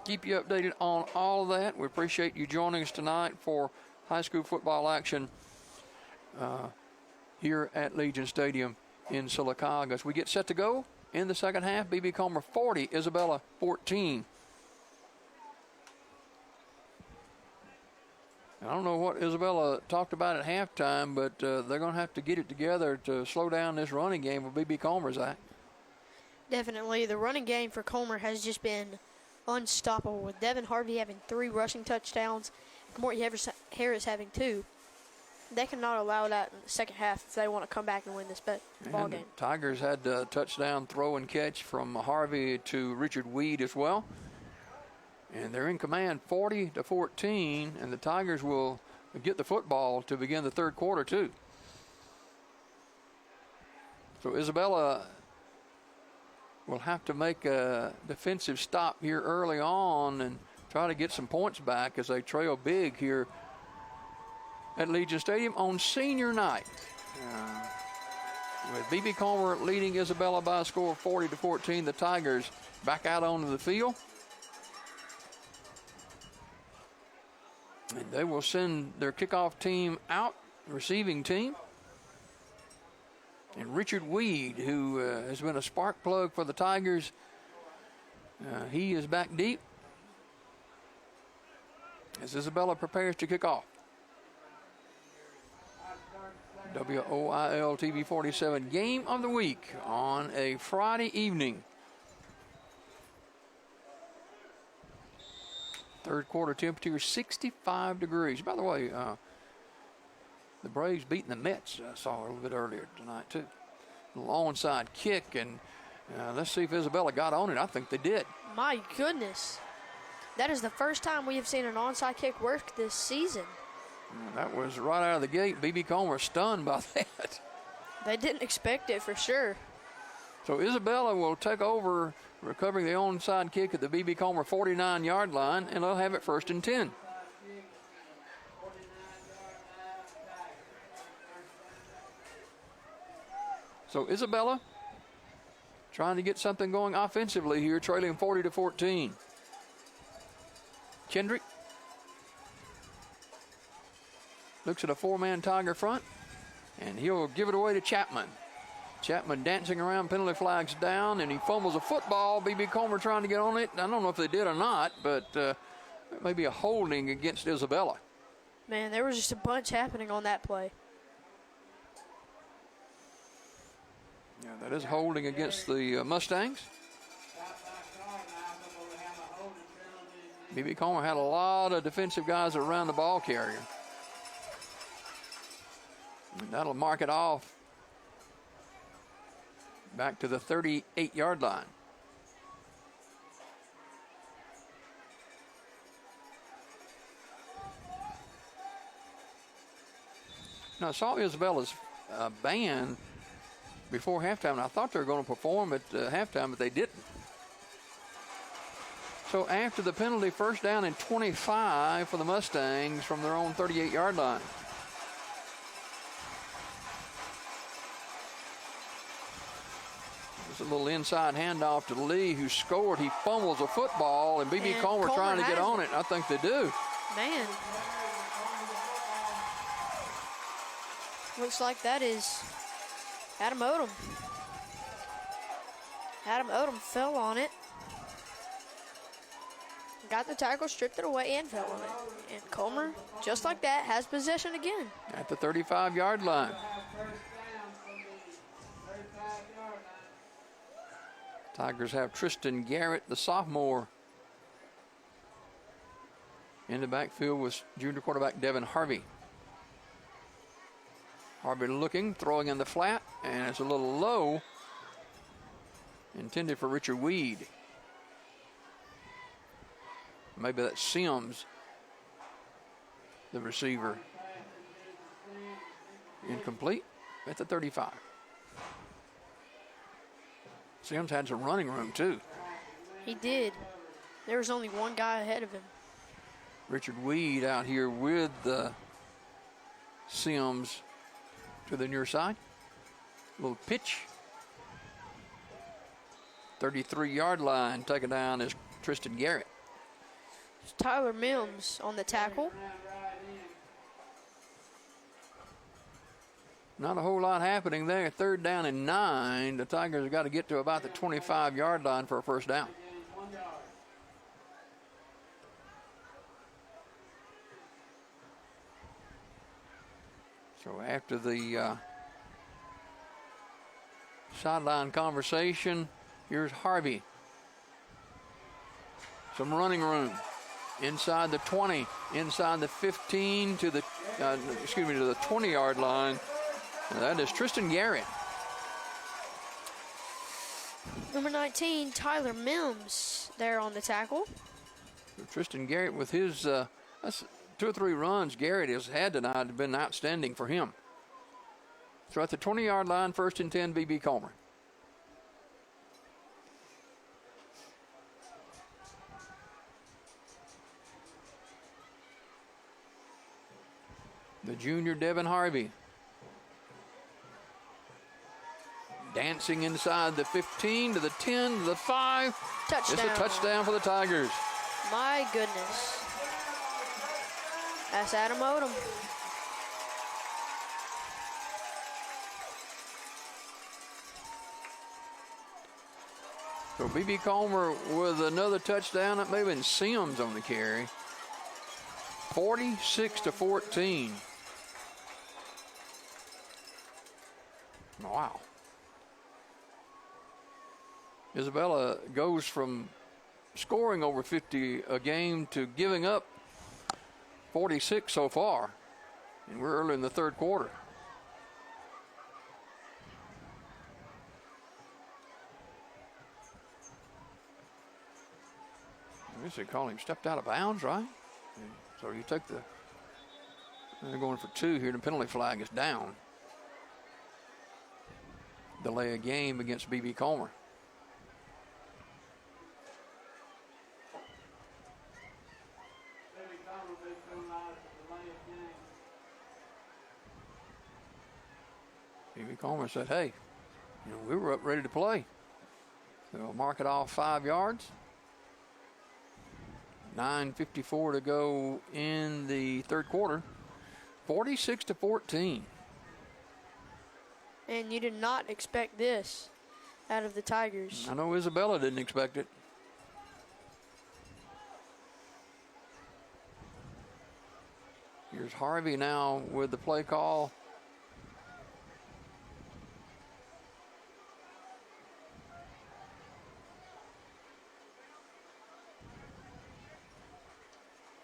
keep you updated on all of that. We appreciate you joining us tonight for high school football action here at Legion Stadium in Sylacauga. As we get set to go in the second half, B.B. Comer 40, Isabella 14. I don't know what Isabella talked about at halftime, but they're going to have to get it together to slow down this running game with B.B. Comer, Zach. Definitely. The running game for Comer has just been unstoppable, with Devin Harvey having 3 rushing touchdowns, Morty Harris having 2. They cannot allow that in the second half if they want to come back and win this ball game. The Tigers had a touchdown throw and catch from Harvey to Richard Weed as well. And they're in command 40-14, and the Tigers will get the football to begin the third quarter too. So Isabella will have to make a defensive stop here early on and try to get some points back as they trail big here at Legion Stadium on senior night. With B.B. Comer leading Isabella by a score of 40-14, the Tigers back out onto the field. And they will send their kickoff team out, receiving team. And Richard Weed, who has been a spark plug for the Tigers, he is back deep as Isabella prepares to kick off. WOIL TV47 game of the week on a Friday evening. Third quarter temperature 65 degrees. By the way, the Braves beating the Mets, I saw a little bit earlier tonight too. A little onside kick, and let's see if Isabella got on it. I think they did. My goodness. That is the first time we have seen an onside kick work this season. That was right out of the gate. B.B. Comer stunned by that. They didn't expect it for sure. So Isabella will take over, recovering the onside kick at the B.B. Comer 49-yard line, and they'll have it 1st and 10. So Isabella trying to get something going offensively here, trailing 40-14. Kendrick looks at a 4-man Tiger front, and he'll give it away to Chapman. Chapman dancing around, penalty flags down, and he fumbles a football. B.B. Comer trying to get on it. I don't know if they did or not, but maybe a holding against Isabella. Man, there was just a bunch happening on that play. Yeah, that is holding against the Mustangs. B.B. Comer had a lot of defensive guys around the ball carrier. And that'll mark it off back to the 38-yard line. Now, I saw Isabella's band before halftime, and I thought they were going to perform at halftime, but they didn't. So after the penalty, 1st down and 25 for the Mustangs from their own 38-yard line. A little inside handoff to Lee, who scored. He fumbles a football, and B.B. Comer trying to get on it. I think they do. Man. Looks like that is Adam Odom. Adam Odom fell on it. Got the tackle, stripped it away, and fell on it. And Comer, just like that, has possession again. At the 35-yard line. Tigers have Tristan Garrett, the sophomore, in the backfield with junior quarterback Devin Harvey. Harvey looking, throwing in the flat, and it's a little low. Intended for Richard Weed. Maybe that's Sims, the receiver. Incomplete at the 35. Sims had some running room, too. He did. There was only one guy ahead of him. Richard Weed out here with Sims to the near side. Little pitch. 33-yard line. Taken down is Tristan Garrett. It's Tyler Mims on the tackle. Not a whole lot happening there. 3rd down and 9. The Tigers have got to get to about the 25-yard line for a first down. So after the sideline conversation, here's Harvey. Some running room. Inside the 20, inside the 15 to the, to the 20-yard line. And that is Tristan Garrett. Number 19, Tyler Mims, there on the tackle. So Tristan Garrett with his that's 2 or 3 runs Garrett has had tonight have been outstanding for him. So at the 20-yard line, 1st and 10, BB Comer. The junior Devin Harvey. Dancing inside the 15 to the 10 to the 5. Touchdown. It's a touchdown for the Tigers. My goodness. That's Adam Odom. So BB Comer with another touchdown. That may have been Sims on the carry. 46-14. Wow. Isabella goes from scoring over 50 a game to giving up 46 so far. And we're early in the 3rd quarter. I guess they call him stepped out of bounds, right? So you take the, they're going for 2 here. The penalty flag is down. Delay a game against BB Comer. BB Comer said, hey, we were up ready to play. They'll mark it off 5 yards. 9:54 to go in the 3rd quarter. 46-14. And you did not expect this out of the Tigers. I know Isabella didn't expect it. Here's Harvey now with the play call.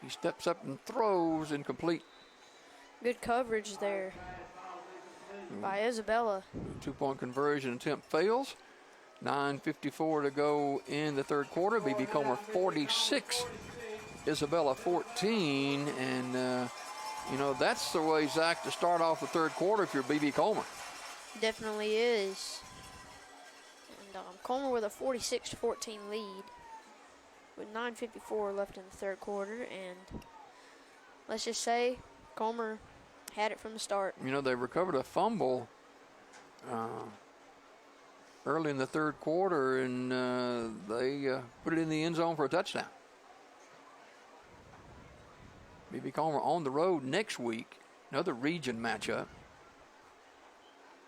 He steps up and throws, incomplete. Good coverage there by Isabella. 2-point conversion attempt fails. 9:54 to go in the 3rd quarter. BB Comer 46, Isabella 14, and that's the way, Zach, to start off the 3rd quarter if you're BB Comer. Definitely is. And Comer with a 46-14 lead with 9:54 left in the 3rd quarter, and let's just say Comer had it from the start. They recovered a fumble early in the 3rd quarter, and they put it in the end zone for a touchdown. BB Comer on the road next week, another region matchup.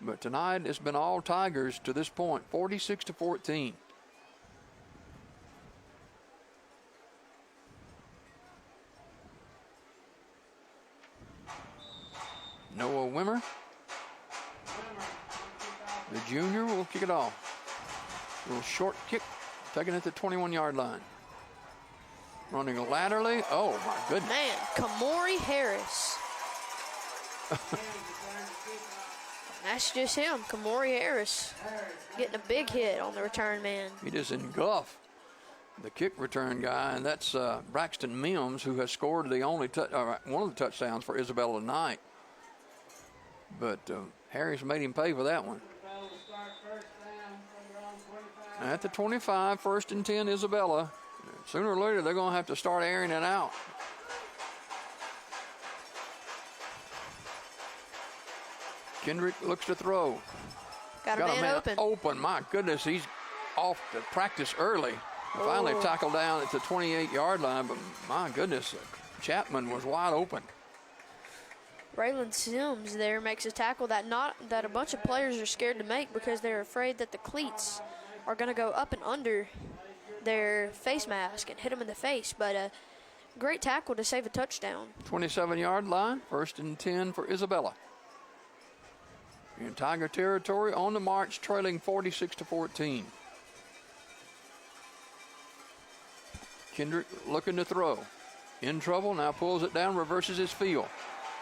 But tonight it's been all Tigers to this point, 46-14. Noah Wimmer, the junior, will kick it off. A little short kick, taking it to the 21-yard line. Running laterally. Oh, my goodness. Man, Kamori Harris. That's just him, Kamori Harris, getting a big hit on the return man. He just engulfed the kick return guy, and that's Braxton Mims, who has scored the only one of the touchdowns for Isabella tonight. But Harris made him pay for that one. At the 25, 1st and 10, Isabella. Sooner or later, they're going to have to start airing it out. Kendrick looks to throw. Got a man open. My goodness, he's off to practice early. Finally tackled down at the 28-yard line, but my goodness, Chapman was wide open. Raylan Sims there makes a tackle that a bunch of players are scared to make because they're afraid that the cleats are going to go up and under their face mask and hit them in the face. But a great tackle to save a touchdown. 27-yard line, 1st and 10 for Isabella. In Tiger territory, on the march, trailing 46-14. Kendrick looking to throw. In trouble, now pulls it down, reverses his field.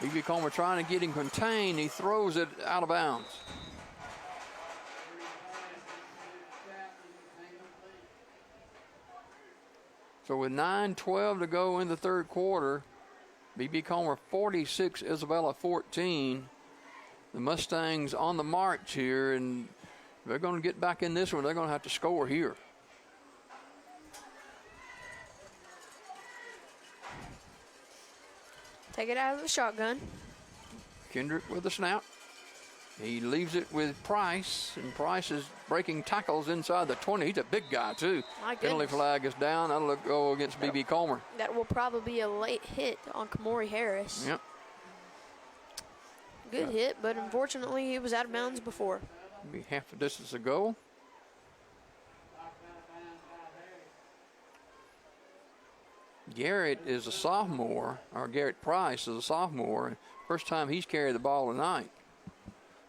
B.B. Comer trying to get him contained. He throws it out of bounds. So with 9:12 to go in the third quarter, B.B. Comer 46, Isabella 14. The Mustangs on the march here, and they're going to get back in this one. They're going to have to score here. Take it out of the shotgun. Kendrick with the snap. He leaves it with Price, and Price is breaking tackles inside the 20. He's a big guy, too. My Penalty goodness. flag is down. That'll go against B.B. Comer. That will probably be a late hit on Kamori Harris. Yep. Good hit, but unfortunately he was out of bounds before. Be half a distance to go. Garrett is a sophomore, or Garrett Price is a sophomore. First time he's carried the ball tonight.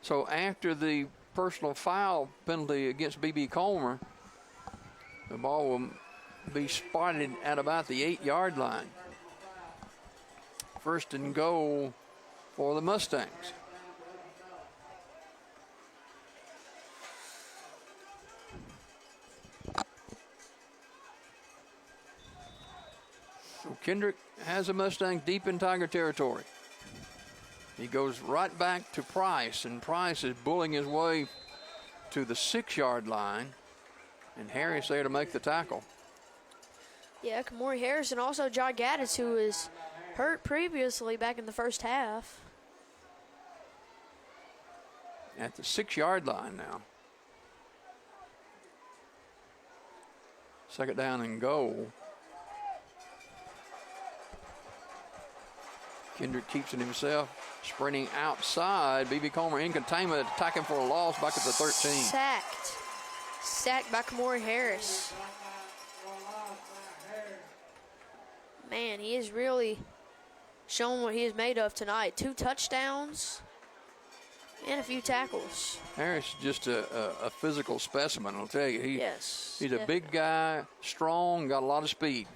So after the personal foul penalty against B.B. Comer, the ball will be spotted at about the 8-yard line. 1st and goal for the Mustangs. So Kendrick has a Mustang deep in Tiger territory. He goes right back to Price, and Price is bullying his way to the 6-yard line, and Harris there to make the tackle. Yeah, Kamori Harris and also Jai Gaddis, who was hurt previously back in the first half. At the 6-yard line now. 2nd down and goal. Kendrick keeps it himself, sprinting outside. B.B. Comer in containment, attacking for a loss back at the 13. Sacked by Kamori Harris. Man, he is really showing what he is made of tonight. 2 touchdowns and a few tackles. Harris is just a physical specimen, I'll tell you. Yes, he's a big guy, strong, got a lot of speed.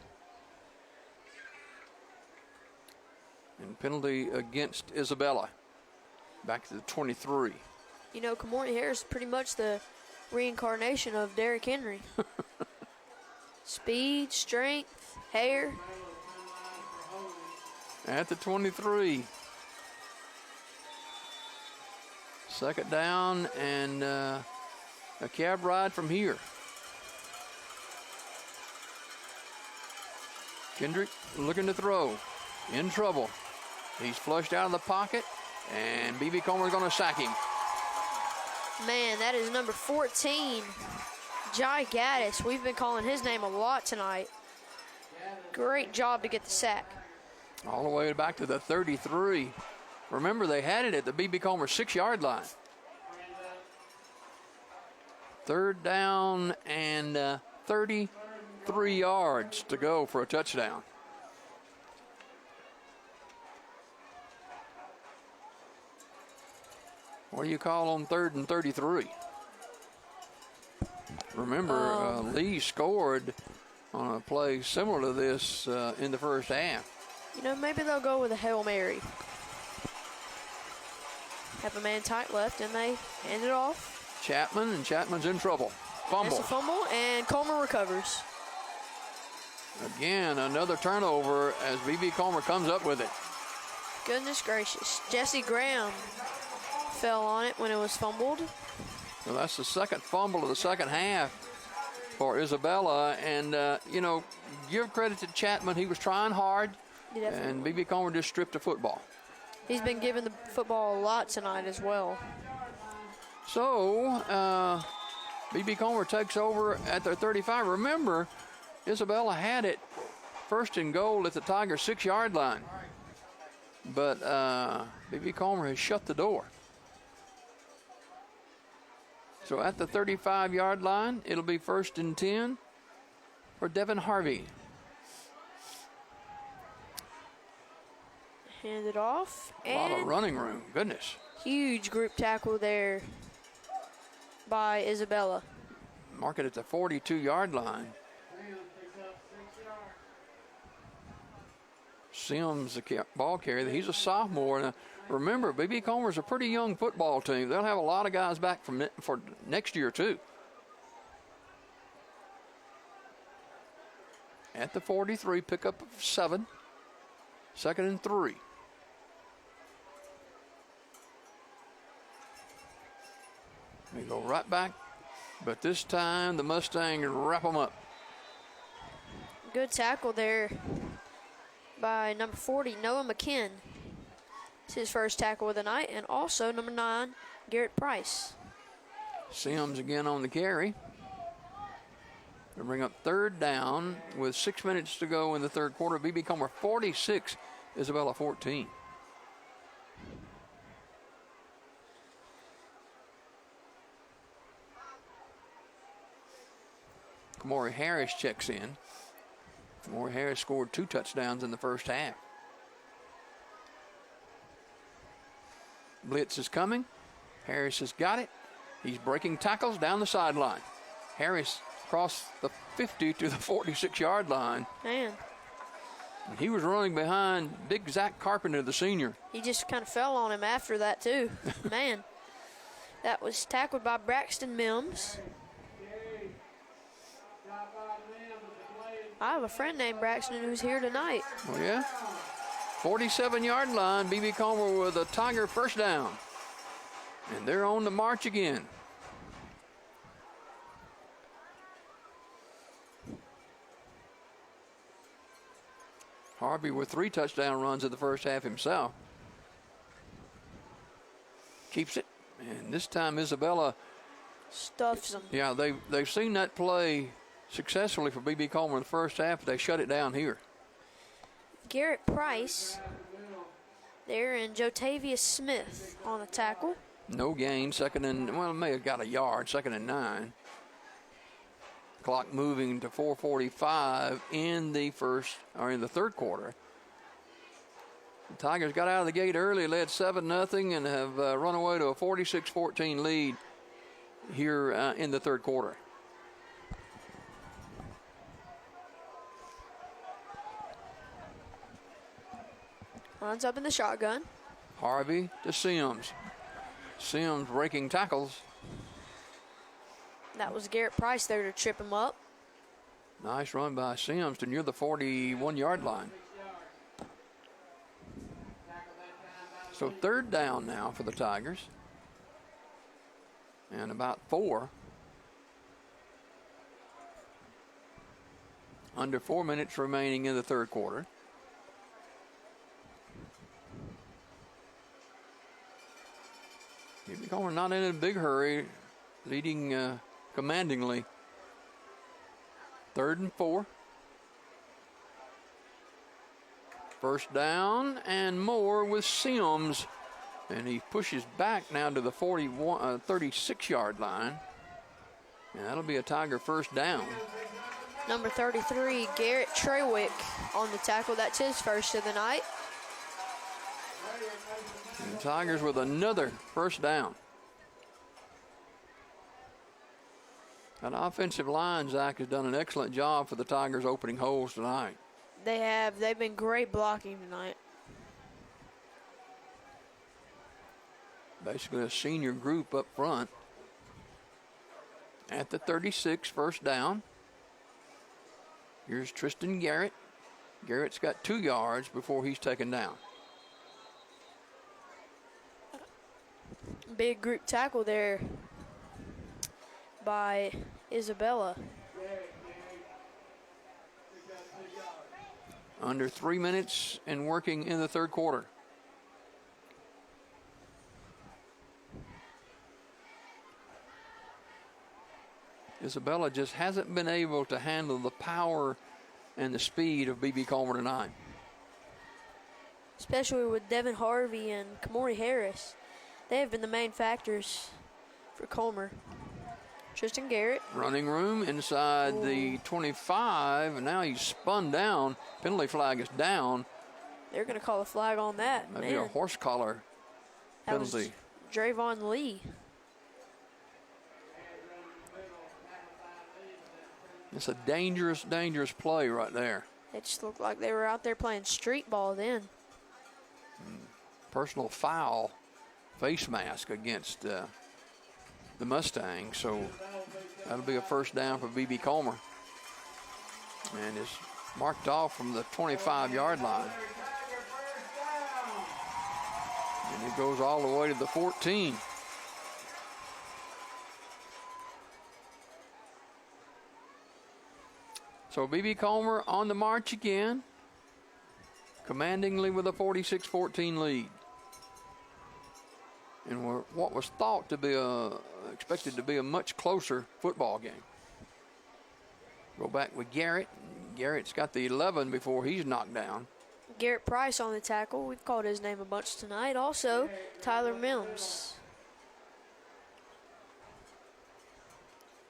And penalty against Isabella. Back to the 23. You know, Kamori Harris is pretty much the reincarnation of Derrick Henry. Speed, strength, hair. At the 23. 2nd down and a cab ride from here. Kendrick looking to throw. In trouble. He's flushed out of the pocket, and B.B. Comer is going to sack him. Man, that is number 14, Jai Gaddis. We've been calling his name a lot tonight. Great job to get the sack. All the way back to the 33. Remember, they had it at the B.B. Comer 6-yard line. Third down and 33 yards to go for a touchdown. What do you call on 3rd and 33? Remember, Lee scored on a play similar to this in the first half. You know, maybe they'll go with a Hail Mary. Have a man tight left, and they hand it off. Chapman, and Chapman's in trouble. Fumble. That's a fumble, and Coleman recovers. Again, another turnover as B.B. Comer comes up with it. Goodness gracious. Jesse Graham fell on it when it was fumbled. Well, that's the second fumble of the second half for Isabella. And, you know, give credit to Chapman. He was trying hard, and B.B. Comer just stripped the football. He's been giving the football a lot tonight as well. So, B.B. Comer takes over at their 35. Remember, Isabella had it first and goal at the Tigers' 6-yard line. But B.B. Comer has shut the door. So at the 35-yard line, it'll be 1st and 10 for Devin Harvey. Hand it off. A lot of running room, goodness. Huge group tackle there by Isabella. Mark it at the 42-yard line. Sims, the ball carrier, he's a sophomore. Now, remember, B.B. Comer's a pretty young football team. They'll have a lot of guys back for next year, too. At the 43, pickup of 7. 2nd and 3. We go right back, but this time the Mustangs wrap them up. Good tackle there by number 40, Noah McKinn. It's his first tackle of the night, and also number 9, Garrett Price. Sims again on the carry. They bring up 3rd down with 6 minutes to go in the third quarter. B.B. Comer 46, Isabella 14. Kamori Harris checks in. Kamori Harris scored 2 touchdowns in the first half. Blitz is coming. Harris has got it. He's breaking tackles down the sideline. Harris crossed the 50 to the 46-yard line. Man. And he was running behind big Zach Carpenter, the senior. He just kind of fell on him after that, too. Man. That was tackled by Braxton Mims. I have a friend named Braxton who's here tonight. Oh, yeah? 47-yard line, B.B. Comer with a Tiger first down. And they're on the march again. Harvey with 3 touchdown runs in the first half himself. Keeps it. And this time Isabella stuffs them. Yeah, they've seen that play successfully for B.B. Comer in the first half, but they shut it down here. Garrett Price there, and Jotavius Smith on the tackle. No gain, 2nd and, well, may have got a yard, 2nd and 9. Clock moving to 4:45 in the third quarter. The Tigers got out of the gate early, led 7-0, and have run away to a 46-14 lead here in the third quarter. Lines up in the shotgun. Harvey to Sims. Sims breaking tackles. That was Garrett Price there to trip him up. Nice run by Sims to near the 41-yard line. So 3rd down now for the Tigers. And about 4. Under 4 minutes remaining in the third quarter. B.B. Comer not in a big hurry, leading commandingly. 3rd and 4. First down and more with Sims. And he pushes back now to the 36-yard line. And that'll be a Tiger first down. Number 33, Garrett Trewick on the tackle. That's his first of the night. And Tigers with another first down. That offensive line, Zach, has done an excellent job for the Tigers opening holes tonight. They have. They've been great blocking tonight. Basically a senior group up front. At the 36, first down. Here's Tristan Garrett. Garrett's got 2 yards before he's taken down. Big group tackle there by Isabella. Under 3 minutes and working in the third quarter. Isabella just hasn't been able to handle the power and the speed of B.B. Comer tonight. Especially with Devin Harvey and Kamori Harris. They have been the main factors for Comer. Tristan Garrett. Running room inside the 25, and now he's spun down. Penalty flag is down. They're going to call a flag on that. Maybe a horse collar penalty. That was Drayvon Lee. It's a dangerous, dangerous play right there. It just looked like they were out there playing street ball then. Personal foul, face mask against the Mustang. So that'll be a first down for B.B. Comer. And is marked off from the 25-yard line. And it goes all the way to the 14. So B.B. Comer on the march again, commandingly with a 46-14 lead. And what was thought to be expected to be a much closer football game. Go back with Garrett. Garrett's got the 11 before he's knocked down. Garrett Price on the tackle. We've called his name a bunch tonight. Also, Tyler Mims.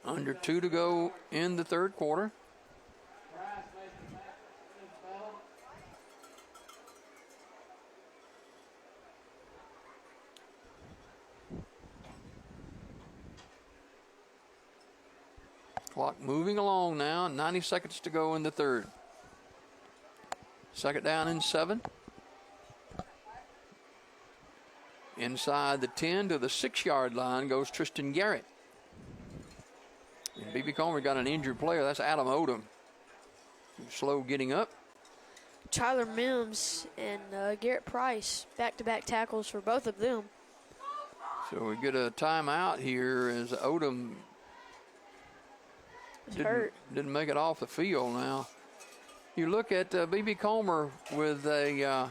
Under 2 to go in the third quarter. Clock moving along now, 90 seconds to go in the third. Second down and 7. Inside the 10 to the 6-yard line goes Tristan Garrett. And B.B. Comer got an injured player. That's Adam Odom. Slow getting up. Tyler Mims and Garrett Price, back-to-back tackles for both of them. So we get a timeout here as Odom didn't make it off the field now. You look at B.B. Comer with a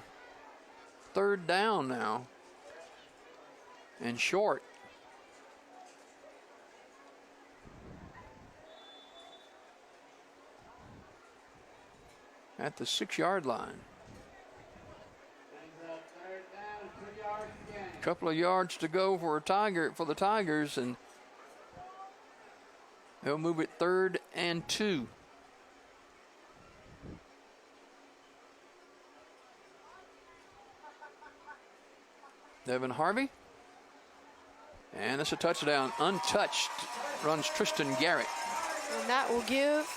third down now and short. At the 6-yard line. A couple of yards to go for the Tigers, and they'll move it 3rd and 2. Devin Harvey. And it's a touchdown. Untouched runs Tristan Garrett. And that will give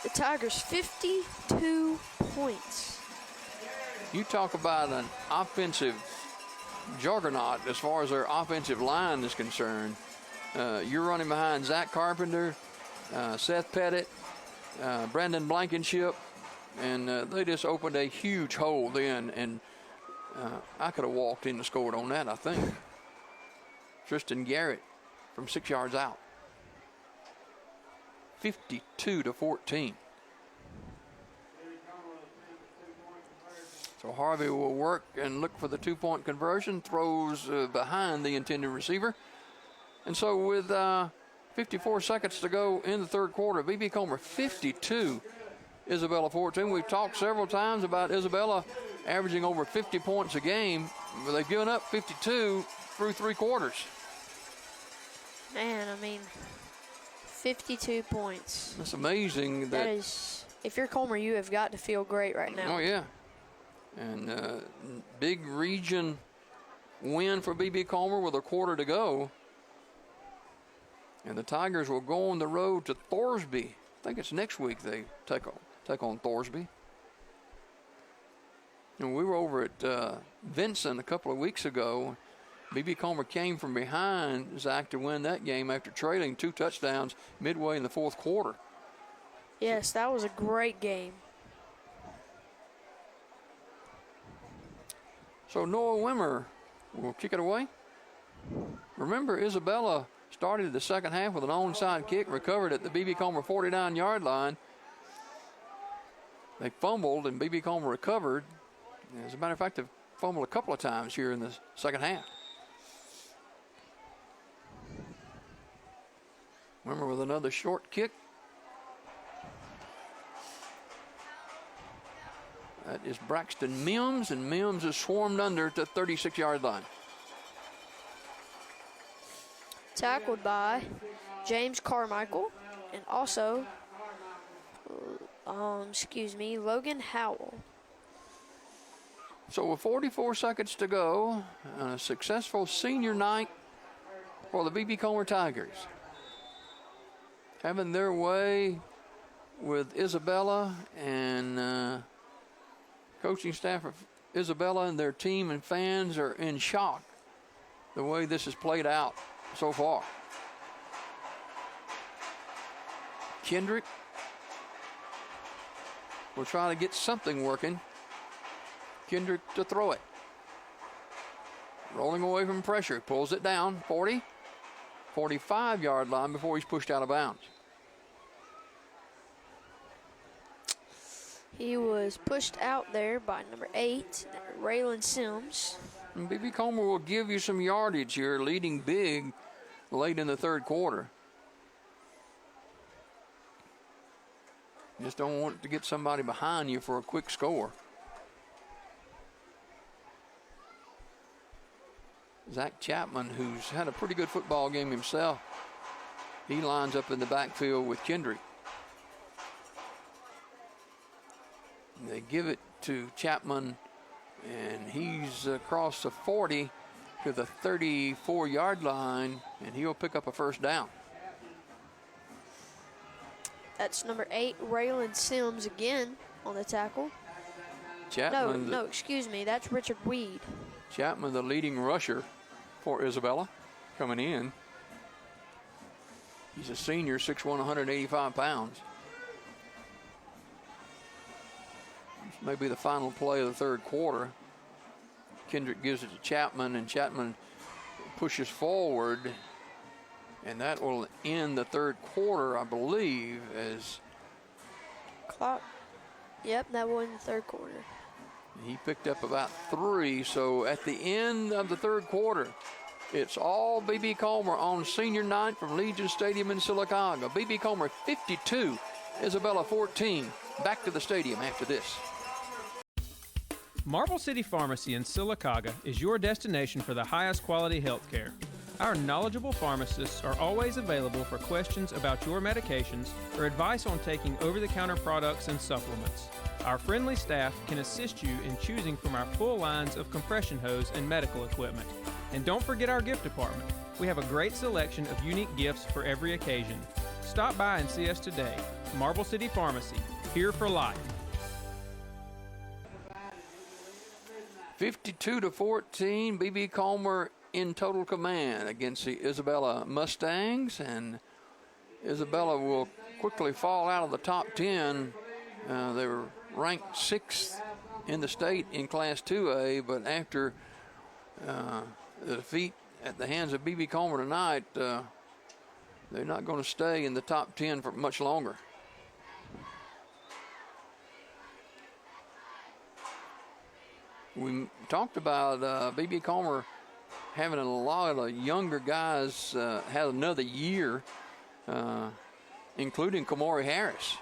the Tigers 52 points. You talk about an offensive juggernaut as far as their offensive line is concerned. You're running behind Zach Carpenter, Seth Pettit, Brandon Blankenship, and they just opened a huge hole then, and I could have walked in and scored on that, I think. Tristan Garrett from 6 yards out. 52-14. So Harvey will work and look for the 2-point conversion, throws behind the intended receiver. And so with 54 seconds to go in the third quarter, B.B. Comer 52, Isabella 14. We've talked several times about Isabella averaging over 50 points a game, but they've given up 52 through 3 quarters. Man, I mean, 52 points. That's amazing. That is, if you're Comer, you have got to feel great right now. Oh, yeah. And big region win for BB Comer with a quarter to go. And the Tigers will go on the road to Thorsby. I think it's next week they take on Thorsby. And we were over at Vincent a couple of weeks ago. BB Comer came from behind, Zach, to win that game after trailing 2 touchdowns midway in the fourth quarter. Yes, that was a great game. So Noah Wimmer will kick it away. Remember, Isabella started the second half with an onside kick, recovered at the BB Comer 49-yard line. They fumbled, and BB Comer recovered. As a matter of fact, they've fumbled a couple of times here in the second half. Wimmer with another short kick. That is Braxton Mims, and Mims is swarmed under to 36-yard line. Tackled by James Carmichael and also, Logan Howell. So with 44 seconds to go, a successful senior night for the BB Comer Tigers. Having their way with Isabella and coaching staff of Isabella and their team and fans are in shock the way this has played out so far. Kendrick will try to get something working. Kendrick to throw it. Rolling away from pressure, pulls it down, 40, 45-yard line before he's pushed out of bounds. He was pushed out there by number 8, Raylan Sims. And BB Comer will give you some yardage here, leading big late in the third quarter. Just don't want to get somebody behind you for a quick score. Zach Chapman, who's had a pretty good football game himself, he lines up in the backfield with Kendrick. They give it to Chapman, and he's across the 40 to the 34-yard line, and he'll pick up a first down. That's number 8, Raylan Sims again on the tackle. Chapman, No, excuse me, that's Richard Weed. Chapman, the leading rusher for Isabella, coming in. He's a senior, 6'1", 185 pounds. This may be the final play of the third quarter. Kendrick gives it to Chapman, and Chapman pushes forward, and that will end the third quarter, I believe, as clock. Yep, that will end the third quarter. He picked up about 3, so at the end of the third quarter, it's all BB Comer on senior night from Legion Stadium in Sylacauga. BB Comer 52, Isabella 14. Back to the stadium after this. Marble City Pharmacy in Sylacauga is your destination for the highest quality health care. Our knowledgeable pharmacists are always available for questions about your medications or advice on taking over-the-counter products and supplements. Our friendly staff can assist you in choosing from our full lines of compression hose and medical equipment. And don't forget our gift department. We have a great selection of unique gifts for every occasion. Stop by and see us today. Marble City Pharmacy, here for life. 52-14, BB Comer in total command against the Isabella Mustangs, and Isabella will quickly fall out of the top 10. They were ranked 6th in the state in Class 2A, but after the defeat at the hands of BB Comer tonight, they're not going to stay in the top 10 for much longer. We talked about BB Comer having a lot of younger guys had another year, including Kamori Harris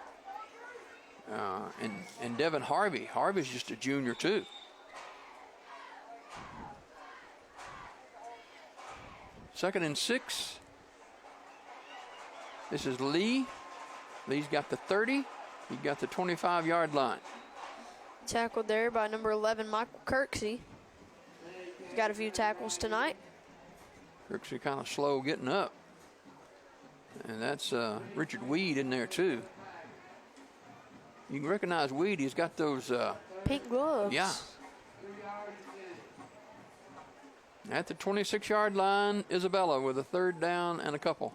and Devin Harvey. Harvey's just a junior too. Second and 6. This is Lee. Lee's got the 30. He got the 25-yard line. Tackled there by number 11, Michael Kirksey. He's got a few tackles tonight. Kirksey kind of slow getting up. And that's Richard Weed in there, too. You can recognize Weed. He's got those... pink gloves. Yeah. At the 26-yard line, Isabella with a 3rd down and a couple.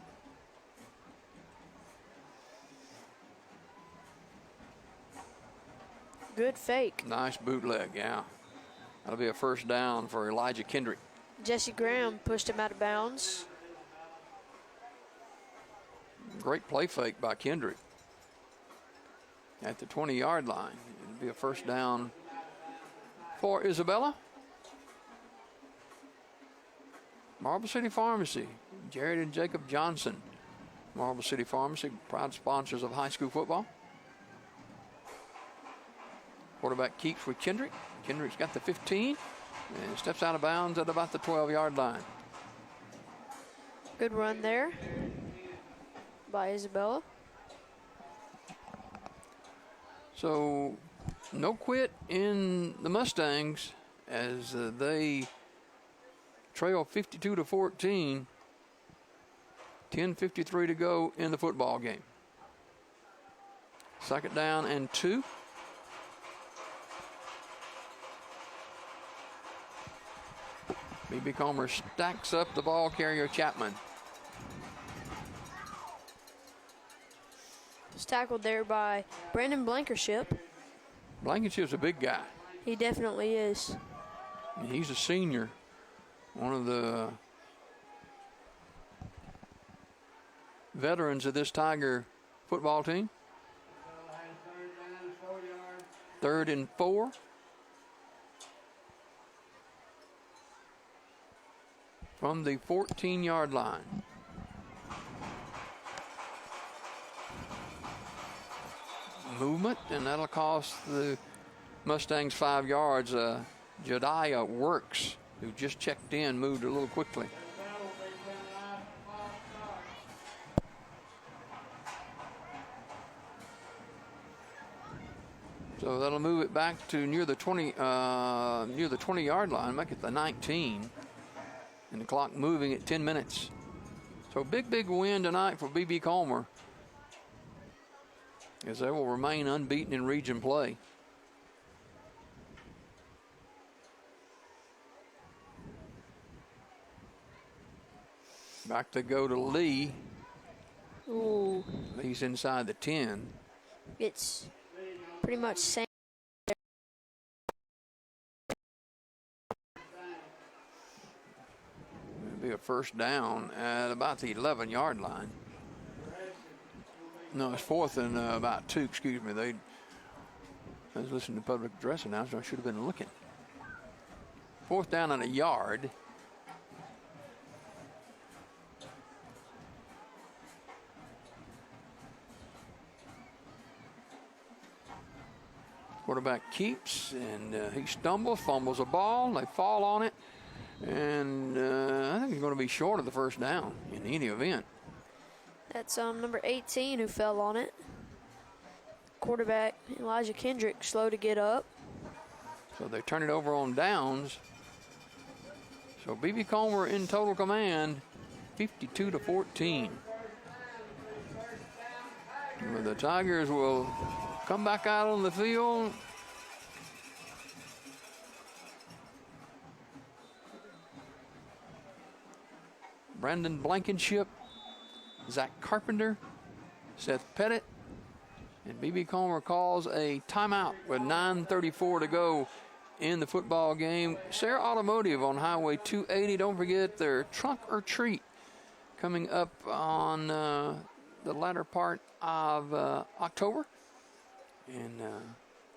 Good fake. Nice bootleg, yeah. That'll be a 1st down for Elijah Kendrick. Jesse Graham pushed him out of bounds. Great play fake by Kendrick. At the 20-yard line, it'll be a 1st down for Isabella. Marble City Pharmacy, Jared and Jacob Johnson. Marble City Pharmacy, proud sponsors of high school football. Quarterback keeps with Kendrick. Kendrick's got the 15 and steps out of bounds at about the 12-yard line. Good run there by Isabella. So no quit in the Mustangs as they trail 52-14. 10:53 to go in the football game. 2nd down and 2. B.B. Comer stacks up the ball carrier Chapman. It's tackled there by Brandon Blankenship. Blankenship's a big guy. He definitely is. He's a senior. One of the veterans of this Tiger football team. 3rd and 4. From the 14-yard line. Movement, and that'll cost the Mustangs 5 yards. Jediah Works, who just checked in, moved a little quickly. So that'll move it back to near the 20-yard line, make it the 19. And the clock moving at 10 minutes. So big win tonight for B.B. Comer, as they will remain unbeaten in region play. Back to go to Lee. Ooh. Lee's inside the 10. It's pretty much same. Be a 1st down at about the 11-yard line. No, it's 4th and about 2. Excuse me. I was listening to public address announcement. I should have been looking. 4th down and a yard. Quarterback keeps, and he stumbles, fumbles a ball. They fall on it. And I think he's going to be short of the 1st down in any event. That's number 18 who fell on it. Quarterback Elijah Kendrick slow to get up. So they turn it over on downs. So B.B. Comer in total command, 52-14. The Tigers will come back out on the field. Brandon Blankenship, Zach Carpenter, Seth Pettit, and B.B. Comer calls a timeout with 9:34 to go in the football game. Sarah Automotive on Highway 280. Don't forget their trunk or treat coming up on the latter part of October. And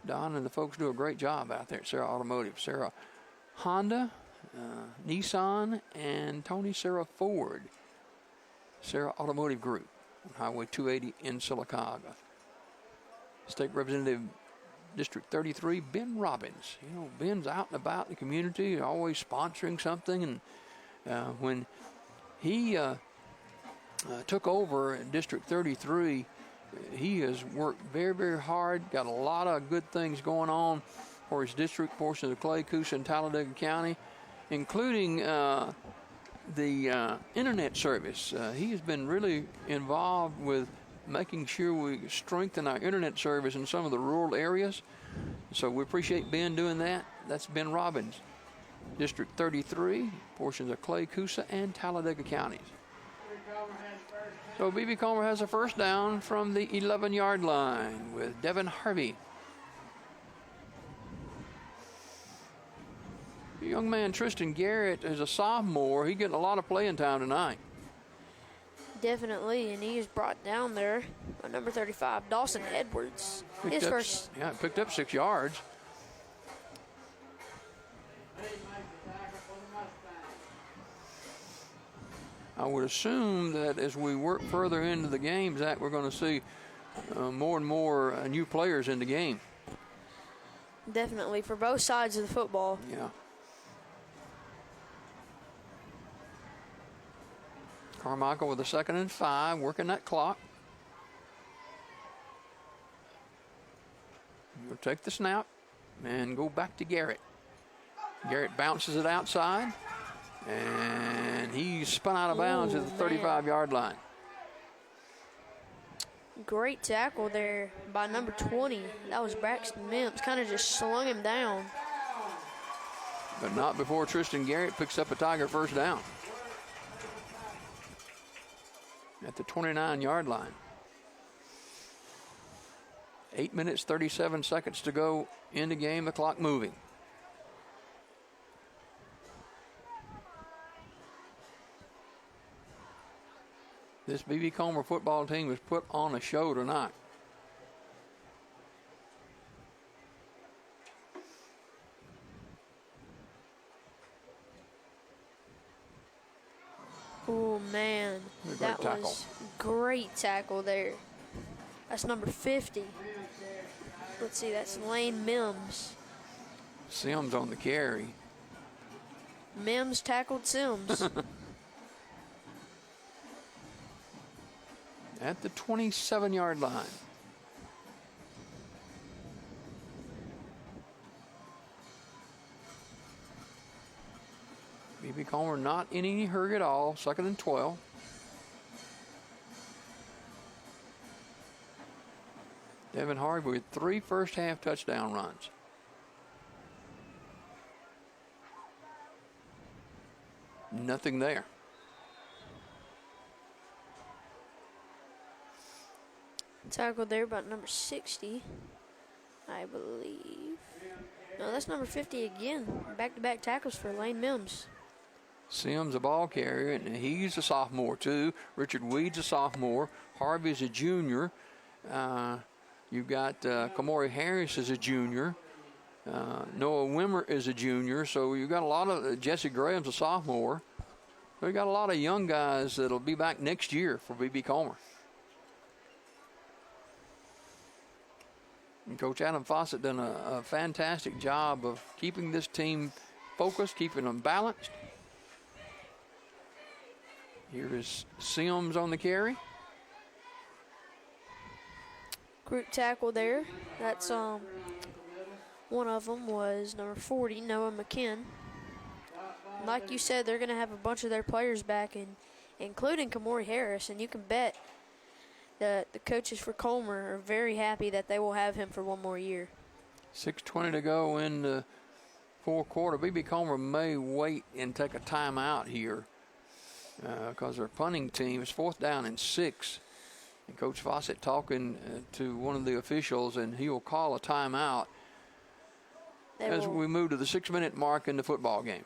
Don and the folks do a great job out there at Sarah Automotive. Sarah Honda, Nissan, and Tony Sarah Ford. Sarah Automotive Group on Highway 280 in Sylacauga. State Representative District 33, Ben Robbins. You know, Ben's out and about in the community, always sponsoring something. And when he took over in District 33, he has worked very, very hard, got a lot of good things going on for his district portion of Clay, Coosa, and Talladega County, including the internet service. He has been really involved with making sure we strengthen our internet service in some of the rural areas. So we appreciate Ben doing that. That's Ben Robbins, District 33, portions of Clay, Coosa, and Talladega counties. So B.B. Comer has a first down from the 11-yard line with Devin Harvey. The young man Tristan Garrett is a sophomore. He's getting a lot of playing time tonight. Definitely, and he is brought down there by number 35, Dawson Edwards. Picked up 6 yards. I would assume that as we work further into the game, Zach, we're going to see more and more new players in the game. Definitely, for both sides of the football. Yeah. Carmichael with a 2nd and 5, working that clock. We'll take the snap and go back to Garrett. Garrett bounces it outside, and he's spun out of bounds at the 35-yard line. Great tackle there by number 20. That was Braxton Mims. Kind of just slung him down. But not before Tristan Garrett picks up a Tiger first down at the 29-yard line. 8 minutes, 37 seconds to go in the game, the clock moving. This B.B. Comer football team has put on a show tonight. Oh, man. That was great tackle there. That's number 50. Let's see, that's Lane Mims. Sims on the carry. Mims tackled Sims. At the 27-yard line. B.B. Comer not in any hurry at all. 2nd and 12. Devin Harvey with 3 first-half touchdown runs. Nothing there. Tackle there about number 60, I believe. No, that's number 50 again. Back-to-back tackles for Lane Mims. Sims a ball carrier, and he's a sophomore too. Richard Weed's a sophomore. Harvey's a junior. You've got Kamori Harris is a junior. Noah Wimmer is a junior. So you've got a lot of Jesse Graham's a sophomore. We've got a lot of young guys that'll be back next year for B.B. Comer. And Coach Adam Fawcett done a fantastic job of keeping this team focused, keeping them balanced. Here is Sims on the carry. Group tackle there. That's one of them was number 40, Noah McKinn. Like you said, they're going to have a bunch of their players back, including Kamori Harris, and you can bet the coaches for Comer are very happy that they will have him for one more year. 6:20 to go in the fourth quarter. B.B. Comer may wait and take a timeout here because their punting team is 4th down and 6. And Coach Fawcett talking to one of the officials, and he will call a timeout as we move to the 6-minute mark in the football game.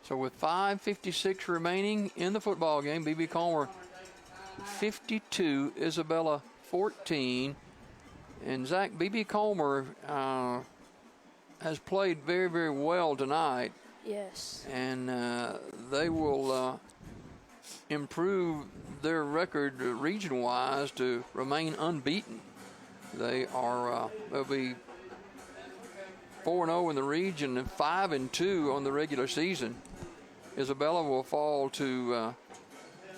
So with 5:56 remaining in the football game, B.B. Comer 52, Isabella 14. And Zach, B.B. Comer has played very, very well tonight. Yes. And they will improve their record region-wise to remain unbeaten. They'll be 4-0 in the region and 5-2 on the regular season. Isabella will fall to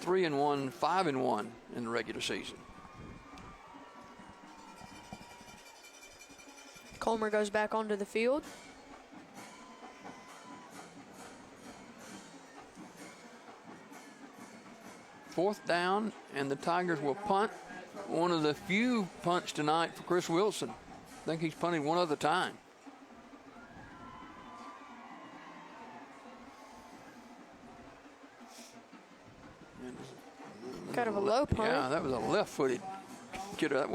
3-1, 5-1 in the regular season. Colmer goes back onto the field. Fourth down, and the Tigers will punt. One of the few punts tonight for Chris Wilson. I think he's punted one other time. Kind of a low punt. Yeah, that was a left-footed kidder.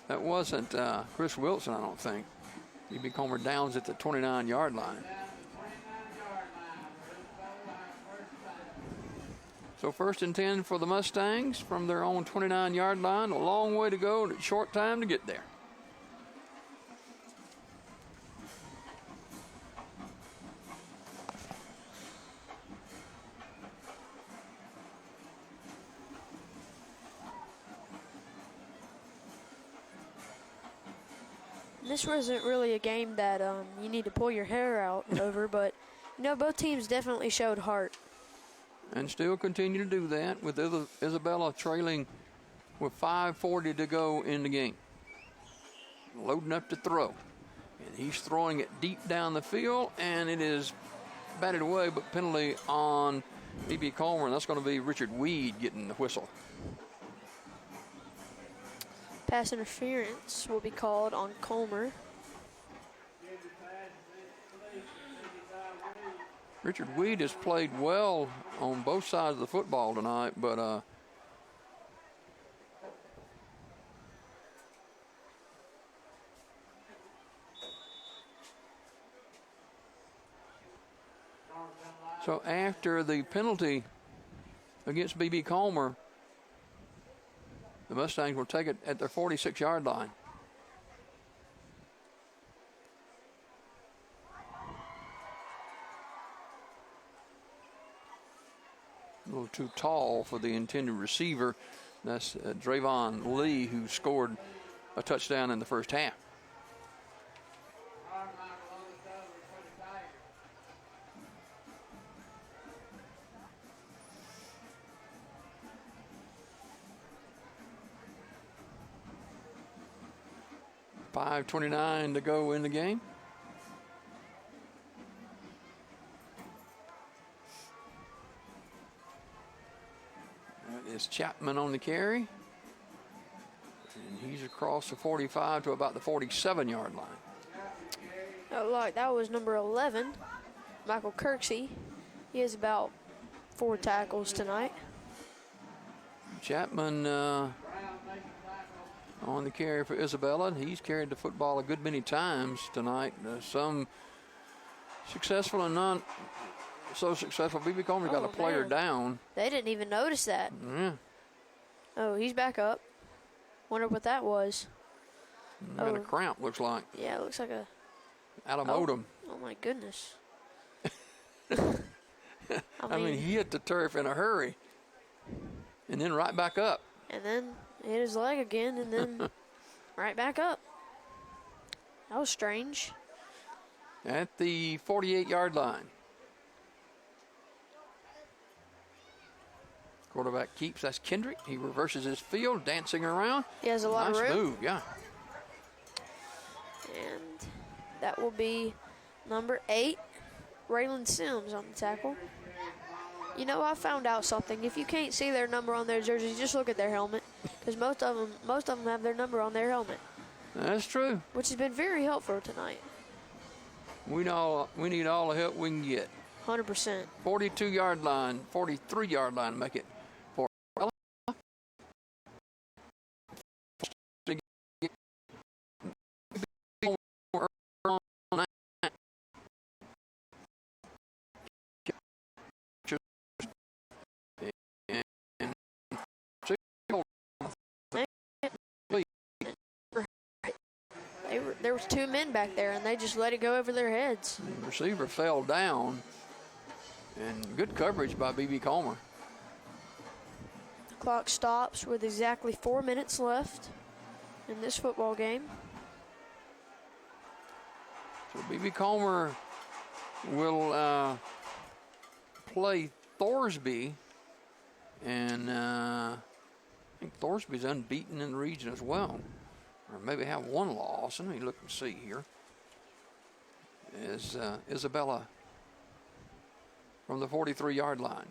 That wasn't Chris Wilson, I don't think. B.B. Comer downs at the 29-yard line. So 1st and 10 for the Mustangs from their own 29-yard line. A long way to go and a short time to get there. This wasn't really a game that you need to pull your hair out over, but you know, both teams definitely showed heart. And still continue to do that with Isabella trailing with 5:40 to go in the game. Loading up to throw. And he's throwing it deep down the field, and it is batted away, but penalty on B.B. Comer, and that's going to be Richard Weed getting the whistle. Pass interference will be called on Comer. Richard Weed has played well on both sides of the football tonight, but so after the penalty against B.B. Comer, the Mustangs will take it at their 46-yard line. A little too tall for the intended receiver. That's Drayvon Lee, who scored a touchdown in the first half. .5:29 to go in the game. That is Chapman on the carry. And he's across the 45 to about the 47-yard line. Oh, look, that was number 11, Michael Kirksey. He has about 4 tackles tonight. Chapman on the carry for Isabella. He's carried the football a good many times tonight. Some successful and not so successful. B.B. Comer got a player down. They didn't even notice that. Yeah. Oh, he's back up. Wonder what that was. Got a cramp, looks like. Yeah, it looks like a... Adam Odom. Oh, my goodness. I mean, he hit the turf in a hurry. And then right back up. And then hit his leg again, and then right back up. That was strange. At the 48-yard line. Quarterback keeps. That's Kendrick. He reverses his field, dancing around. He has a lot of room. Nice move, yeah. And that will be number 8, Raylan Sims on the tackle. You know, I found out something. If you can't see their number on their jersey, just look at their helmet, because most of them have their number on their helmet. That's true. Which has been very helpful tonight. We need all the help we can get. 100%. 42-yard line, 43-yard line to make it. There was 2 men back there, and they just let it go over their heads. The receiver fell down, and good coverage by B.B. Comer. The clock stops with exactly 4 minutes left in this football game. So B.B. Comer will play Thorsby, and I think Thorsby's unbeaten in the region as well, or maybe have one loss. Let me look and see here. Is Isabella from the 43-yard line.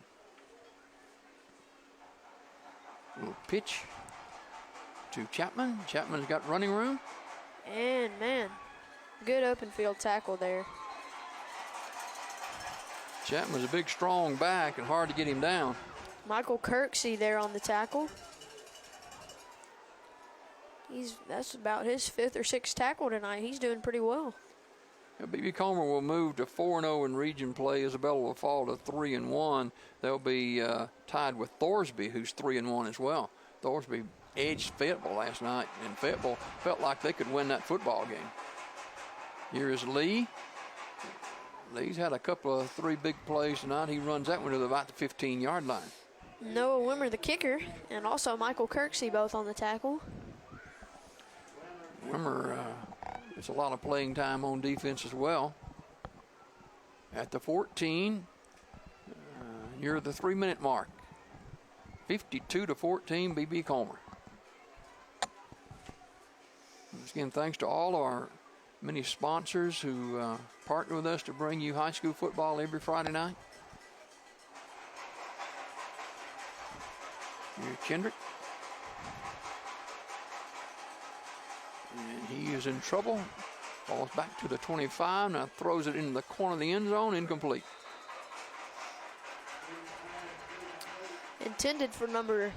Little pitch to Chapman. Chapman's got running room. And, man, good open field tackle there. Chapman's a big, strong back and hard to get him down. Michael Kirksey there on the tackle. That's about his 5th or 6th tackle tonight. He's doing pretty well. B.B. Comer will move to 4-0 in region play. Isabella will fall to 3-1. They'll be tied with Thorsby, who's 3-1 as well. Thorsby edged Fayetteville last night, and Fayetteville felt like they could win that football game. Here is Lee. Lee's had a couple of 3 big plays tonight. He runs that one to about the 15-yard line. Noah Wimmer, the kicker, and also Michael Kirksey both on the tackle. Wimmer gets a lot of playing time on defense as well. At the 14, near the 3-minute mark. 52-14, B.B. Comer. Once again, thanks to all of our many sponsors who partner with us to bring you high school football every Friday night. Here's Kendrick. And he is in trouble. Falls back to the 25. Now throws it into the corner of the end zone. Incomplete. Intended for number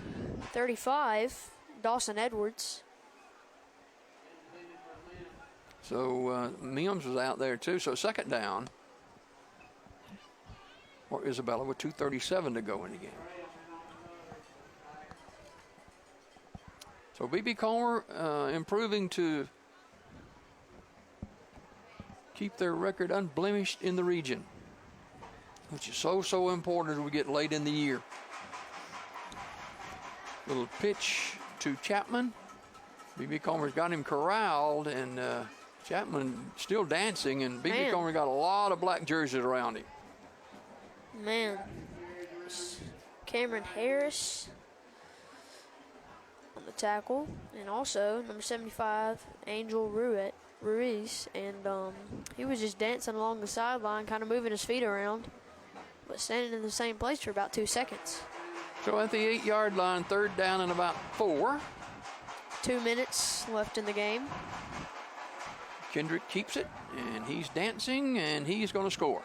35, Dawson Edwards. So Mims was out there too. So second down for Isabella with 2:37 to go in the game. So B.B. Comer improving to keep their record unblemished in the region, which is so important as we get late in the year. Little pitch to Chapman. B.B. Comer's got him corralled, and Chapman still dancing, and B.B. Comer got a lot of black jerseys around him. Man, Cameron Harris on the tackle, and also number 75, Angel Ruiz, and he was just dancing along the sideline, kind of moving his feet around, but standing in the same place for about 2 seconds. So at the 8-yard line, third down and about 4. 2 minutes left in the game. Kendrick keeps it, and he's dancing, and he's going to score.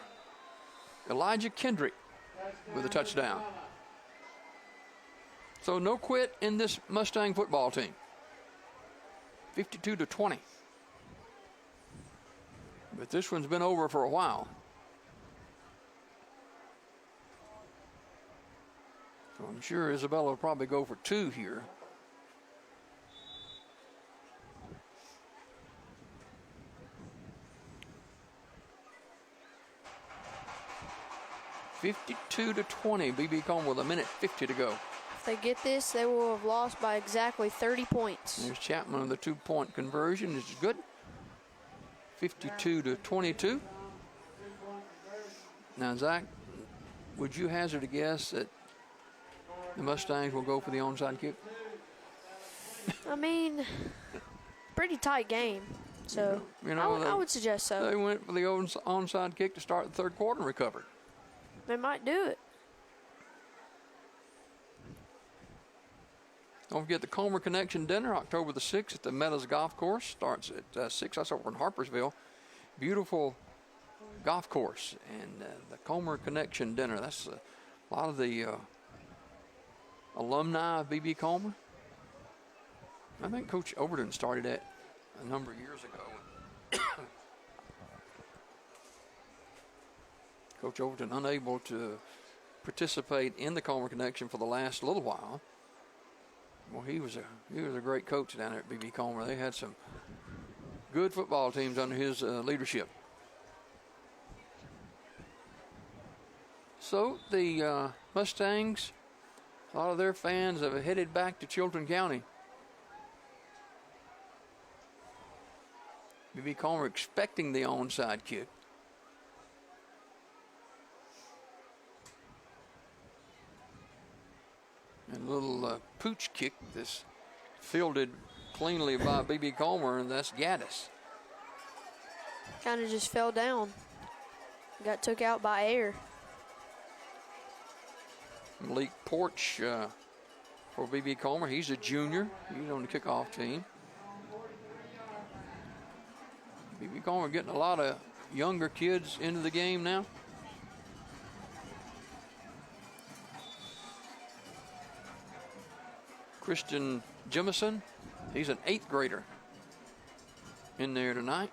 Elijah Kendrick with a touchdown. So no quit in this Mustang football team. 52-20. But this one's been over for a while. So I'm sure Isabella will probably go for 2 here. (52-20). B.B. Comer with 1:50 to go. If they get this, they will have lost by exactly 30 points. There's Chapman with the 2-point conversion. This is good. 52-22. Now, Zach, would you hazard a guess that the Mustangs will go for the onside kick? I mean, pretty tight game. So I would suggest so. They went for the onside kick to start the third quarter and recovered. They might do it. Don't forget the Comer Connection Dinner, October the 6th at the Meadows Golf Course. Starts at 6. That's over in Harpersville. Beautiful golf course. And the Comer Connection Dinner. That's a lot of the alumni of B.B. Comer. I think Coach Overton started that a number of years ago. Coach Overton unable to participate in the Comer Connection for the last little while. Well, he was a great coach down there at B.B. Comer. They had some good football teams under his leadership. So the Mustangs, a lot of their fans have headed back to Chilton County. B.B. Comer expecting the onside kick. And a little pooch kick that's fielded cleanly by B.B. Comer, and that's Gaddis. Kind of just fell down. Got took out by air. Malik Porch for B.B. Comer. He's a junior. He's on the kickoff team. B.B. Comer getting a lot of younger kids into the game now. Christian Jemison, he's an 8th grader in there tonight.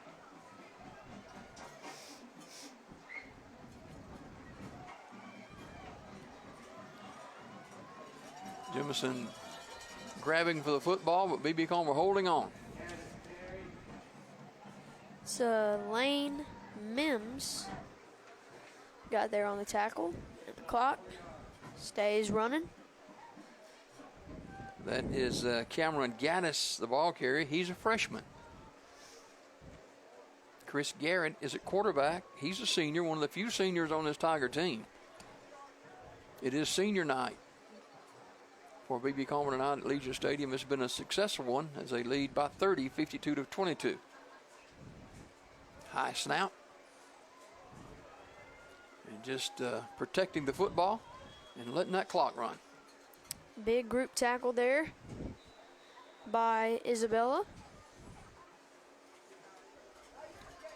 Jemison grabbing for the football, but B.B. Comer holding on. It's Lane Mims got there on the tackle, and the clock stays running. That is Cameron Gaddis, the ball carrier. He's a freshman. Chris Garrett is at quarterback. He's a senior, one of the few seniors on this Tiger team. It is senior night for B.B. Comer tonight at Legion Stadium. It's been a successful one as they lead by 30, 52-22. High snap. And just protecting the football and letting that clock run. Big group tackle there by Isabella.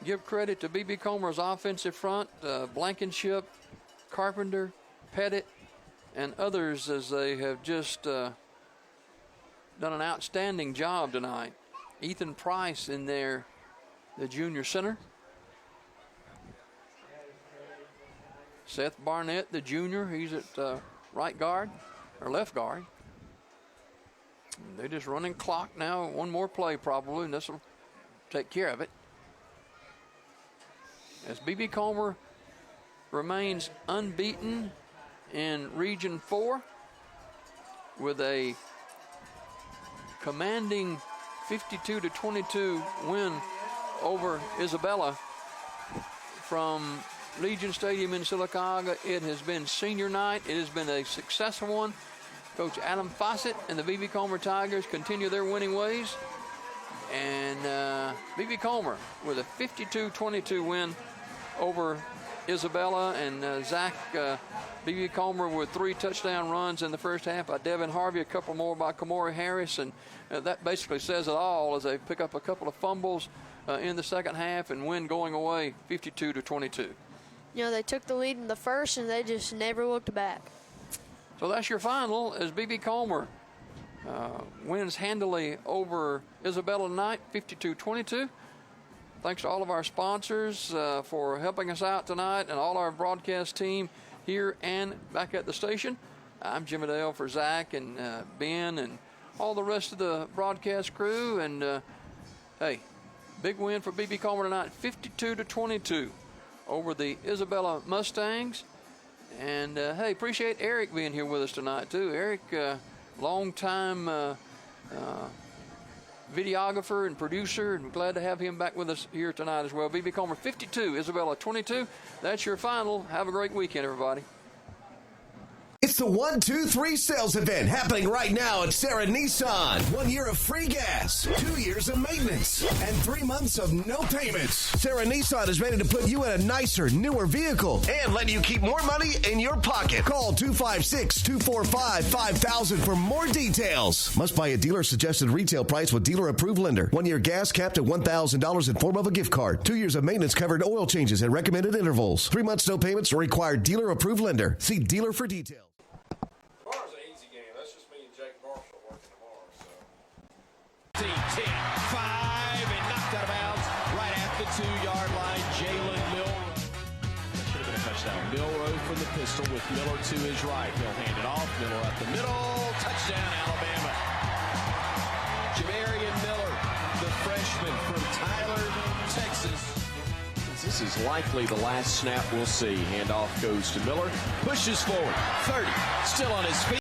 Give credit to B.B. Comer's offensive front, Blankenship, Carpenter, Pettit, and others, as they have just done an outstanding job tonight. Ethan Price in there, the junior center. Seth Barnett, the junior, he's at right guard, or left guard. They're just running clock now. One more play probably, and this will take care of it. As B.B. Comer remains unbeaten in Region 4 with a commanding 52-22 win over Isabella from Legion Stadium in Sylacauga. It has been senior night. It has been a successful one. Coach Adam Fawcett and the B.B. Comer Tigers continue their winning ways. And B.B. Comer with a 52-22 win over Isabella, and Zach B.B. Comer with 3 touchdown runs in the first half by Devin Harvey, a couple more by Kamori Harris, and that basically says it all as they pick up a couple of fumbles in the second half and win going away 52-22. You know, they took the lead in the first and they just never looked back. So that's your final as B.B. Comer wins handily over Isabella tonight, 52-22. Thanks to all of our sponsors for helping us out tonight, and all our broadcast team here and back at the station. I'm Jim Adele for Zach and Ben and all the rest of the broadcast crew. And hey, big win for B.B. Comer tonight, 52-22 over the Isabella Mustangs. And hey, appreciate Eric being here with us tonight too. Eric, long time videographer and producer, and glad to have him back with us here tonight as well. B.B. Comer 52, Isabella 22. That's your final. Have a great weekend, everybody. It's the 1, 2, 3 sales event happening right now at Sarah Nissan. 1 year of free gas, 2 years of maintenance, and 3 months of no payments. Sarah Nissan is ready to put you in a nicer, newer vehicle and let you keep more money in your pocket. Call 256-245-5000 for more details. Must buy a dealer-suggested retail price with dealer-approved lender. 1 year gas capped at $1,000 in form of a gift card. 2 years of maintenance covered oil changes at recommended intervals. 3 months no payments or required dealer-approved lender. See dealer for details. Tomorrow's an easy game. That's just me and Jake Marshall working tomorrow. So 10, 5, and knocked out of bounds right at the 2-yard line. Jalen Milroe. That should have been a touchdown. Milroe from the pistol with Miller to his right. He'll hand it off. Miller up the middle. Touchdown, Alabama. Jamarian Miller, the freshman from Tyler, Texas. This is likely the last snap we'll see. Handoff goes to Miller. Pushes forward. 30. Still on his feet.